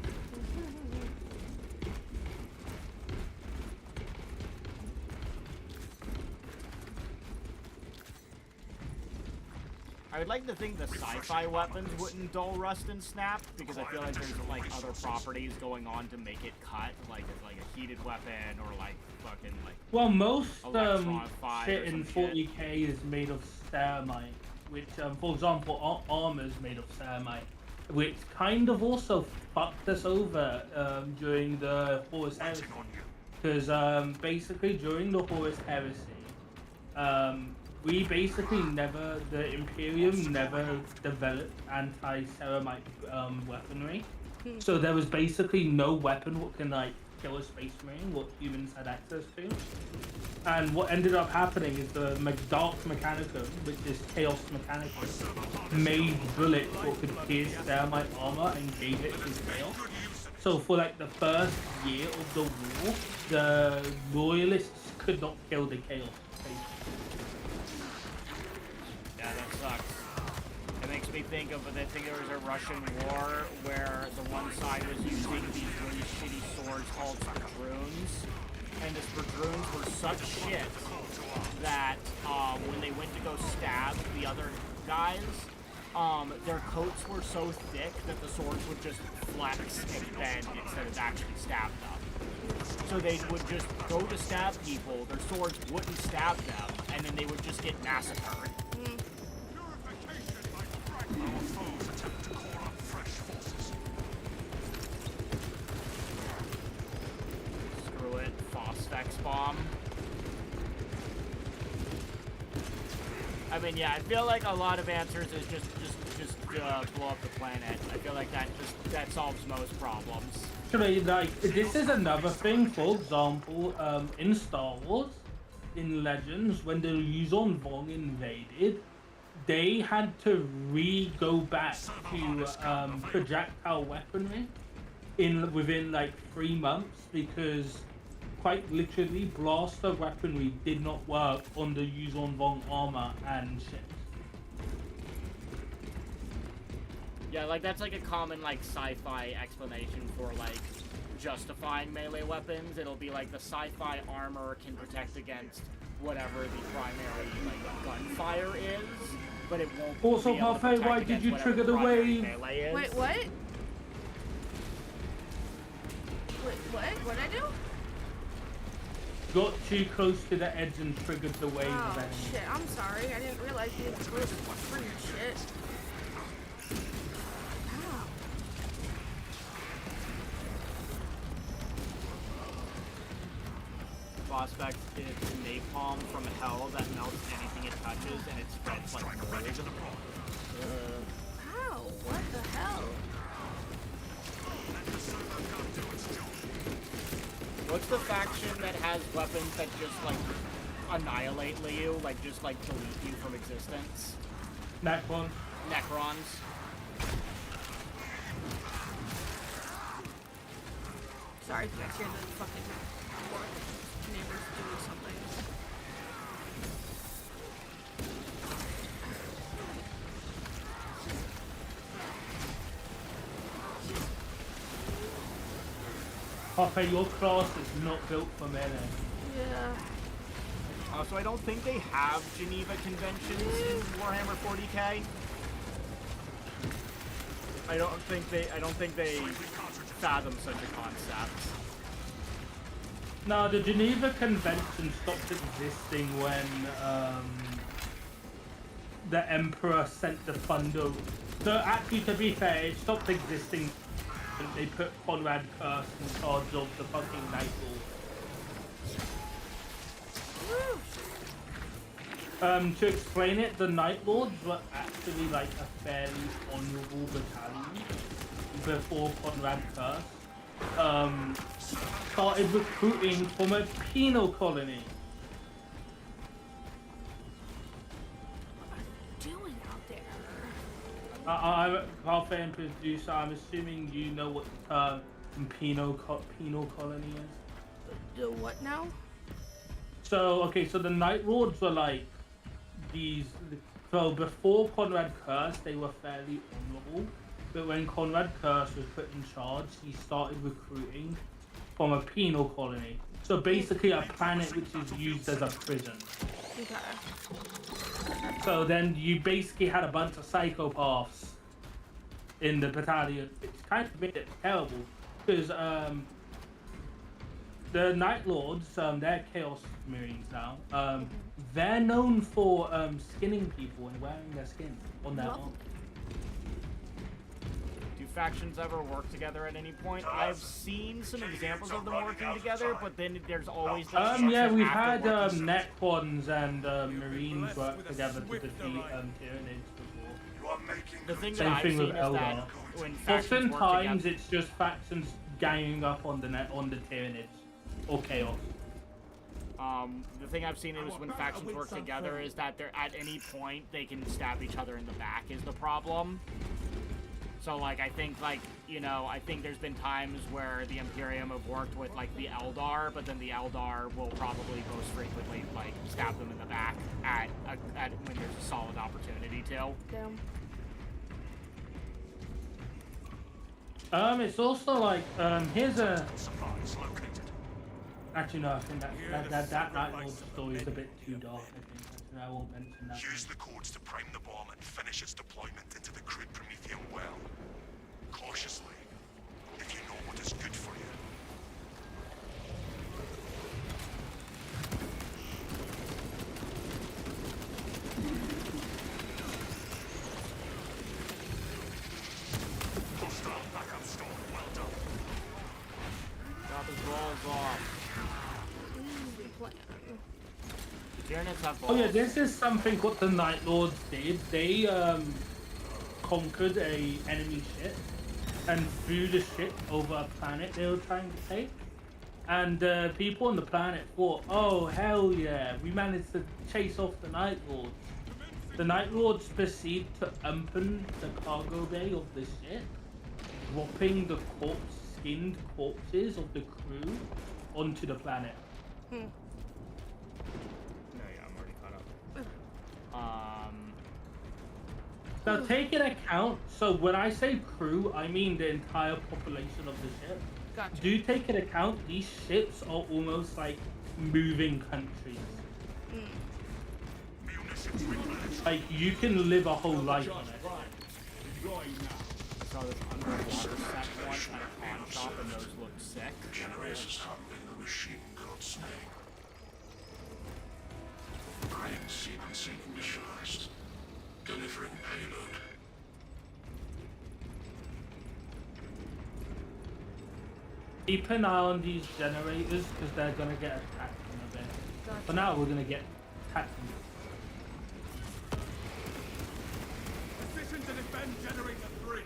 I would like to think the sci-fi weapons wouldn't dull rust and snap, because I feel like there's like other properties going on to make it cut, like a heated weapon or like fucking like. Well, most Electronify shit or in some 40k is made of ceramite, which, for example, armor is made of ceramite, which kind of also fucked us over during the Horus Heresy. Because basically during the Horus Heresy, we basically the Imperium never developed anti-ceramite weaponry. So there was basically no weapon that can like kill a Space Marine, what humans had access to. And what ended up happening is the Dark Mechanicum, which is Chaos Mechanicum, made bullets that could pierce ceramite armor and gave it to Chaos. So for like the first year of the war, the Loyalists could not kill the Chaos. Yeah, that sucks. It makes me think of, I think there was a Russian war where the one side was using these really shitty swords called Spadroons, and the Spadroons were such shit that when they went to go stab the other guys, their coats were so thick that the swords would just flex and bend instead of actually stab them. So they would just go to stab people, their swords wouldn't stab them, and then they would just get massacred. Our foes attempt to call up fresh forces. Screw it, Phosphex bomb. I mean, yeah, I feel like a lot of answers is just blow up the planet. I feel like that solves most problems. Actually, like, this is another thing, for example, in Star Wars, in Legends, when the Yuuzhan Vong invaded, they had to go back to projectile weaponry within like 3 months, because quite literally blaster weaponry did not work on the Yuuzhan Vong armor and ships. Yeah, like that's like a common like sci-fi explanation for like justifying melee weapons. It'll be like the sci-fi armor can protect against whatever the primary like gunfire is, but it won't. Also, be able to Parfait, protect why did against you whatever trigger the primary wave? melee is. Wait, what? Wait, what? What'd I do? Got too close to the edge and triggered the wave Oh, event. shit. I'm sorry. I didn't realize you were supposed to free shit. Ow. Phosphex is napalm from hell that melts anything it touches and it spreads like mold. Ow, what the hell? What's the faction that has weapons that just like annihilate you, like just like delete you from existence? Necron. Necrons. Sorry if you guys hear the fucking neighbors doing something. Parfait, your class is not built for melee. Yeah. So I don't think they have Geneva conventions in Warhammer 40k. I don't think they fathom such a concept. No, the Geneva Convention stopped existing when the Emperor sent the Thunder. So actually, to be fair, it stopped existing when they put Conrad Kurst in charge of the fucking Night Lords. To explain it, the Night Lords were actually like a fairly honourable battalion before Conrad Kurst started recruiting from a penal colony. What are you doing out there? I'm halfway and producer. I'm assuming you know what the term penal colony is. The what now? So okay, so the Night Lords were like these. So before Conrad Curse, they were fairly honorable, but when Conrad Curse was put in charge, he started recruiting from a penal colony. So basically, a planet which is used as a prison. Okay. So then you basically had a bunch of psychopaths in the battalion, which kind of made it terrible because the Night Lords, they're Chaos Marines now. They're known for skinning people and wearing their skin on their arm. Do factions ever work together at any point? I've seen some examples of them working together, but then there's always the yeah, we've had Necrons and Marines work together to defeat Tyranids before. The thing that Same I've thing seen with is that Eldar. when factions work Oftentimes, together, it's just factions ganging up on the Tyranids or Chaos. The thing I've seen is when factions work together is that they're at any point they can stab each other in the back is the problem. So like I think there's been times where the Imperium have worked with like the Eldar, but then the Eldar will probably most frequently like stab them in the back at when there's a solid opportunity to. Damn. It's also like here's a. Actually, no, I think that Night Lord story is a bit too dark. I think I won't mention that. Use the codes to prime the bomb and finish its deployment into the crude Promethean well. Cautiously, if you know what is good for you. Hostile backup storm, well done. Drop his balls off. Tyranids have balls. Oh yeah, this is something what the Night Lords did. They conquered a enemy ship and flew the ship over a planet they were trying to take. And people on the planet thought, oh hell yeah, we managed to chase off the Night Lords. The Night Lords proceed to open the cargo bay of the ship, dropping the skinned corpses of the crew onto the planet. No, yeah, I'm already caught up. Now take into account, so when I say crew, I mean the entire population of the ship. Gotcha. Do take into account these ships are almost like moving countries. Like you can live a whole life on it. I saw this underwater set once at a pawn shop and those looked sick. Generators handling the machine called Snake. Crane sequencing initialized. Delivering payload. Keep an eye on these generators because they're gonna get attacked in a bit. Gotcha. For now, we're gonna get attacked. Position to defend generator 3.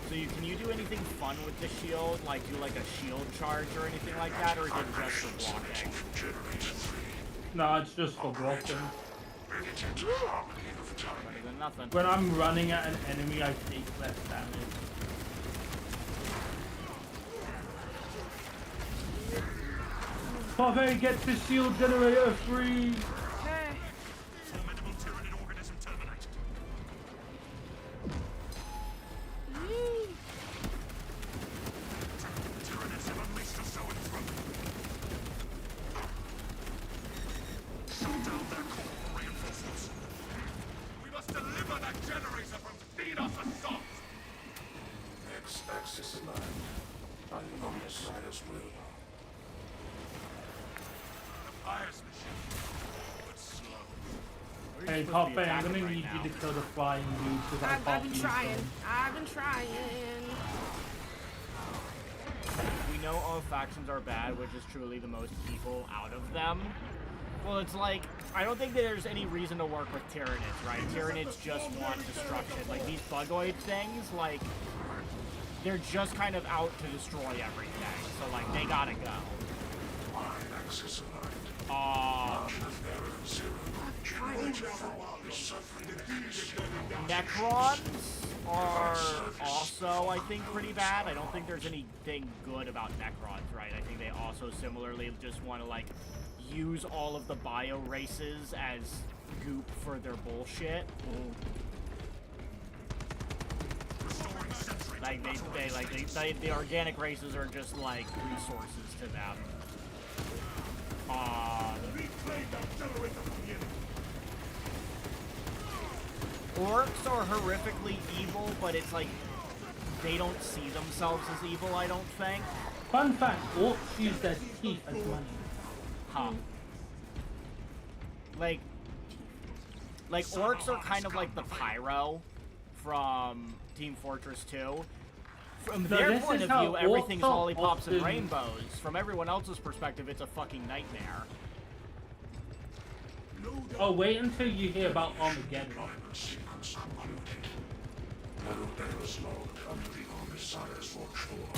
So can you do anything fun with the shield? Like do like a shield charge or anything like that, or is it just for blocking? From generator 3. No, it's just for blocking. Bring it into harmony over time. Better than nothing. When I'm running at an enemy, I take less damage. Parfait, get to shield generator 3! Okay. Formidable Tyranid organism terminated. Tyranids have unleashed a zoanthrope. Shut down their core reinforcements. We must deliver that generator from DDoS assault. X-axis aligned. Omnissiah's will. Fires machine. But slow. Hey, Parfait, I'm gonna need you to kill the flying dude because I I've can't been use trying. them. I've been trying. We know all factions are bad, which is truly the most people out of them. Well, it's like, I don't think that there's any reason to work with Tyranids, right? Tyranids just want destruction. Like, these bugoid things, like, they're just kind of out to destroy everything. So, like, they gotta go. Y-axis aligned. Aw. Margin of error 0. Necrons are also, I think, pretty bad. I don't think there's anything good about Necrons, right? I think they also similarly just want to, like, use all of the bio races as goop for their bullshit. Like, the organic races are just, like, resources to them. Orcs are horrifically evil, but it's like they don't see themselves as evil, I don't think. Fun fact, orcs use their teeth as money. Huh. Like orcs are kind of like the pyro from Team Fortress 2. From their point of view, everything's lollipops and rainbows. From everyone else's perspective, it's a fucking nightmare. Oh, wait until you hear about Armageddon. So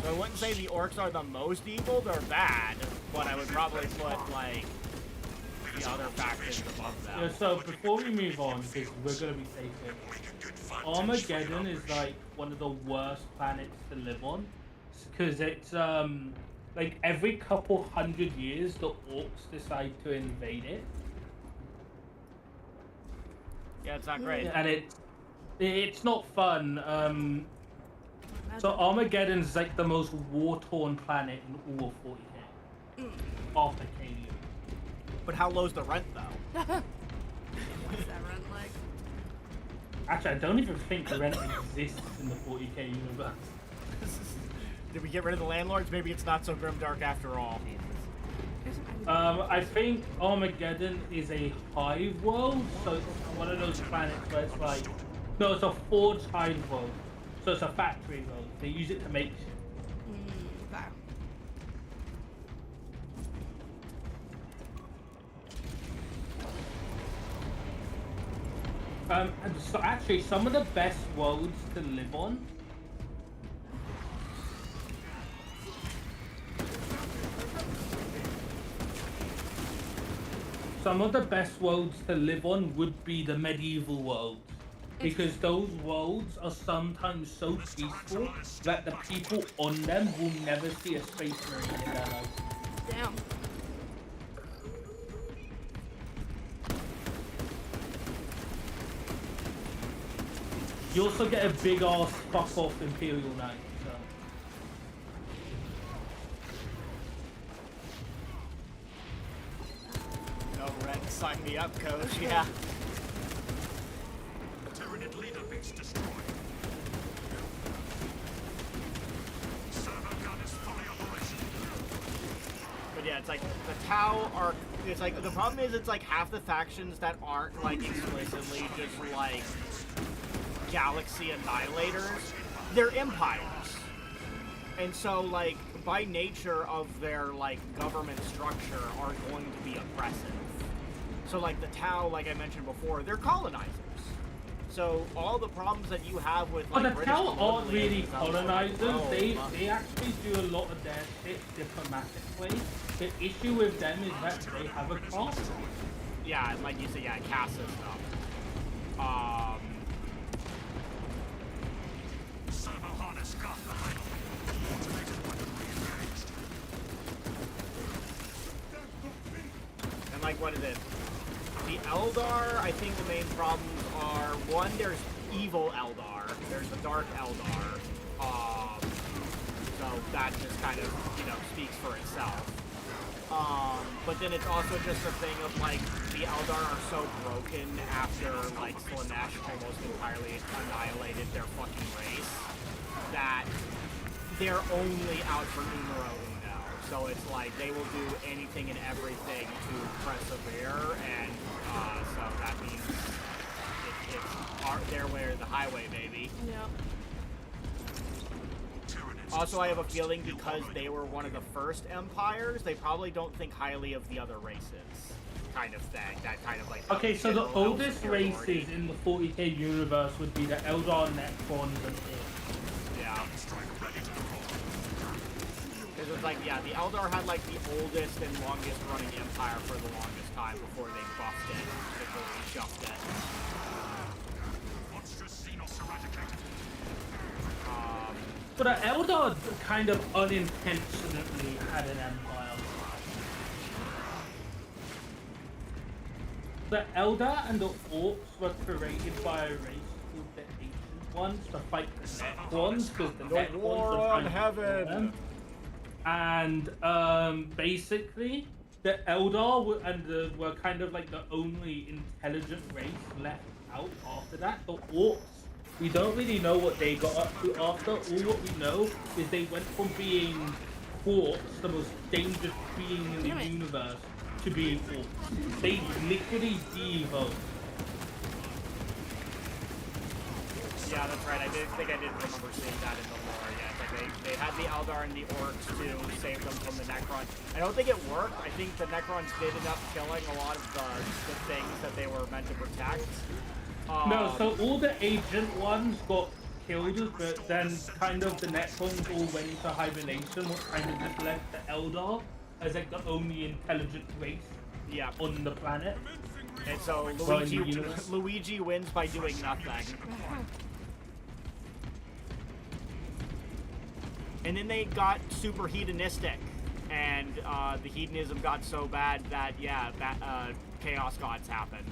I wouldn't say the orcs are the most evil, they're bad, but I would probably put, like, the other factions above them. Yeah, so before we move on, because we're going to be safe here, Armageddon is, like, one of the worst planets to live on, because it's, like, every couple hundred years, the orcs decide to invade it. Yeah, it's not great. And it's not fun. So Armageddon's like the most war-torn planet in all of 40K. After KU. But how low's the rent, though? What's that rent like? Actually, I don't even think the rent exists in the 40K universe. Did we get rid of the landlords? Maybe it's not so grimdark after all. I think Armageddon is a hive world, so it's one of those planets where it's like... No, it's a forged hive world. So it's a factory world. They use it to make shit. So actually, some of the best worlds to live on. Some of the best worlds to live on would be the medieval worlds. Because those worlds are sometimes so peaceful that the people on them will never see a space marine in their life. Damn. You also get a big ass fuck off Imperial Knight, so. No, Red, sign me up, coach, yeah. Tyranid leader base destroyed. Servo gun is fully operational. But yeah, it's like the Tau are. It's like the problem is it's like half the factions that aren't like explicitly just like galaxy annihilators, they're empires, and so like by nature of their like government structure are going to be oppressive. So like the Tau, like I mentioned before, they're colonizers. So all the problems that you have with like but the British Tau aren't really colonizers. They actually do a lot of their shit diplomatically. The issue with them is that they have a class. Yeah, like you said, yeah, Casa stuff. And like, what is it? The Eldar, I think the main problems are, one, there's evil Eldar, there's the Dark Eldar, so that just kind of, you know, speaks for itself. But then it's also just a thing of, like, the Eldar are so broken after, like, Slanesh almost entirely annihilated their fucking race, that they're only out for numero uno. So it's like, they will do anything and everything to persevere, and so that means it's their way or the highway, baby. Yeah. Also, I have a feeling because they were one of the first empires, they probably don't think highly of the other races, kind of thing. That kind of like... Okay, so the oldest races in the 40K universe would be the Eldar, Necrons, and Earth. Yeah. Because it's like, yeah, the Eldar had like the oldest and longest running empire for the longest time before they buffed it, before they shoved it. Monstrous Xenos eradicated. But the Eldar kind of unintentionally had an empire. The Eldar and the Orcs were created by a race called the Ancient Ones to fight the Necrons, because the Necrons war were on trying to heaven. kill them. And basically, the Eldar were kind of like the only intelligent race left out after that. The Orcs, we don't really know what they got up to after. All what we know is they went from being Orcs, the most dangerous being in the universe, to being Orcs. They literally de-evolved. Yeah, that's right. I did remember seeing that in the lore. Yeah, it's like they had the Eldar and the Orcs to save them from the Necrons. I don't think it worked. I think the Necrons did end up killing a lot of the things that they were meant to protect. No, so all the Ancient Ones got killed, but then kind of the Necrons all went into hibernation, what kind of just left the Eldar as like the only intelligent race on the planet. And so Luigi wins by doing nothing. And then they got super hedonistic, and the hedonism got so bad that, Chaos Gods happened.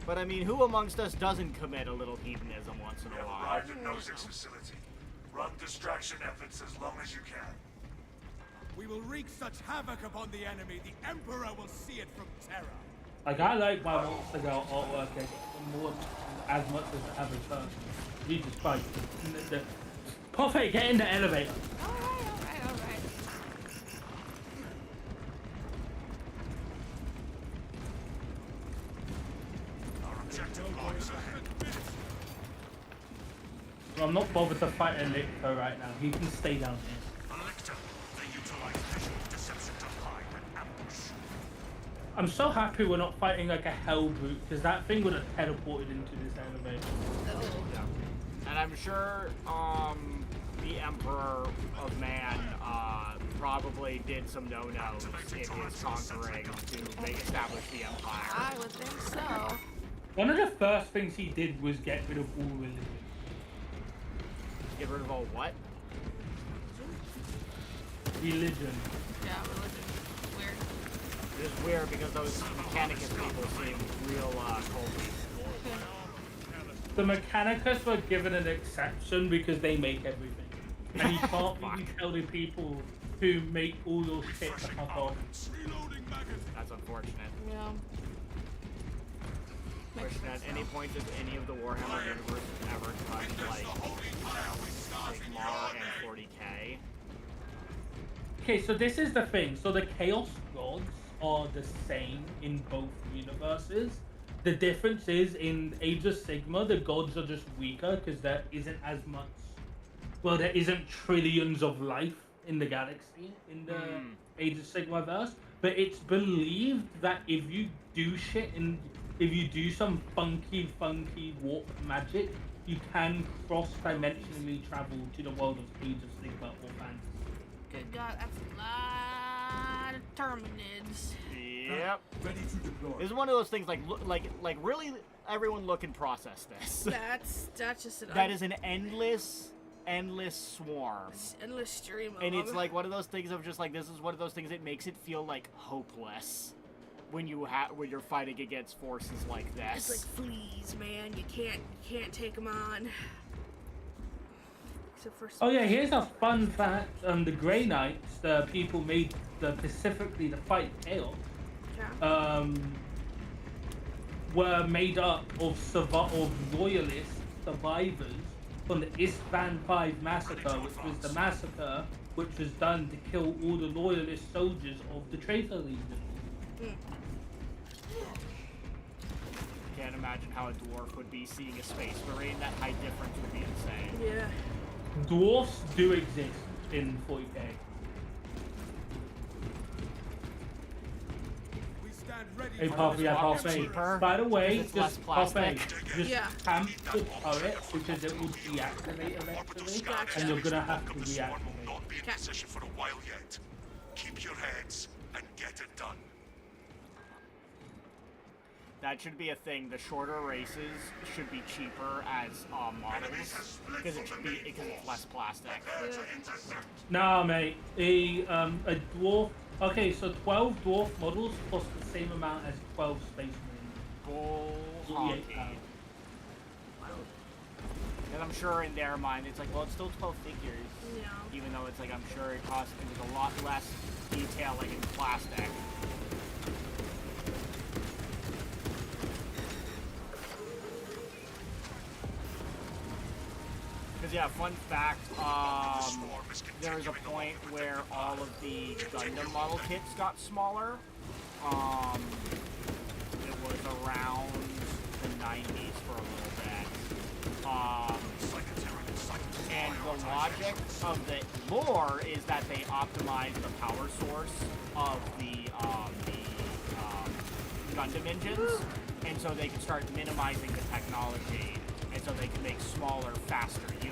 But I mean, who amongst us doesn't commit a little hedonism once in a while? Arrived at Nozick's facility. Run distraction efforts as long as you can. We will wreak such havoc upon the enemy, the Emperor will see it from Terra. Like, I like my Monster Girl artwork more as much as the average person. Jesus Christ. Puffy, get in the elevator. Alright. Our objective lies ahead. I'm not bothered to fight Electro right now. He can stay down here. Elector, they utilize visual deception to hide and ambush. I'm so happy we're not fighting like a hell brute, because that thing would have teleported into this elevator. Yeah. And I'm sure the Emperor of Man probably did some no-nos in his conquering to establish the Empire. I would think so. One of the first things he did was get rid of all religion. Get rid of all what? Religion. Yeah, religion. Weird. It's weird because those Mechanicus people seem real culty. The Mechanicus were given an exception because they make everything. And you can't really tell the people who make all your shit to fuck off. That's unfortunate. Yeah. Question: at any point does any of the Warhammer universe ever touch like Mar and 40k? Okay, so this is the thing. So the Chaos Gods are the same in both universes. The difference is in Age of Sigma, the gods are just weaker because there isn't as much. Well, there isn't trillions of life in the galaxy in the Age of Sigma verse. But it's believed that if you do shit and if you do some funky warp magic, you can cross-dimensionally travel to the world of Age of Sigma or fantasy. Good God, that's a lot of Terminids. Yep. Ready to deploy. It's one of those things like really everyone look and process this. That's just an That is an endless swarm. endless stream of And it's them. like one of those things of just like this is one of those things that makes it feel like hopeless when you're fighting against forces like It's this. like fleas, man. You can't take them on. Except for Oh yeah, here's a fun fact. The Grey Knights, the people made specifically to fight Chaos, were made up of loyalist survivors from the Isfahan 5 massacre, which was the massacre which was done to kill all the loyalist soldiers of the Traitor Legion. Can't imagine how a dwarf would be seeing a space marine. That height difference would be insane. Yeah. Dwarfs do exist in 40k. We stand ready Hey, for Parfait, yeah, It's Parfait. cheaper By the way, because it's less just Parfait, plastic. just Yeah. camp the turret because it will deactivate eventually, Gotcha. and you're gonna have to Walk of the Swarm will reactivate. not be in Okay. position for a while yet. Keep your heads and get it done. That should be a thing. The shorter races should be cheaper as models because it should be because it's less plastic. Nah, mate. A dwarf. Okay, so 12 dwarf models cost the same amount as 12 space marines. Bull 48 honky. pounds. And I'm sure in their mind it's like, well, it's still 12 figures. Yeah. Even though it's like I'm sure it costs a lot less detailing in plastic. Because yeah, fun fact, there was a point where all of the Gundam model kits got smaller. It was around the 90s for a little bit. And the logic of the lore is that they optimize the power source of the Gundam engines, and so they can start minimizing the technology, and so they can make smaller, faster units.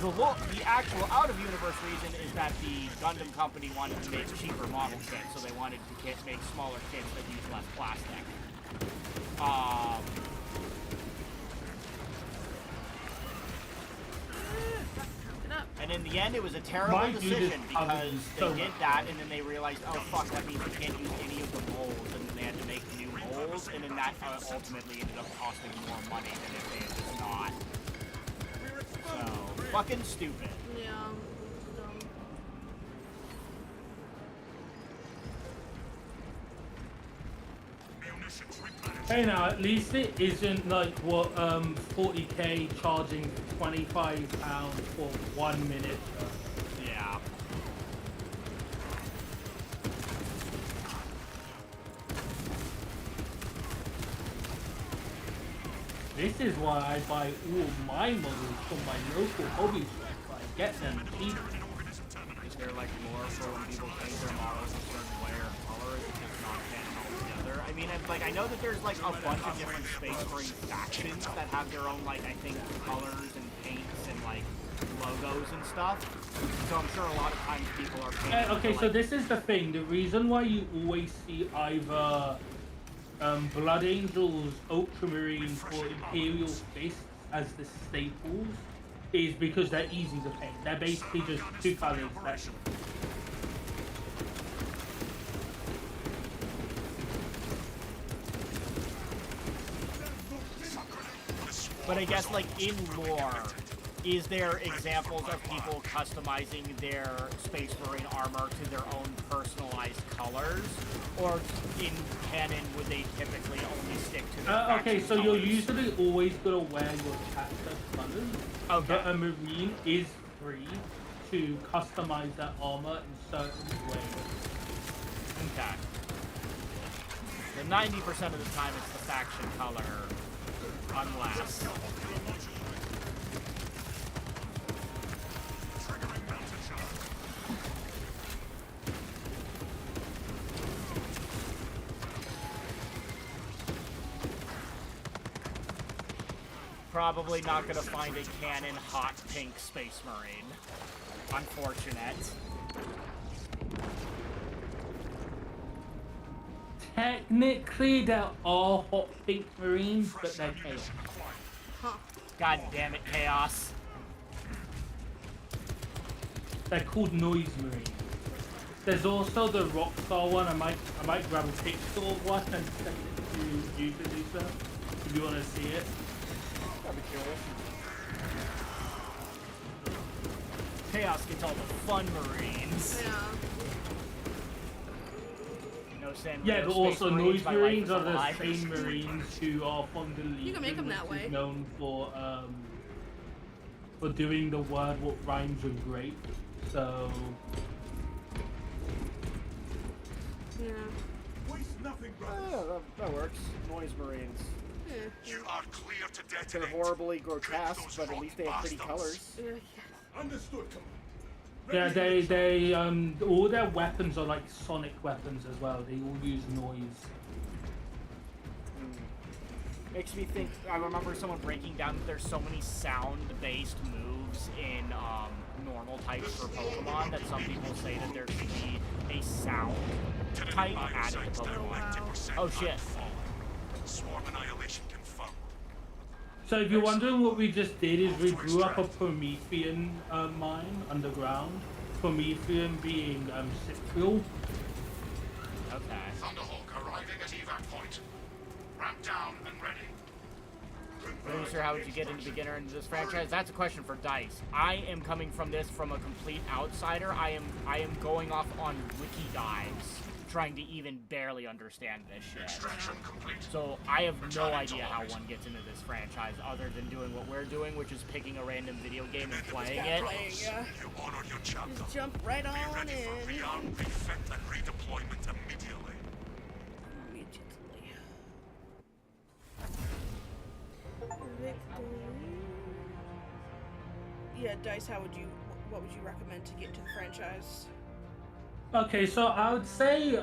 The actual out-of-universe reason is that the Gundam company wanted to make cheaper model kits, so they wanted to make smaller kits that use less plastic. And in the end, it was a terrible My dude is decision because ugly they so did much. that, and then they realized, oh fuck, that means we can't use any of the molds, and then they had to make new molds, and then that ultimately ended up costing more money than if they had just not. So, fucking stupid. Yeah. Dumb. Hey, now at least it isn't like what 40k charging £25 for 1 minute. Yeah. This is why I buy all my models from my local hobby shop. I get them cheap. Is there like more for when people change their models a certain way or color? Is it just not canon altogether? I mean, it's like I know that there's like a bunch of different Space Marine factions that have their own like I think colors and paints and like logos and stuff. So I'm sure a lot of times people are painting Okay, to, so like, this is the thing. The reason why you always see either Blood Angels, Ultramarines, or Imperial Fists as the staples is because they're easy to paint. They're basically just two colors. That's it. But I guess, like, in lore, is there examples of people customizing their Space Marine armor to their own personalized colors? Or in canon, would they typically only stick to their Okay, faction so you're colors? usually always gonna wear your chapter colors. Okay. But a Marine is free to customize their armor in certain ways. Okay. So 90% of the time it's the faction color, unless... Probably not gonna find a canon hot pink Space Marine. Unfortunate. Technically, there are hot pink Marines, but they're chaos. Huh. God damn it, Chaos. They're called Noise Marines. There's also the Rockstar one. I might grab a picture of one and send it to you, producer, if you want to see it. I'd be curious. Chaos gets all the fun Marines. Yeah. No San Yeah, no but Space also Marines, Noise my life Marines is are the alive. same Marines who are from the Legion, You can make them that which way. is known for doing the word what rhymes with great. So Yeah. Waste nothing, Yeah, brothers. that works. Noise Marines. Yeah. You are clear to They're detonate. horribly grotesque, but at least they have pretty Bastards. colors. Yeah. Understood, Commander. Yeah, they all their weapons are like sonic weapons as well. They all use noise. Makes me think. I remember someone breaking down that there's so many sound-based moves in normal types for Pokemon that some people say that there should be a sound type added to Pokemon. Oh shit. Swarm annihilation confirmed. So if you're wondering what we just did is we blew up a Promethean mine underground. Promethean being ship fuel. Okay. Thunderhawk arriving at evac point. Ramp down and ready. Producer, how would you get into beginner into this franchise? That's a question for Dice. I am coming from this from a complete outsider. I am going off on wiki dives, trying to even barely understand this shit. Extraction complete. So I have no idea how one gets into this franchise other than doing what we're doing, which is picking a random video game and playing it. Yeah. You honor your chapter. Just jump right Be on ready for in. rearm, refit, and redeployment immediately. Yeah, Dice, what would you recommend to get into the franchise? Okay, so I would say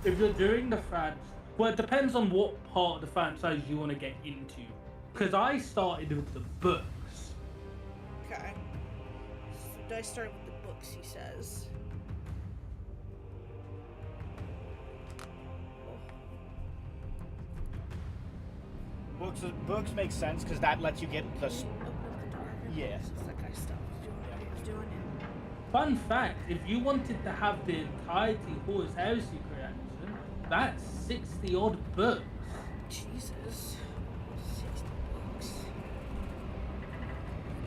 if you're doing the franchise, well, it depends on what part of the franchise you want to get into. Because I started with the books. Okay. So Dice started with the books, he says. Books make sense because that lets you get the. Yeah. It's that kind of stuff. Doing what he was doing. Fun fact, if you wanted to have the entirety Horus Heresy collection, that's 60 odd books. Jesus. 60 books.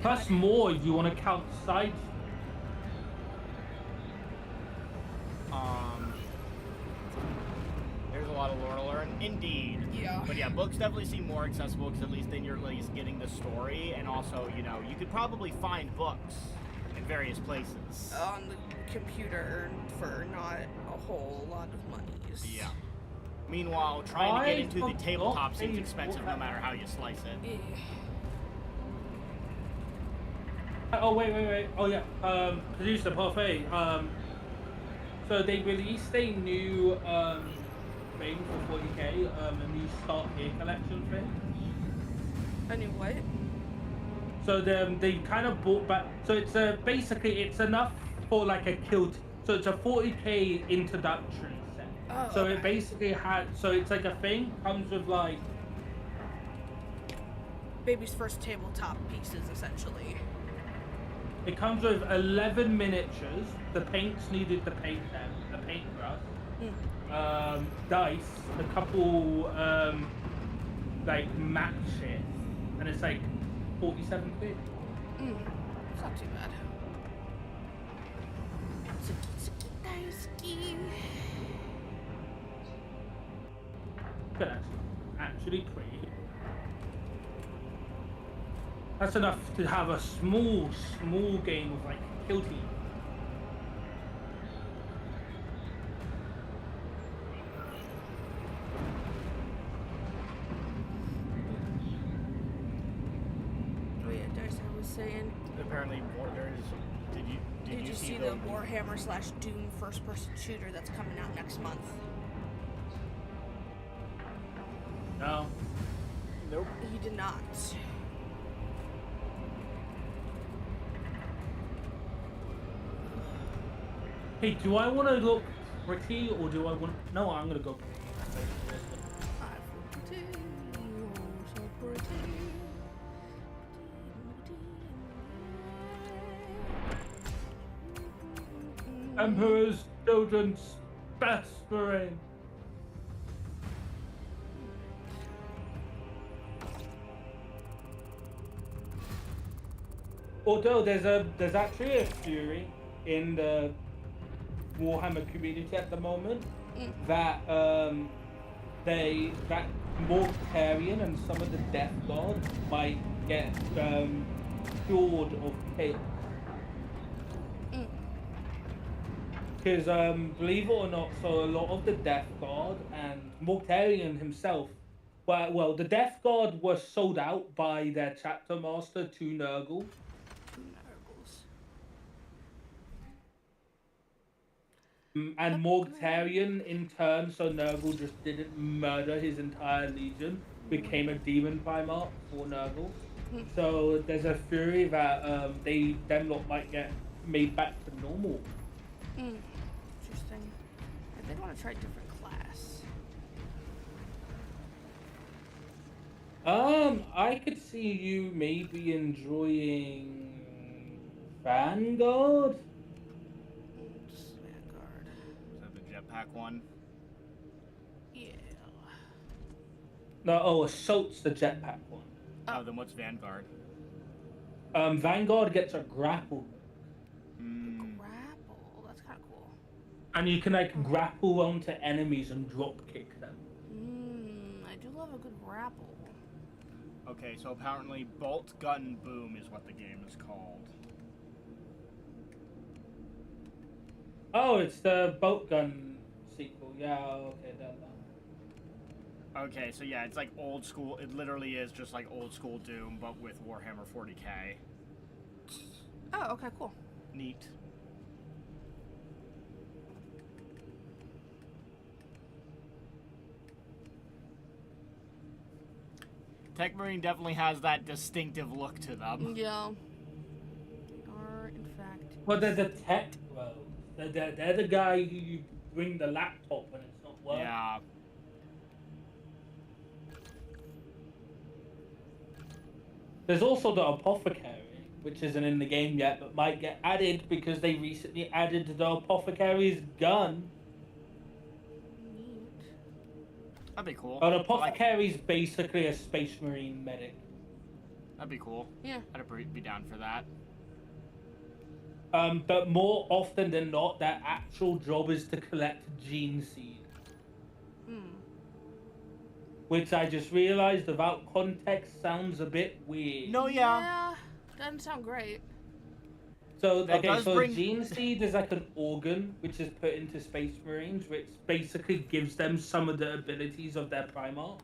Plus more if you want to count side. There's a lot of lore to learn, indeed. Yeah. But yeah, books definitely seem more accessible because at least then you're at least getting the story, and also, you know, you could probably find books in various places. On the computer for not a whole lot of money. Yeah. Meanwhile, trying to get into the tabletop seems expensive no matter how you slice it. Oh wait. Oh yeah. Producer Parfait. So they released a new thing for 40k, a new Start Here collection thing. I knew what? So they kind of brought back. So it's basically it's enough for like a kill. So it's a 40k introductory set. Oh, So okay. it basically had. So it's like a thing comes with like. Baby's first tabletop pieces, essentially. It comes with 11 miniatures. The paints needed to paint them. The paintbrush. Dice. A couple like map shit, and it's like 47 quid. It's not too bad. But actually pretty. That's enough to have a small game of like kill team. Oh yeah, Dice, I was saying. Apparently, there's. Did you see the Warhammer / Doom first-person shooter that's coming out next month? No. Nope. He did not. Hey, do I want to look pretty or do I want? No, I'm gonna go. Emperor's children's best brain. Although there's actually a theory in the Warhammer community at the moment that that Mortarion and some of the Death Guard might get cured of chaos. Because believe it or not, so a lot of the Death Guard and Mortarion himself, well, the Death Guard was sold out by their chapter master to Nurgle. And Morgtarion, in turn, so Nurgle just didn't murder his entire legion, became a demon Primarch for Nurgle. So there's a theory that them lot might get made back to normal. Interesting. I did want to try a different class. I could see you maybe enjoying Vanguard. Just Vanguard. Is that the jetpack one? Yeah. No, oh, Assault's the jetpack one. Oh, then what's Vanguard? Vanguard gets a grapple, Grapple. That's kind of cool. and you can like grapple onto enemies and drop kick them. I do love a good grapple. Okay, so apparently Bolt Gun Boom is what the game is called. Oh, it's the boat gun sequel. Yeah, okay, done. Okay, so yeah, it's like old school. It literally is just like old school Doom, but with Warhammer 40k. Oh, okay, cool. Neat. Tech Marine definitely has that distinctive look to them. Yeah. They are, in fact. But there's a tech bro. They're the guy who you bring the laptop when it's not working. Yeah. There's also the Apothecary, which isn't in the game yet, but might get added because they recently added the Apothecary's gun. Neat. That'd be cool. An Apothecary's basically a Space Marine medic. That'd be cool. Yeah. I'd be down for that. But more often than not, their actual job is to collect gene seed. Which I just realized without context sounds a bit weird. No, Yeah. Doesn't sound great. So, That okay, does so bring- gene seed is like an organ which is put into Space Marines, which basically gives them some of the abilities of their Primarch.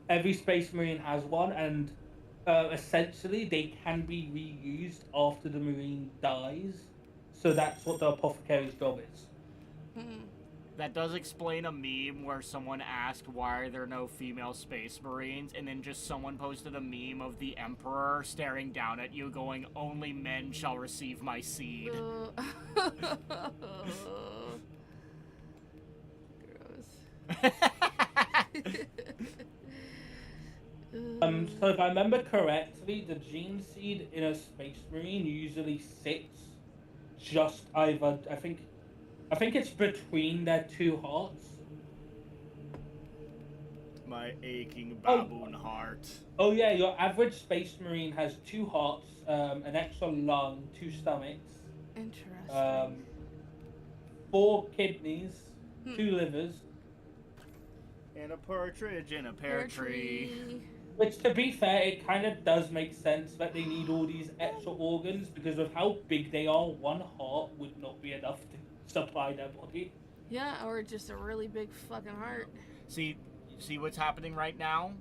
Every Space Marine has one, and essentially they can be reused after the Marine dies. So that's what the Apothecary's job is. That does explain a meme where someone asked why are there no female Space Marines, and then just someone posted a meme of the Emperor staring down at you going, "Only men shall receive my seed." Gross. So if I remember correctly, the gene seed in a Space Marine usually sits just either I think it's between their two hearts. My aching baboon heart. Oh yeah, your average Space Marine has two hearts, an extra lung, two stomachs, Interesting. 4 kidneys, 2 livers. And a partridge in a pear tree. Which, to be fair, it kind of does make sense that they need all these extra organs because of how big they are. 1 heart would not be enough to supply their body. Yeah, or just a really big fucking heart. See what's happening right now?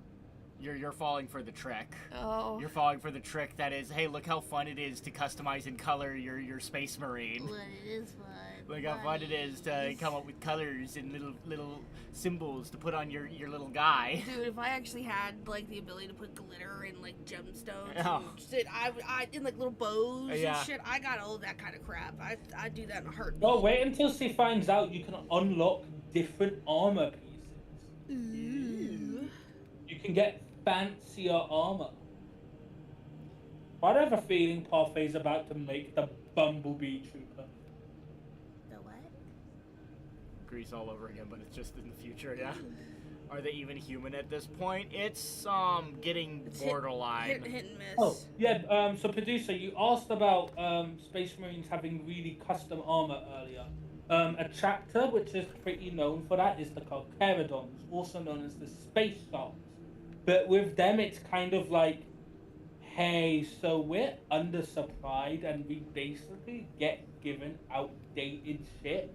You're falling for the trick. Oh. You're falling for the trick that is, hey, look how fun it is to customize and color your Space Marine. Well, it is fun. Look how fun it is to come up with colors and little symbols to put on your little guy. Dude, if I actually had like the ability to put glitter and like gemstones Oh. and shit, I in like little bows Yeah. and shit, I got all of that kind of crap. I do that in a heartbeat. Well, wait until she finds out you can unlock different armor pieces. Ooh. You can get fancier armor. I have a feeling Parfai's about to make the Bumblebee Trooper. The what? Grease all over again, but it's just in the future, yeah. Are they even human at this point? It's getting It's borderline. Hit and miss. Oh, yeah, so producer, you asked about Space Marines having really custom armor earlier. A chapter which is pretty known for that is the Carcharodons, also known as the Space Sharks. But with them, it's kind of like, hey, so we're undersupplied and we basically get given outdated shit.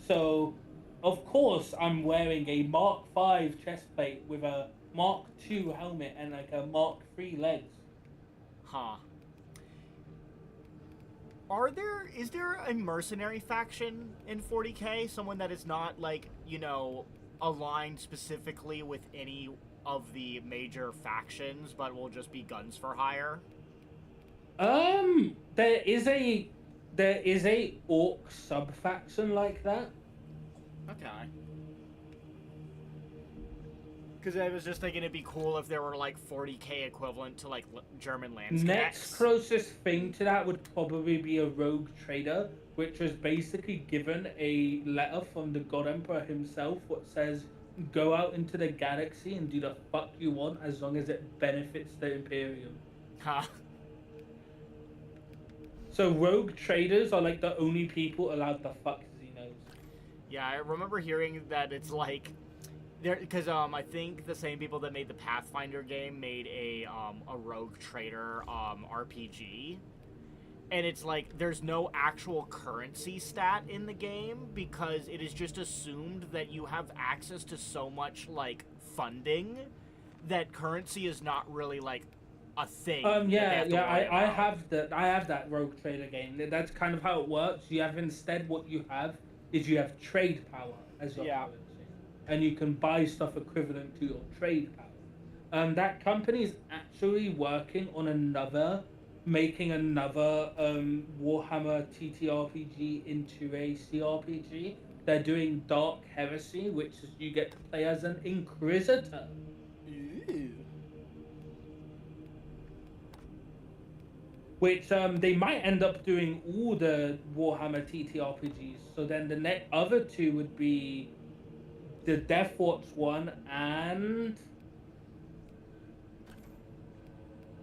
So, of course, I'm wearing a Mark V chestplate with a Mark II helmet and like a Mark III legs. Huh. Is there a mercenary faction in 40K? Someone that is not, like, you know, aligned specifically with any of the major factions, but will just be guns for hire? There is a orc sub faction like that. Okay. Because I was just thinking it'd be cool if there were, like, 40K equivalent to, like, German landscapes. Next closest thing to that would probably be a rogue trader, which was basically given a letter from the God Emperor himself, what says, "Go out into the galaxy and do the fuck you want as long as it benefits the Imperium." Huh. So rogue traders are like the only people allowed to fuck Xenos. Yeah, I remember hearing that it's like because I think the same people that made the Pathfinder game made a Rogue Trader RPG, and it's like there's no actual currency stat in the game because it is just assumed that you have access to so much like funding that currency is not really like a thing. I have that Rogue Trader game. That's kind of how it works. You have instead what you have is you have trade power as your currency, and you can buy stuff equivalent to your trade power. That company is actually working on making another Warhammer TTRPG into a CRPG. They're doing Dark Heresy, which is you get to play as an Inquisitor. Ooh. Which they might end up doing all the Warhammer TTRPGs. So then the other two would be the Death Watch one and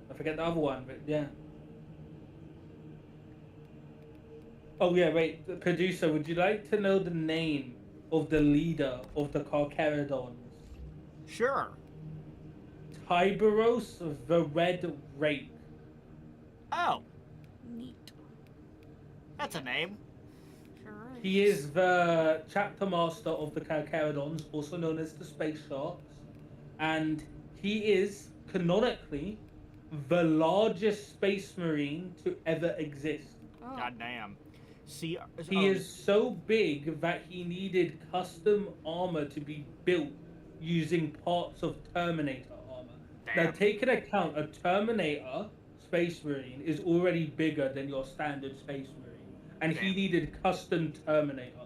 I forget the other one, but yeah. Oh yeah, wait, the producer, would you like to know the name of the leader of the Carcharodons? Sure. Tyberos the Red Rake. Oh, Neat. that's a name. Sure is. He is the chapter master of the Carcharodons, also known as the Space Sharks, and he is canonically the largest space marine to ever exist. Oh. God damn. See, He is so big that he needed custom armor to be built using parts of Terminator armor. Now, Damn. take into account a Terminator Space Marine is already bigger than your standard Space Marine, and he Damn. needed custom Terminator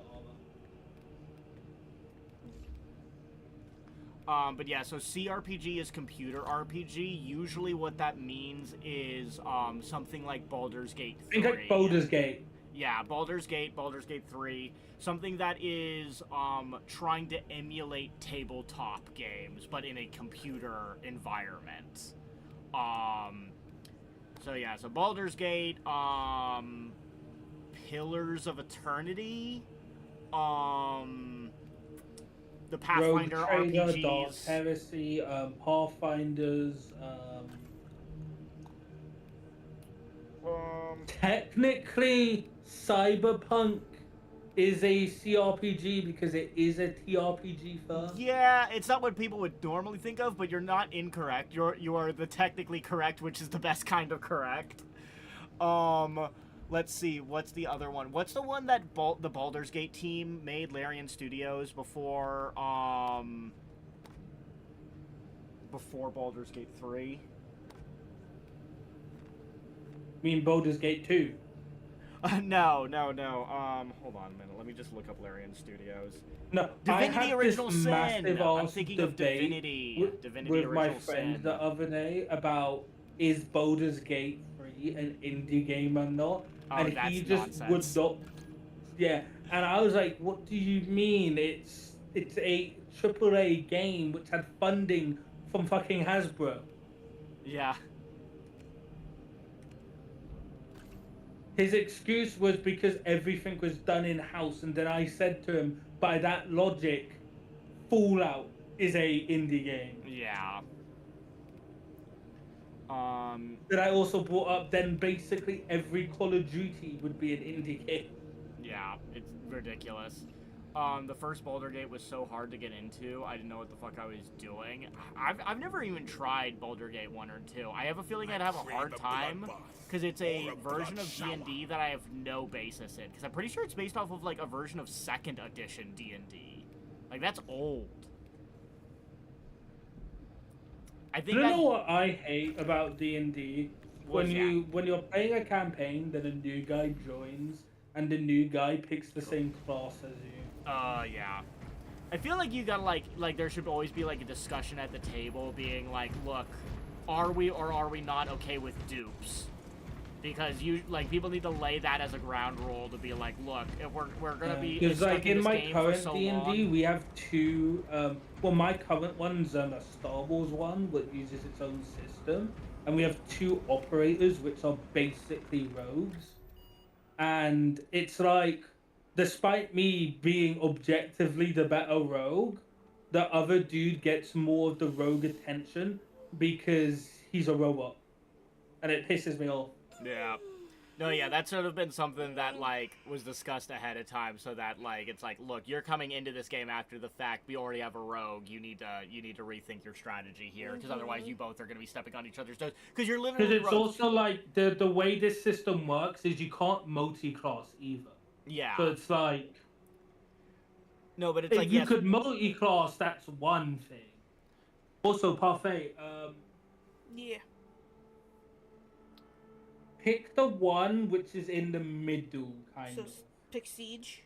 armor. But yeah, so CRPG is computer RPG. Usually, what that means is something like Baldur's Gate 3. Think like Baldur's Gate. Yeah, Baldur's Gate 3, something that is trying to emulate tabletop games, but in a computer environment. So yeah, so Baldur's Gate, Pillars of Eternity, the Pathfinder Rogue Trader, RPGs. Dark Heresy, Pathfinders, technically Cyberpunk is a CRPG because it is a TRPG first. Yeah, it's not what people would normally think of, but you're not incorrect. You are the technically correct, which is the best kind of correct. Let's see, what's the other one? What's the one that the Baldur's Gate team made, Larian Studios, before Baldur's Gate 3? I mean Baldur's Gate 2. No. Hold on a minute. Let me just look up Larian Studios. No, Divinity I had Original this Sin. massive I'm ass thinking of debate Divinity. with my Original friend Sin. the other day about is Baldur's Gate 3 an indie game or not, Oh, and that's he just nonsense. would not. Yeah, and I was like, "What do you mean? It's a AAA game which had funding from fucking Hasbro." Yeah. His excuse was because everything was done in house, and then I said to him, by that logic, Fallout is a indie game. Yeah. That I also brought up, then basically every Call of Duty would be an indie game. Yeah, it's ridiculous. The first Boulder Gate was so hard to get into, I didn't know what the fuck I was doing. I've never even tried Boulder Gate 1 or 2. I have a feeling I'd have a hard time, because it's a version of D&D that I have no basis in. Because I'm pretty sure it's based off of, like, a version of 2nd edition D&D. Like, that's old. I think You know what I hate about D&D? What's When you're playing a campaign, then a new guy joins, and the new guy picks the same class as you. Yeah. I feel like you gotta, like, there should always be, like, a discussion at the table being like, look, are we or are we not okay with dupes? Because, people need to lay that as a ground rule to be like, look, if we're gonna be Because, stuck like, in in this my game for current so D&D, long. we have two, well, my current one's a Star Wars one, which uses its own system, and we have two operators, which are basically rogues. And it's like, despite me being objectively the better rogue, the other dude gets more of the rogue attention because he's a robot, and it pisses me off. Yeah. No, yeah, that's sort of been something that, like, was discussed ahead of time, so that, like, it's like, look, you're coming into this game after the fact, we already have a rogue, you need to rethink your strategy here, because otherwise you both are going to be stepping on each other's toes, because you're literally Because it's rogues. also like the way this system works is you can't multi-class either. Yeah. So it's like, No, but it's if like, you yes. could multi-class, that's one thing. Also, Parfait, Yeah. pick the one which is in the middle, kind So of. pick Siege.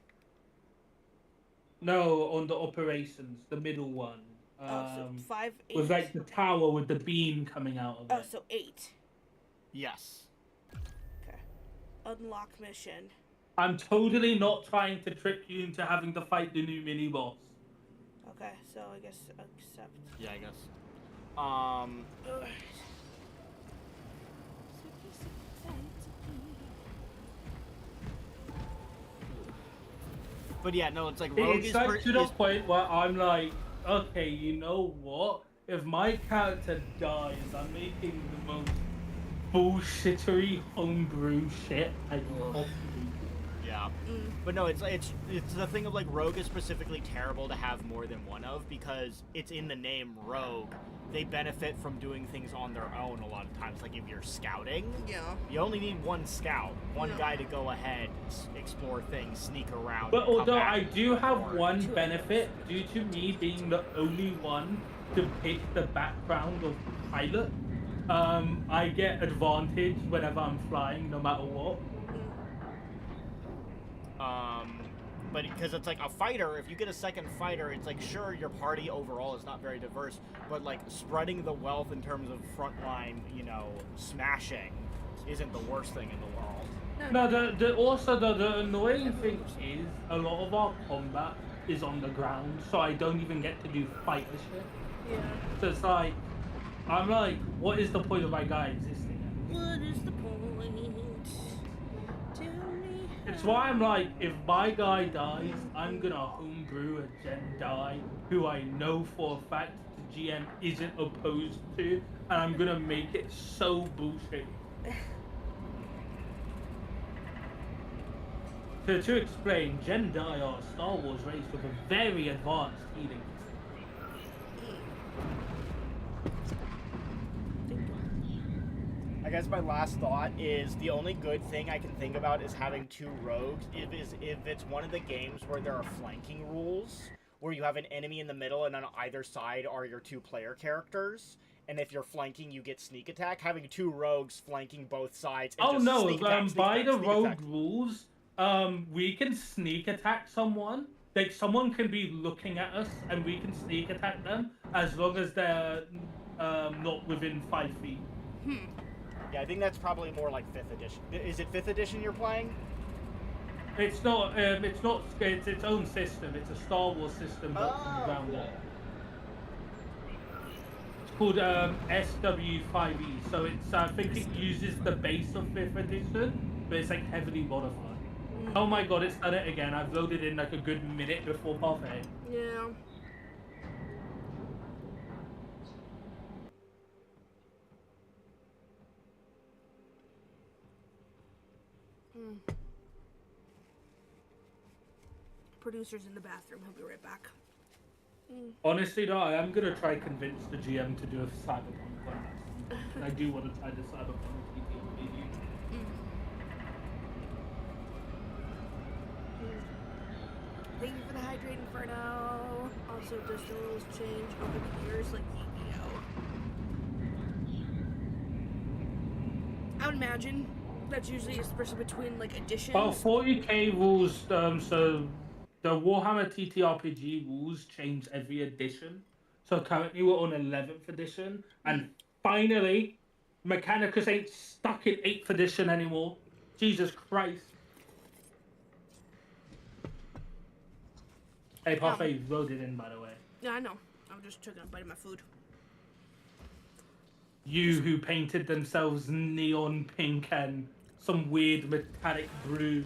No, on the operations, the middle one. So 5, 8. With like the tower with the beam coming out of it. Oh, so 8. Yes. Okay. Unlock mission. I'm totally not trying to trick you into having to fight the new mini boss. Okay, so I guess accept. Yeah, I guess. Alright. But yeah, no, it's like Rogue It's is like to the point where I'm like, okay, you know what? If my character dies, I'm making the most bullshittery homebrew shit I can possibly do. Yeah. But no, it's the thing of like Rogue is specifically terrible to have more than one of because it's in the name Rogue. They benefit from doing things on their own a lot of times. Like if you're scouting, Yeah. you only need one scout, one guy to go ahead, explore things, sneak around. But and come although back I do have forward. one benefit, due to me being the only one to pick the background of pilot, I get advantage whenever I'm flying, no matter what. But because it's like a fighter, if you get a second fighter, it's like, sure, your party overall is not very diverse, but like spreading the wealth in terms of frontline, smashing isn't the worst thing in the world. No, also the annoying thing is a lot of our combat is on the ground, so I don't even get to do fighter shit. Yeah. So it's like, I'm like, what is the point of my guy existing? What is the point? Tell me. It's why I'm like, if my guy dies, I'm gonna homebrew a Jedi who I know for a fact the GM isn't opposed to, and I'm gonna make it so bullshit. To explain, Jedi are a Star Wars race with a very advanced healing. I guess my last thought is the only good thing I can think about is having two rogues. If it's one of the games where there are flanking rules, where you have an enemy in the middle and on either side are your two player characters, and if you're flanking, you get sneak attack. Having two rogues flanking both sides. And Oh just no! sneak attack, By the sneak rogue attack. rules, we can sneak attack someone. Like someone can be looking at us, and we can sneak attack them as long as they're not within 5 feet. Yeah, I think that's probably more like 5th edition. Is it 5th edition you're playing? It's not. It's not. It's its own system. It's a Star Wars system built from the ground up. It's called SW5E. So it's. I think it uses the base of 5th edition, but it's like heavily modified. Oh my god! It's done it again. I've loaded in like a good minute before Parfait. Yeah. Producer's in the bathroom. He'll be right back. Honestly, though, I am gonna try convince the GM to do a Cyberpunk one at some point. I do want to try the Cyberpunk TTRPG. Thank you for the Hydrate Inferno. Also, does the rules change over the years like Yu-Gi-Oh? I would imagine that's usually especially between like editions. Well, 40k rules, so the Warhammer TTRPG rules change every edition. So currently we're on 11th edition, and finally, Mechanicus ain't stuck in 8th edition anymore. Jesus Christ. Hey, Parfait wrote it in, by the way. Yeah, I know. I'm just taking a bite of my food. You who painted themselves neon pink and some weird metallic blue.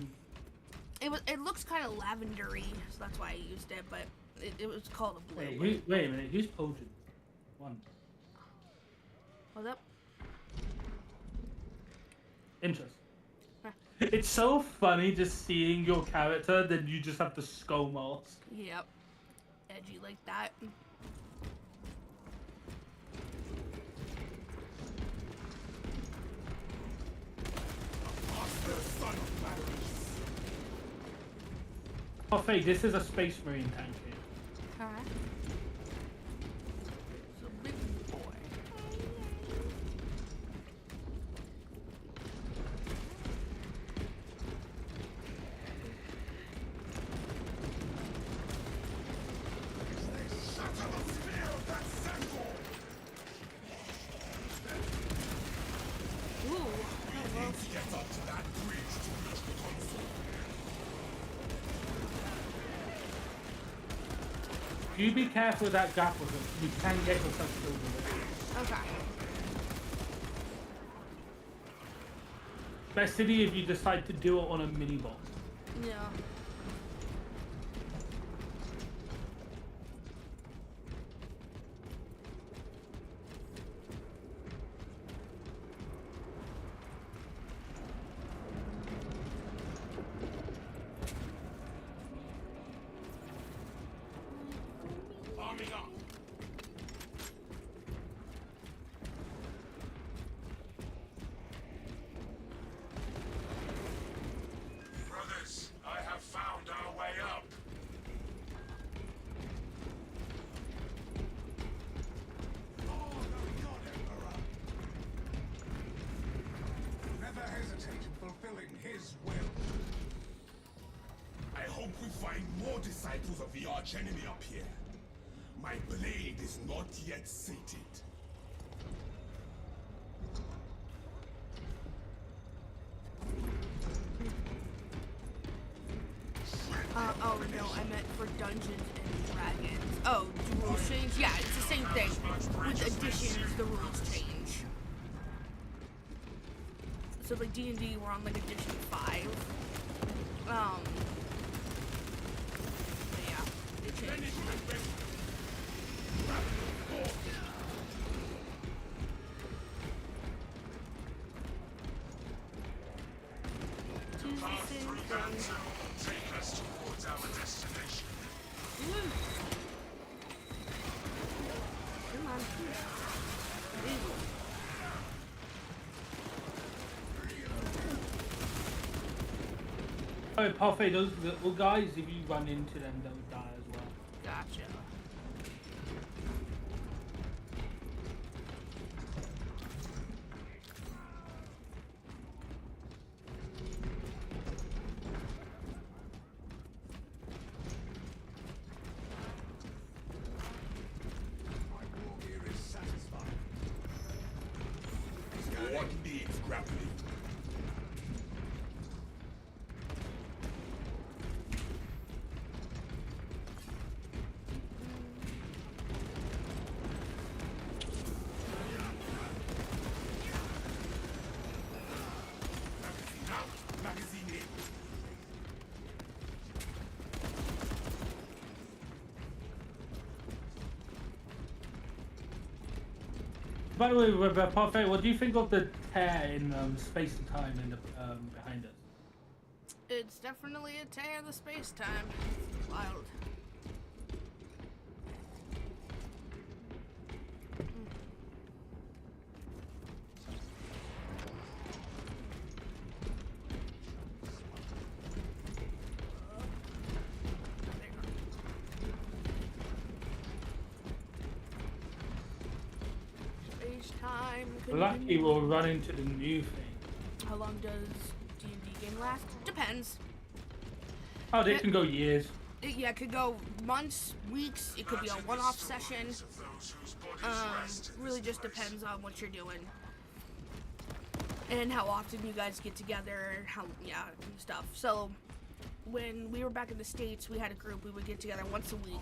It looks kind of lavendery, so that's why I used it. But it was called a blue. Wait a minute. Who's Potion? One. What's up? Interesting. It's so funny just seeing your character, then you just have the skull mask. Yep. Edgy like that. Oh, Faye, this is a Space Marine tank here. Alright. So big boy. You be careful with that gap with him. You can get yourself killed with it. Okay. Especially if you decide to do it on a mini boss. Yeah. Arming up. Brothers, I have found our way up. Never hesitate in fulfilling his will. I hope we find more disciples of the archenemy up here. My blade is not yet sated. Oh no, I meant for Dungeons and Dragons. Oh, the rules change? Yeah, it's the same thing. With additions, the rules change. So like D&D, we're on like edition 5. But yeah, they changed. Path through that tunnel will take us towards our destination. Come on. Easy. Oh, Parfait, those little guys, if you run into them, they'll die as well. Gotcha. My war gear is satisfied. What needs grappling? Magazine out, magazine in. By the way, Parfait, what do you think of the tear in space and time in the behind us? It's definitely a tear of the space-time. It's wild. Space-time. Lucky we'll run into the new thing. How long does D&D game last? Depends. Oh, they can go years. Yeah, it could go months, weeks. It could be a one-off session. Really just depends on what you're doing and how often you guys get together. And stuff. So when we were back in the States, we had a group. We would get together once a week,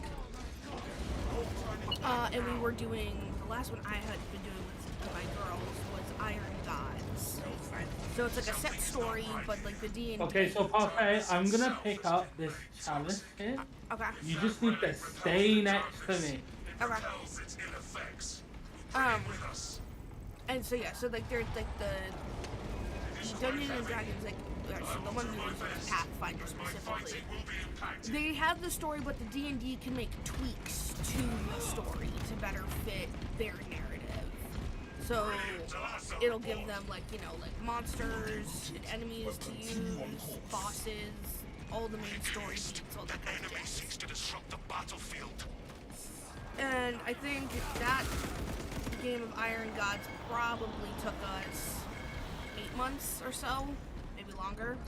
and we were doing the last one I had been doing with my girls was Iron Gods. So it's like a set story, but like the D&D. Okay, so Parfait, I'm gonna pick up this chalice here. Okay. You just need to stay next to me. Okay. And so yeah, so like there's like the Dungeons and Dragons, like so the one who was like Pathfinder specifically. They have the story, but the D&D can make tweaks to the story to better fit their narrative. So it'll give them like monsters, enemies to use, bosses, all the main story beats, all that kind of jazz. To disrupt the battlefield. And I think that game of Iron Gods probably took us 8 months or so, maybe longer.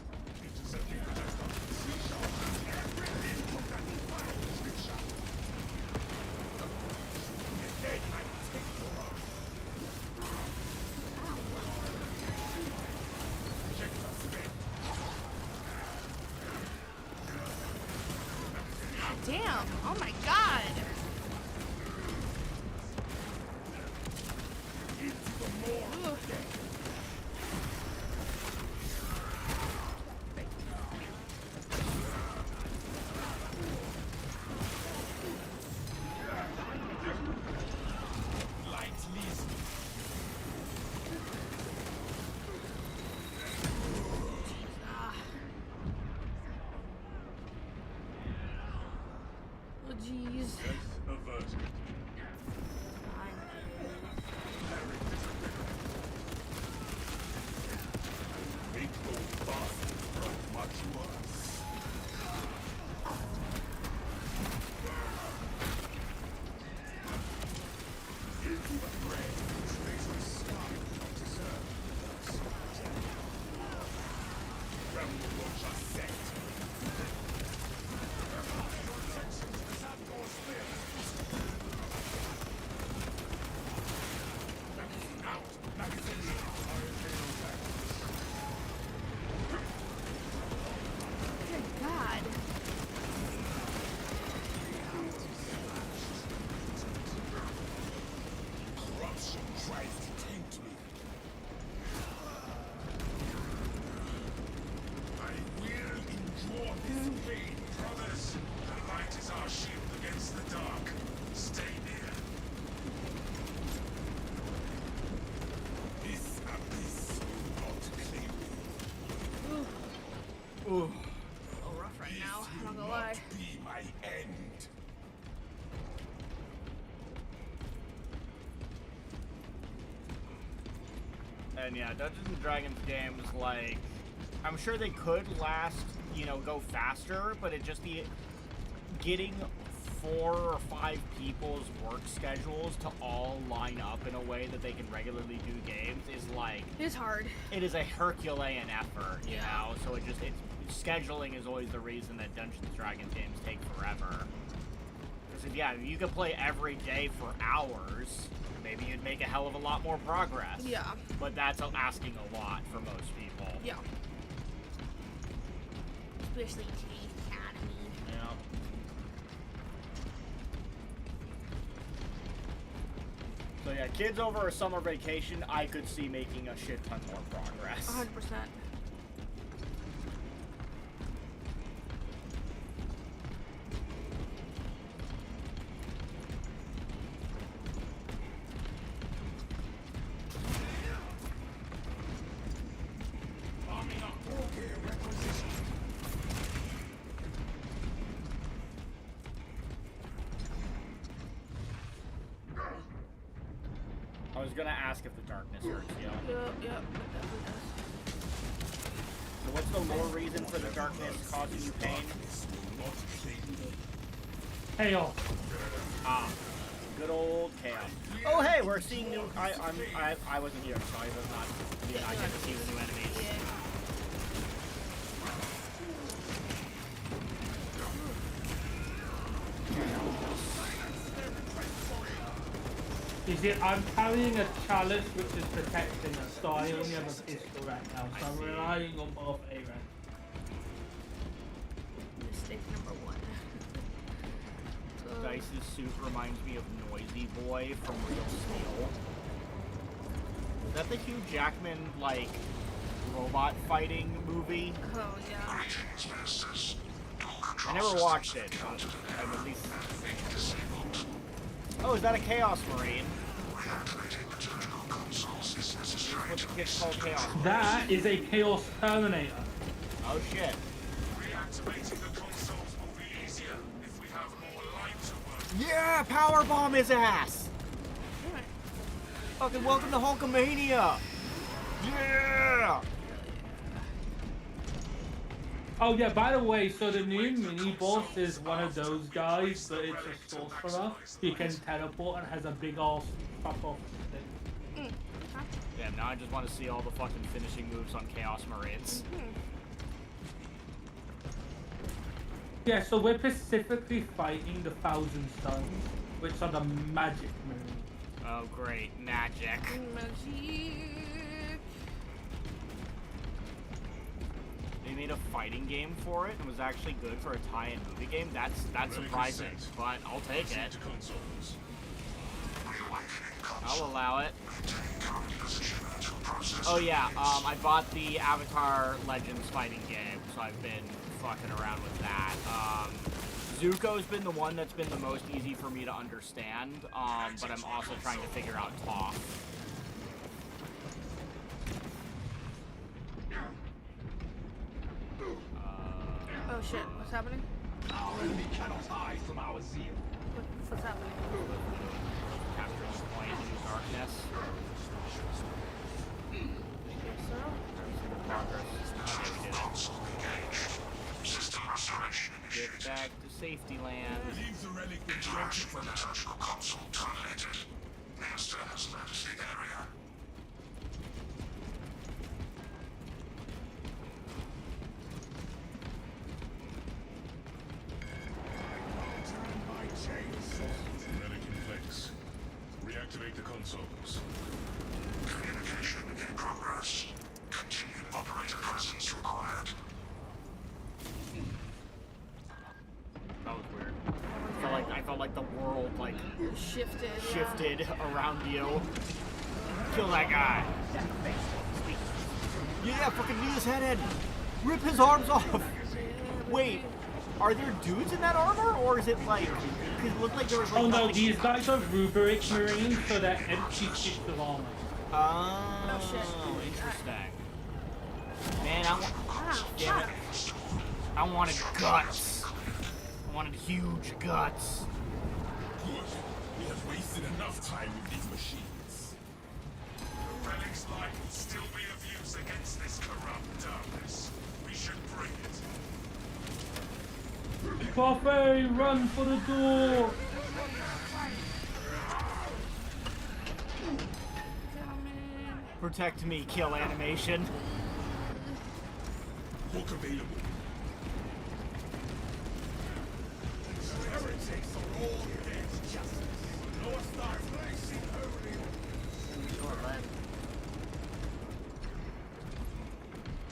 Damn, oh my god. Ugh. Oh jeez. Good God. Corruption tries to tempt me. I will endure this pain. Brothers, the light is our shield against the dark. Stay near. This abyss will not claim me. Ooh. A little rough right now, I'm not gonna lie. Be my end. And yeah, Dungeons and Dragons games, like, I'm sure they could last, go faster, but it'd just be getting 4 or 5 people's work schedules to all line up in a way that they can regularly do games is like, It's hard. it is a Herculean effort, you Yeah. know? So scheduling is always the reason that Dungeons and Dragons games take forever. Because yeah, you could play every day for hours, maybe you'd make a hell of a lot more progress. Yeah. But that's asking a lot for most people. Yeah. Especially Today's Academy. Yeah. So yeah, kids over a summer vacation, I could see making a shit ton more progress. 100%. gonna ask if the darkness hurts you. Yep, it definitely does. So what's the lore reason for the darkness causing you pain? Chaos. Ah, good old chaos. Oh hey, we're seeing new. I wasn't here, so I was not. I get to see the new enemies. You see, I'm carrying a chalice which is protecting us, so I only have a pistol right now, so I'm relying on both A rank. Mistake number 1. Dice's suit reminds me of Noisy Boy from Real Steel. Is that the Hugh Jackman, like, robot fighting movie? Oh, yeah. I never watched it, but I'm at least... Oh, is that a Chaos Marine? What the kid's called Chaos Marine? That is a Chaos Terminator. Oh shit. Reactivating the consoles will be easier if we have more light to work. Yeah, powerbomb his ass! Fucking welcome to Hulkamania! Yeah! Oh yeah, by the way, so the new mini-boss is one of those guys, but it's a sorcerer. He can teleport and has a big ass pop-off thing. Damn, now I just want to see all the fucking finishing moves on Chaos Marines. Yeah, so we're specifically fighting the Thousand Stones, which are the magic moves. Oh great, magic. Magic. They made a fighting game for it and was actually good for a tie-in movie game. That's surprising, but I'll take it. I'll allow it. Oh yeah, I bought the Avatar Legends fighting game, so I've been fucking around with that. Zuko's been the one that's been the most easy for me to understand, but I'm also trying to figure out Toph. Oh shit, what's happening? Our enemy cannot hide from our zeal. What's happening? Capturing the point in the darkness. System restoration Get back to safety land. Leave the relic with the interaction with the surgical console terminated. Master has left the area. Turn my chains. Relic in place. Reactivate the consoles. Communication in progress. Continued operator presence required. That was weird. I felt like the world Shifted. around you. Kill that guy. Yeah, fucking knee his head in. Rip his arms off. Wait, are there dudes in that armor, or is it like? Because it looked like there was like. Oh no, nothing- these guys are rubric marines, so they're empty sheets of armor. Oh, shit. interesting. Man, damn it. Fuck. I wanted guts. I wanted huge guts. Good. We have wasted enough time with these machines. The relic's light will still be of use against this corrupt darkness. We should bring it. Buffet, run for the door! Protect me, kill animation. Hook available. Heretics are all dead justice. Lower stars blazing over you.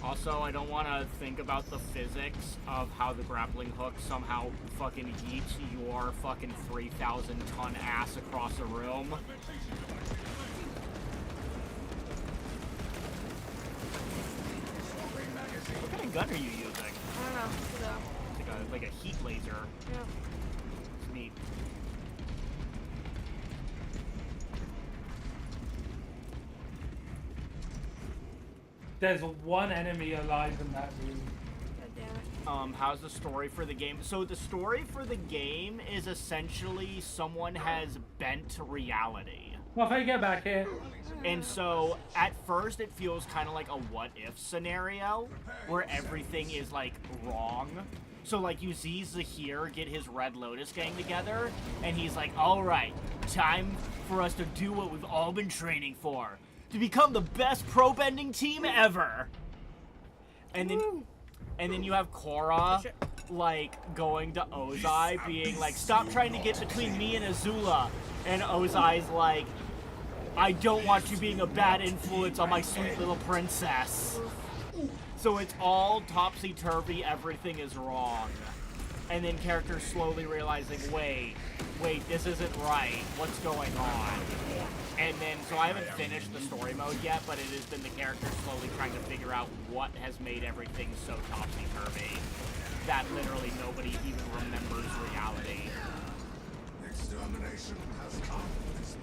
Also, I don't want to think about the physics of how the grappling hook somehow fucking yeets your fucking 3,000 ton ass across a room. What kind of gun are you using? I don't know. Like a heat laser. Yeah. It's neat. There's one enemy alive in that room. God damn it. How's the story for the game? So the story for the game is essentially someone has bent reality. Well, if I get back here. And so, at first, it feels kind of like a what-if scenario, where everything is, like, wrong. So, like, you see Zahir get his Red Lotus gang together, and he's like, alright, time for us to do what we've all been training for. To become the best pro-bending team ever! And then you have Korra, like, going to Ozai, being like, stop trying to get between me and Azula. And Ozai's like, I don't want you being a bad influence on my sweet little princess. So it's all topsy-turvy, everything is wrong. And then characters slowly realizing, wait, this isn't right, what's going on? And then, so I haven't finished the story mode yet, but it has been the characters slowly trying to figure out what has made everything so topsy-turvy that literally nobody even remembers reality. Extermination has come for this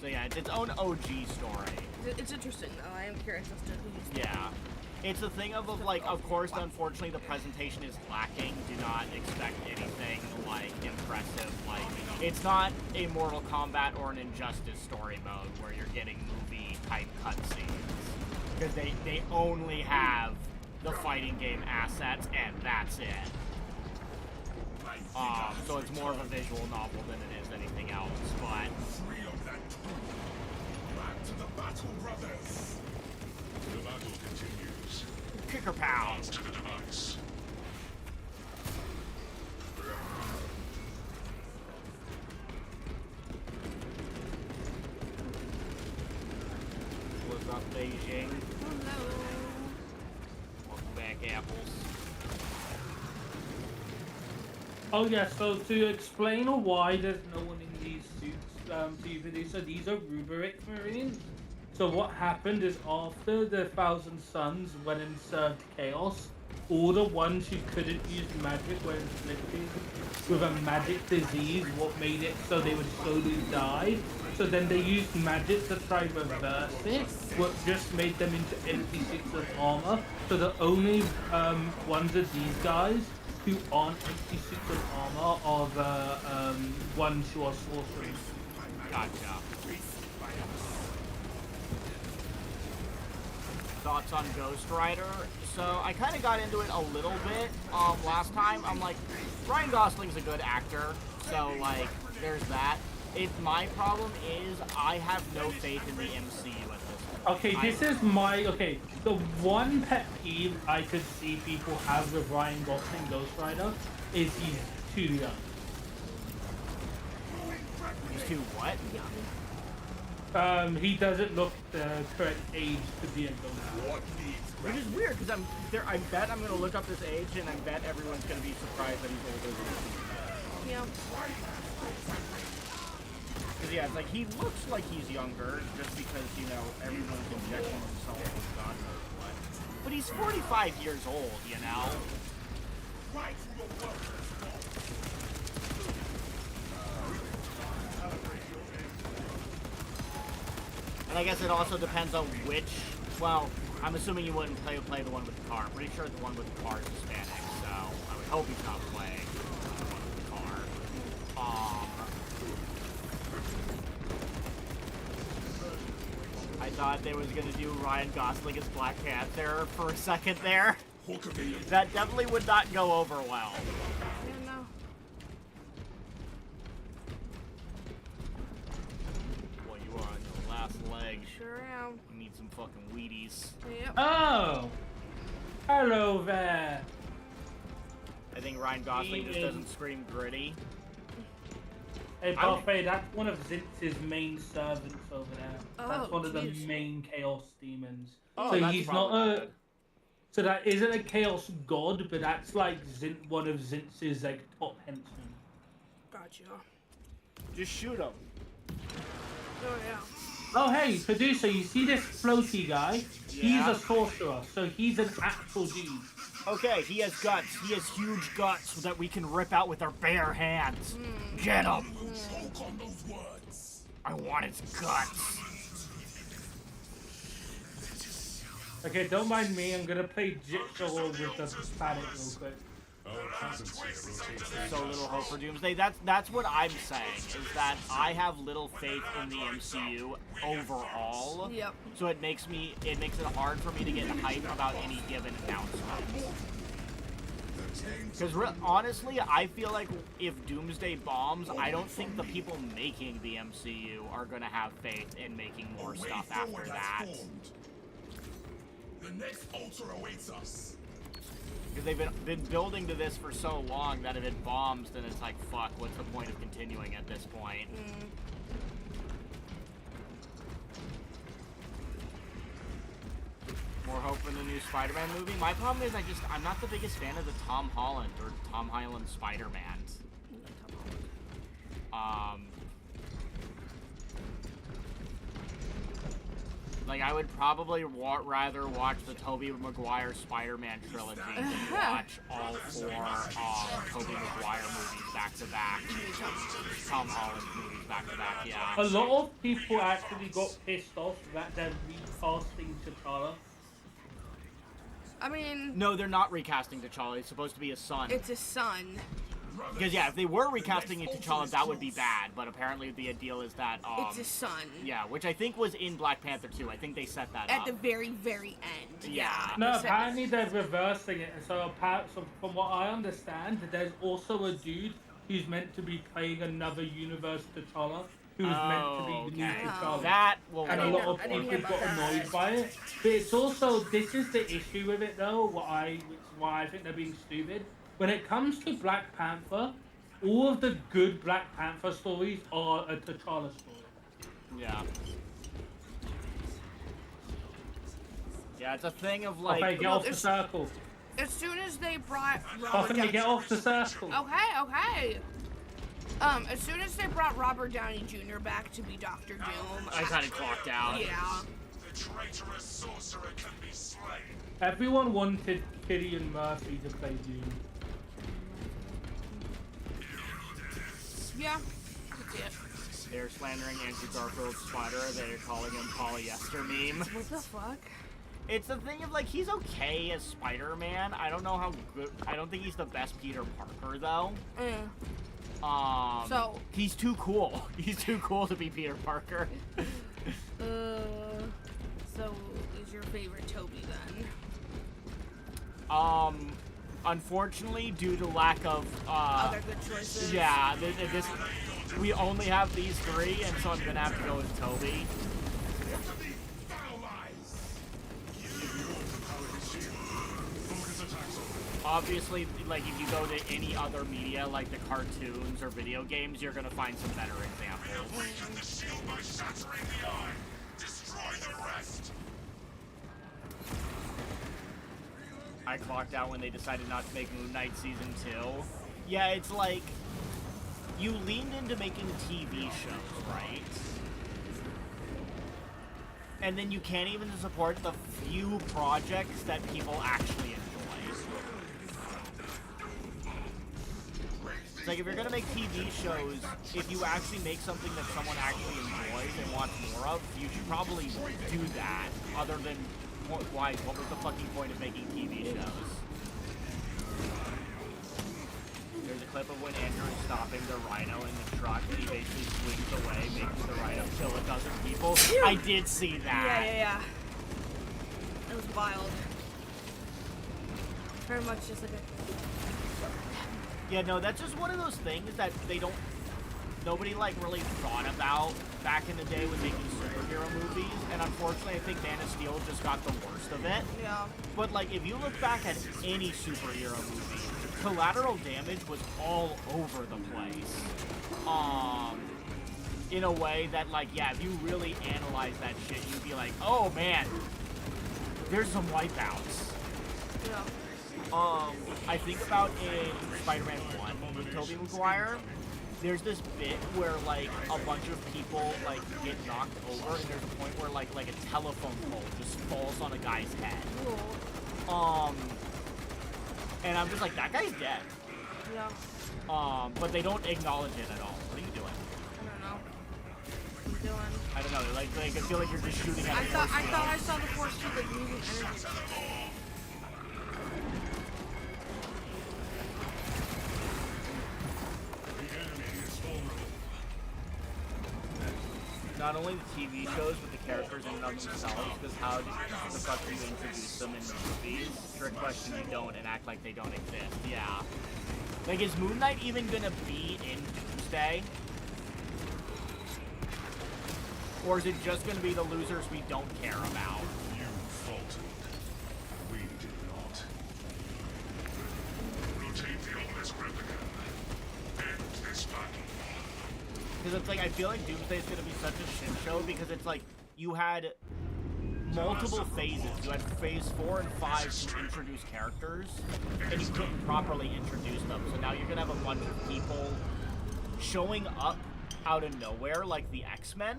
So yeah, it's its own OG story. It's interesting though. I am curious as to who's. Yeah. It's a thing of like, of course, unfortunately, the presentation is lacking. Do not expect anything, like, impressive. Like, it's not a Mortal Kombat or an Injustice story mode where you're getting movie-type cutscenes. Because they only have the fighting game assets, and that's it. So it's more of a visual novel than it is anything else, but... free of that crew. Back to the battle, brothers. The battle continues. Kicker pounds. To the device. What's up, Beijing? Hello. Welcome back, Apples. Oh yeah, so to explain why there's no one in these suits, so these are Rubric Marines. So what happened is after the Thousand Suns went and served Chaos, all the ones who couldn't use magic were inflicted with a magic disease, what made it so they would slowly die. So then they used magic to try and reverse it, what just made them into empty suits of armor. So the only ones of these guys who aren't empty suits of armor are the ones who are sorcerers. Gotcha. Thoughts on Ghost Rider? So I kind of got into it a little bit last time. I'm like, Ryan Gosling's a good actor, so like, there's that. My problem is I have no faith in the MCU at this point. Okay, this is my the one pet peeve I could see people have with Ryan Gosling Ghost Rider is he's too young. He's too what? He doesn't look the correct age to be a Ghost Rider. Which is weird because I bet I'm gonna look up his age and I bet everyone's gonna be surprised that he's older than me. Yeah. Because yeah, it's like he looks like he's younger just because, you know, everyone's injecting themselves with guns or what. But he's 45 years old, you know? Right from the workers. And I guess it also depends on which, well, I'm assuming you wouldn't play the one with the car. I'm pretty sure the one with the car is Hispanic, so I would hope he's not playing the one with the car. I thought they was gonna do Ryan Gosling as Black Panther for a second there. That definitely would not go over well. Yeah, no. Well, you are on your last leg. Sure am. You need some fucking Wheaties. Yep. Oh! Hello there! I think Ryan Gosling just doesn't scream gritty. Hey, Buffet, that's one of Zintz's main servants over there. That's Oh, one of the jeez. main Chaos demons. Oh, so that's he's probably not a... good. So that isn't a Chaos god, but that's like one of Zintz's like top henchmen. Gotcha. Just shoot him. Oh yeah. Oh hey, producer, you see this floaty guy? He's Yeah. a sorcerer, so he's an actual dude. Okay, he has guts. He has huge guts that we can rip out with our bare hands. Get him! We'll choke on those words. I want his guts. Okay, don't mind me, I'm gonna play Jigsaw with the planet real quick. Our presence here rotates the So little hope for Doomsday. That's what I'm saying, is that I have little faith in the MCU overall. Yep. So it makes it hard for me to get hype about any given announcement. Because honestly, I feel like if Doomsday bombs, I don't think the people making the MCU are gonna have faith in making more stuff after that. The next Ultra awaits us. Because they've been building to this for so long that if it bombs, then it's like, fuck, what's the point of continuing at this point? More hope for the new Spider-Man movie? My problem is I'm not the biggest fan of the Tom Holland Spider-Man. Like, I would probably rather watch the Tobey Maguire Spider-Man trilogy than watch all four Tobey Maguire movies back-to-back. Tom Holland movies back-to-back, yeah. A lot of people actually got pissed off that they're recasting T'Challa. I mean, No, they're not recasting T'Challa. It's supposed to be a son. it's his son. Because, yeah, if they were recasting T'Challa, that would be bad. But apparently the deal is that, It's his son. yeah, which I think was in Black Panther 2. I think they set that At up. the very, very end. Yeah. No, They said- apparently they're reversing it, and so from what I understand, there's also a dude who's meant to be playing another universe T'Challa, who's meant to be the new okay. T'Challa. That will And a didn't lot know- of I didn't people hear got about that. annoyed by it. But it's also, this is the issue with it though, which is why I think they're being stupid. When it comes to Black Panther, all of the good Black Panther stories are a T'Challa story. Yeah. Yeah, it's a thing of like. Okay, get No, off the it's- circle. As soon as they brought Robert Fucking Downey... get off the circle. Okay. As soon as they brought Robert Downey Jr. back to be Dr. Doom, I kind of clocked out. yeah. The traitorous sorcerer can be slain. Everyone wanted Cillian Murphy to play Doom. Yeah. That's it. They're slandering Andrew Garfield's Spider. They're calling him polyester meme. What the fuck? It's the thing of like he's okay as Spider-Man. I don't know how good. I don't think he's the best Peter Parker though. So- he's too cool. He's too cool to be Peter Parker. So is your favorite Toby then? Unfortunately, due to lack of Other good choices? yeah, this we only have these three, and so I'm gonna have to go with Toby. Obviously, like if you go to any other media, like the cartoons or video games, you're gonna find some better examples. Weaken the shield by shattering the eye. Destroy the rest. I clocked out when they decided not to make Moon Knight Season 2. Yeah, it's like, you leaned into making TV shows, right? And then you can't even support the few projects that people actually enjoy. It's like, if you're gonna make TV shows, if you actually make something that someone actually enjoys and wants more of, you should probably do that, other than why? What was the fucking point of making TV shows? There's a clip of when Andrew is stopping the rhino in the truck, and he basically swings away, making the rhino kill a dozen people. I did see that. Yeah. It was wild. Very much just like a... Yeah, no, that's just one of those things that nobody like really thought about back in the day when making superhero movies, and unfortunately I think Man of Steel just got the worst of it. Yeah. But like, if you look back at any superhero movie, collateral damage was all over the place. In a way that, like, yeah, if you really analyze that shit, you'd be like, oh man, there's some wipeouts. Yeah. I think about in Spider-Man 1 with Tobey Maguire, there's this bit where, like, a bunch of people, like, get knocked over, and there's a point where, like a telephone pole just falls on a guy's head. Cool. And I'm just like, that guy's dead. Yeah. But they don't acknowledge it at all. What are you doing? I don't know. What are you doing? I don't know, like I feel like you're just shooting at I a thought force I saw the force field like moving energy. not only the TV shows, but the characters in and of themselves, because how the fuck do you introduce them in the movies? Trick question, you don't, and act like they don't exist. Yeah. Like, is Moon Knight even gonna be in Doomsday? Or is it just gonna be the losers we don't care about? You faltered. We did not. Rotate the obelisk replica. End this battle. Because it's like, I feel like Doomsday is gonna be such a shit show, because it's like, you had multiple phases. You had phase 4 and 5 to introduce characters, and you couldn't properly introduce them. So now you're gonna have a bunch of people showing up out of nowhere, like the X-Men.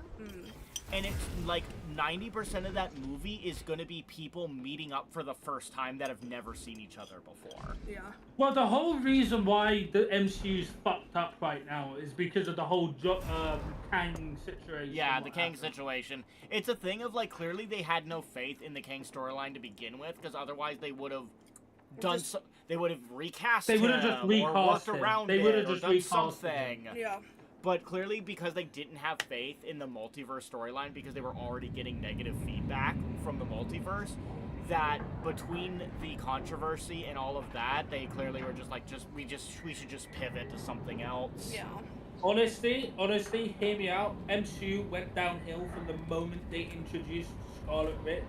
And it's like 90% of that movie is gonna be people meeting up for the first time that have never seen each other before. Yeah. Well, the whole reason why the MCU's fucked up right now is because of the whole Kang situation. Yeah, the Kang situation. It's a thing of, like, clearly they had no faith in the Kang storyline to begin with, because otherwise they would have done they would have recast They would have him, just or recast worked him. around They would have it, or just done recast something. him. Yeah. But clearly, because they didn't have faith in the multiverse storyline, because they were already getting negative feedback from the multiverse, that between the controversy and all of that, they clearly were just like, we should just pivot to something else. Yeah. Honestly, hear me out. MCU went downhill from the moment they introduced Scarlet Witch.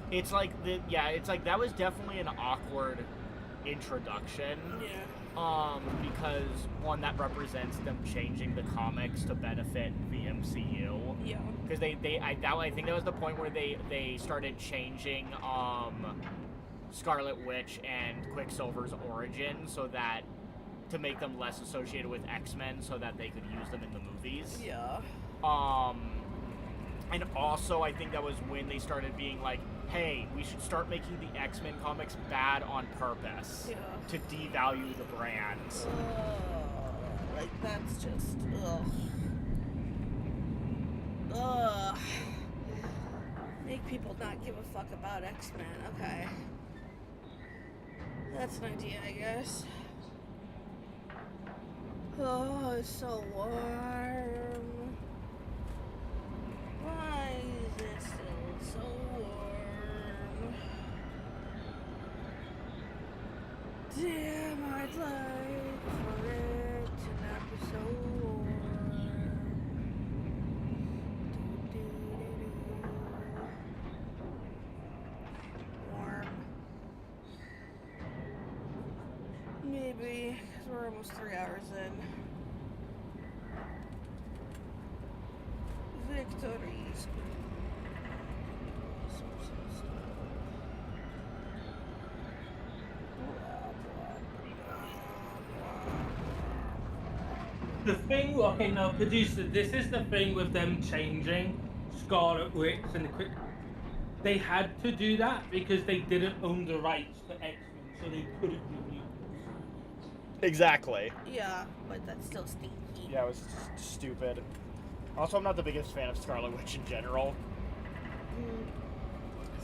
It's like it's like that was definitely an awkward introduction. Yeah. Because one, that represents them changing the comics to benefit the MCU. Yeah. Because I think that was the point where they started changing Scarlet Witch and Quicksilver's origin so that to make them less associated with X-Men, so that they could use them in the movies. Yeah. And also I think that was when they started being like, hey, we should start making the X-Men comics bad on purpose to devalue the brands. Like, that's just, ugh. Make people not give a fuck about X-Men. Okay. That's an idea, I guess. Oh, it's so warm. Why is it still so warm? Damn, I'd like for it to not be so warm. Warm. Maybe, because we're almost 3 hours in. Victories. The thing, okay, no, producer, this is the thing with them changing Scarlet Witch and the Quick. They had to do that because they didn't own the rights to X-Men, so they couldn't review it. Exactly. Yeah, but that's still stinky. Yeah, it was stupid. Also, I'm not the biggest fan of Scarlet Witch in general.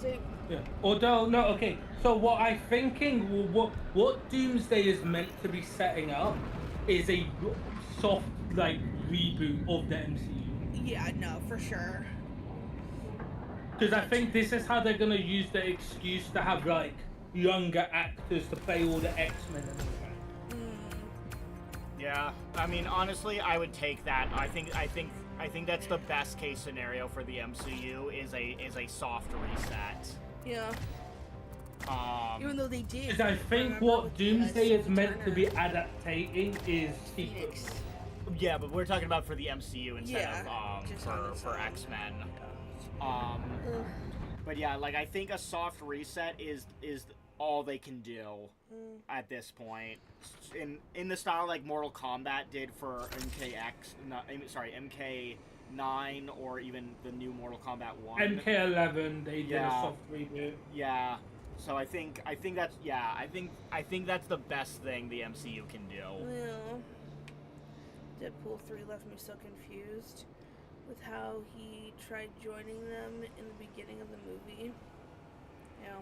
See, Yeah. Although, no, okay. So what I'm thinking, what Doomsday is meant to be setting up is a soft, like, reboot of the MCU. yeah, no, for sure. Because I think this is how they're gonna use the excuse to have, like, younger actors to play all the X-Men and all that. Yeah, I mean, honestly, I would take that. I think that's the best case scenario for the MCU is a soft reset. Yeah. Even though they did. Because I think remember what with the, Doomsday is Steve meant to be Turner, adaptating is Phoenix. Secret. Yeah, but we're talking about for the MCU instead Yeah, just on of its for own. X-Men. Ugh. But yeah, like I think a soft reset is all they can do at this point. In the style like Mortal Kombat did for MK9 or even the new Mortal Kombat 1. MK11, they did a Yeah. soft reboot. Yeah. So I think that's I think that's the best thing the MCU can do. Yeah. Deadpool 3 left me so confused with how he tried joining them in the beginning of the movie. Yeah.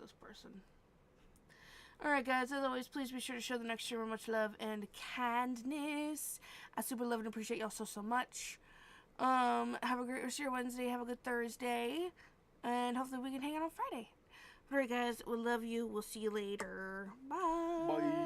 this person. Alright, guys, as always, please be sure to show the next streamer much love and kindness. I super love and appreciate y'all so much. Have a great rest of your Wednesday. Have a good Thursday. And hopefully we can hang out on Friday. Alright, guys, we love you. We'll see you later. Bye. Bye.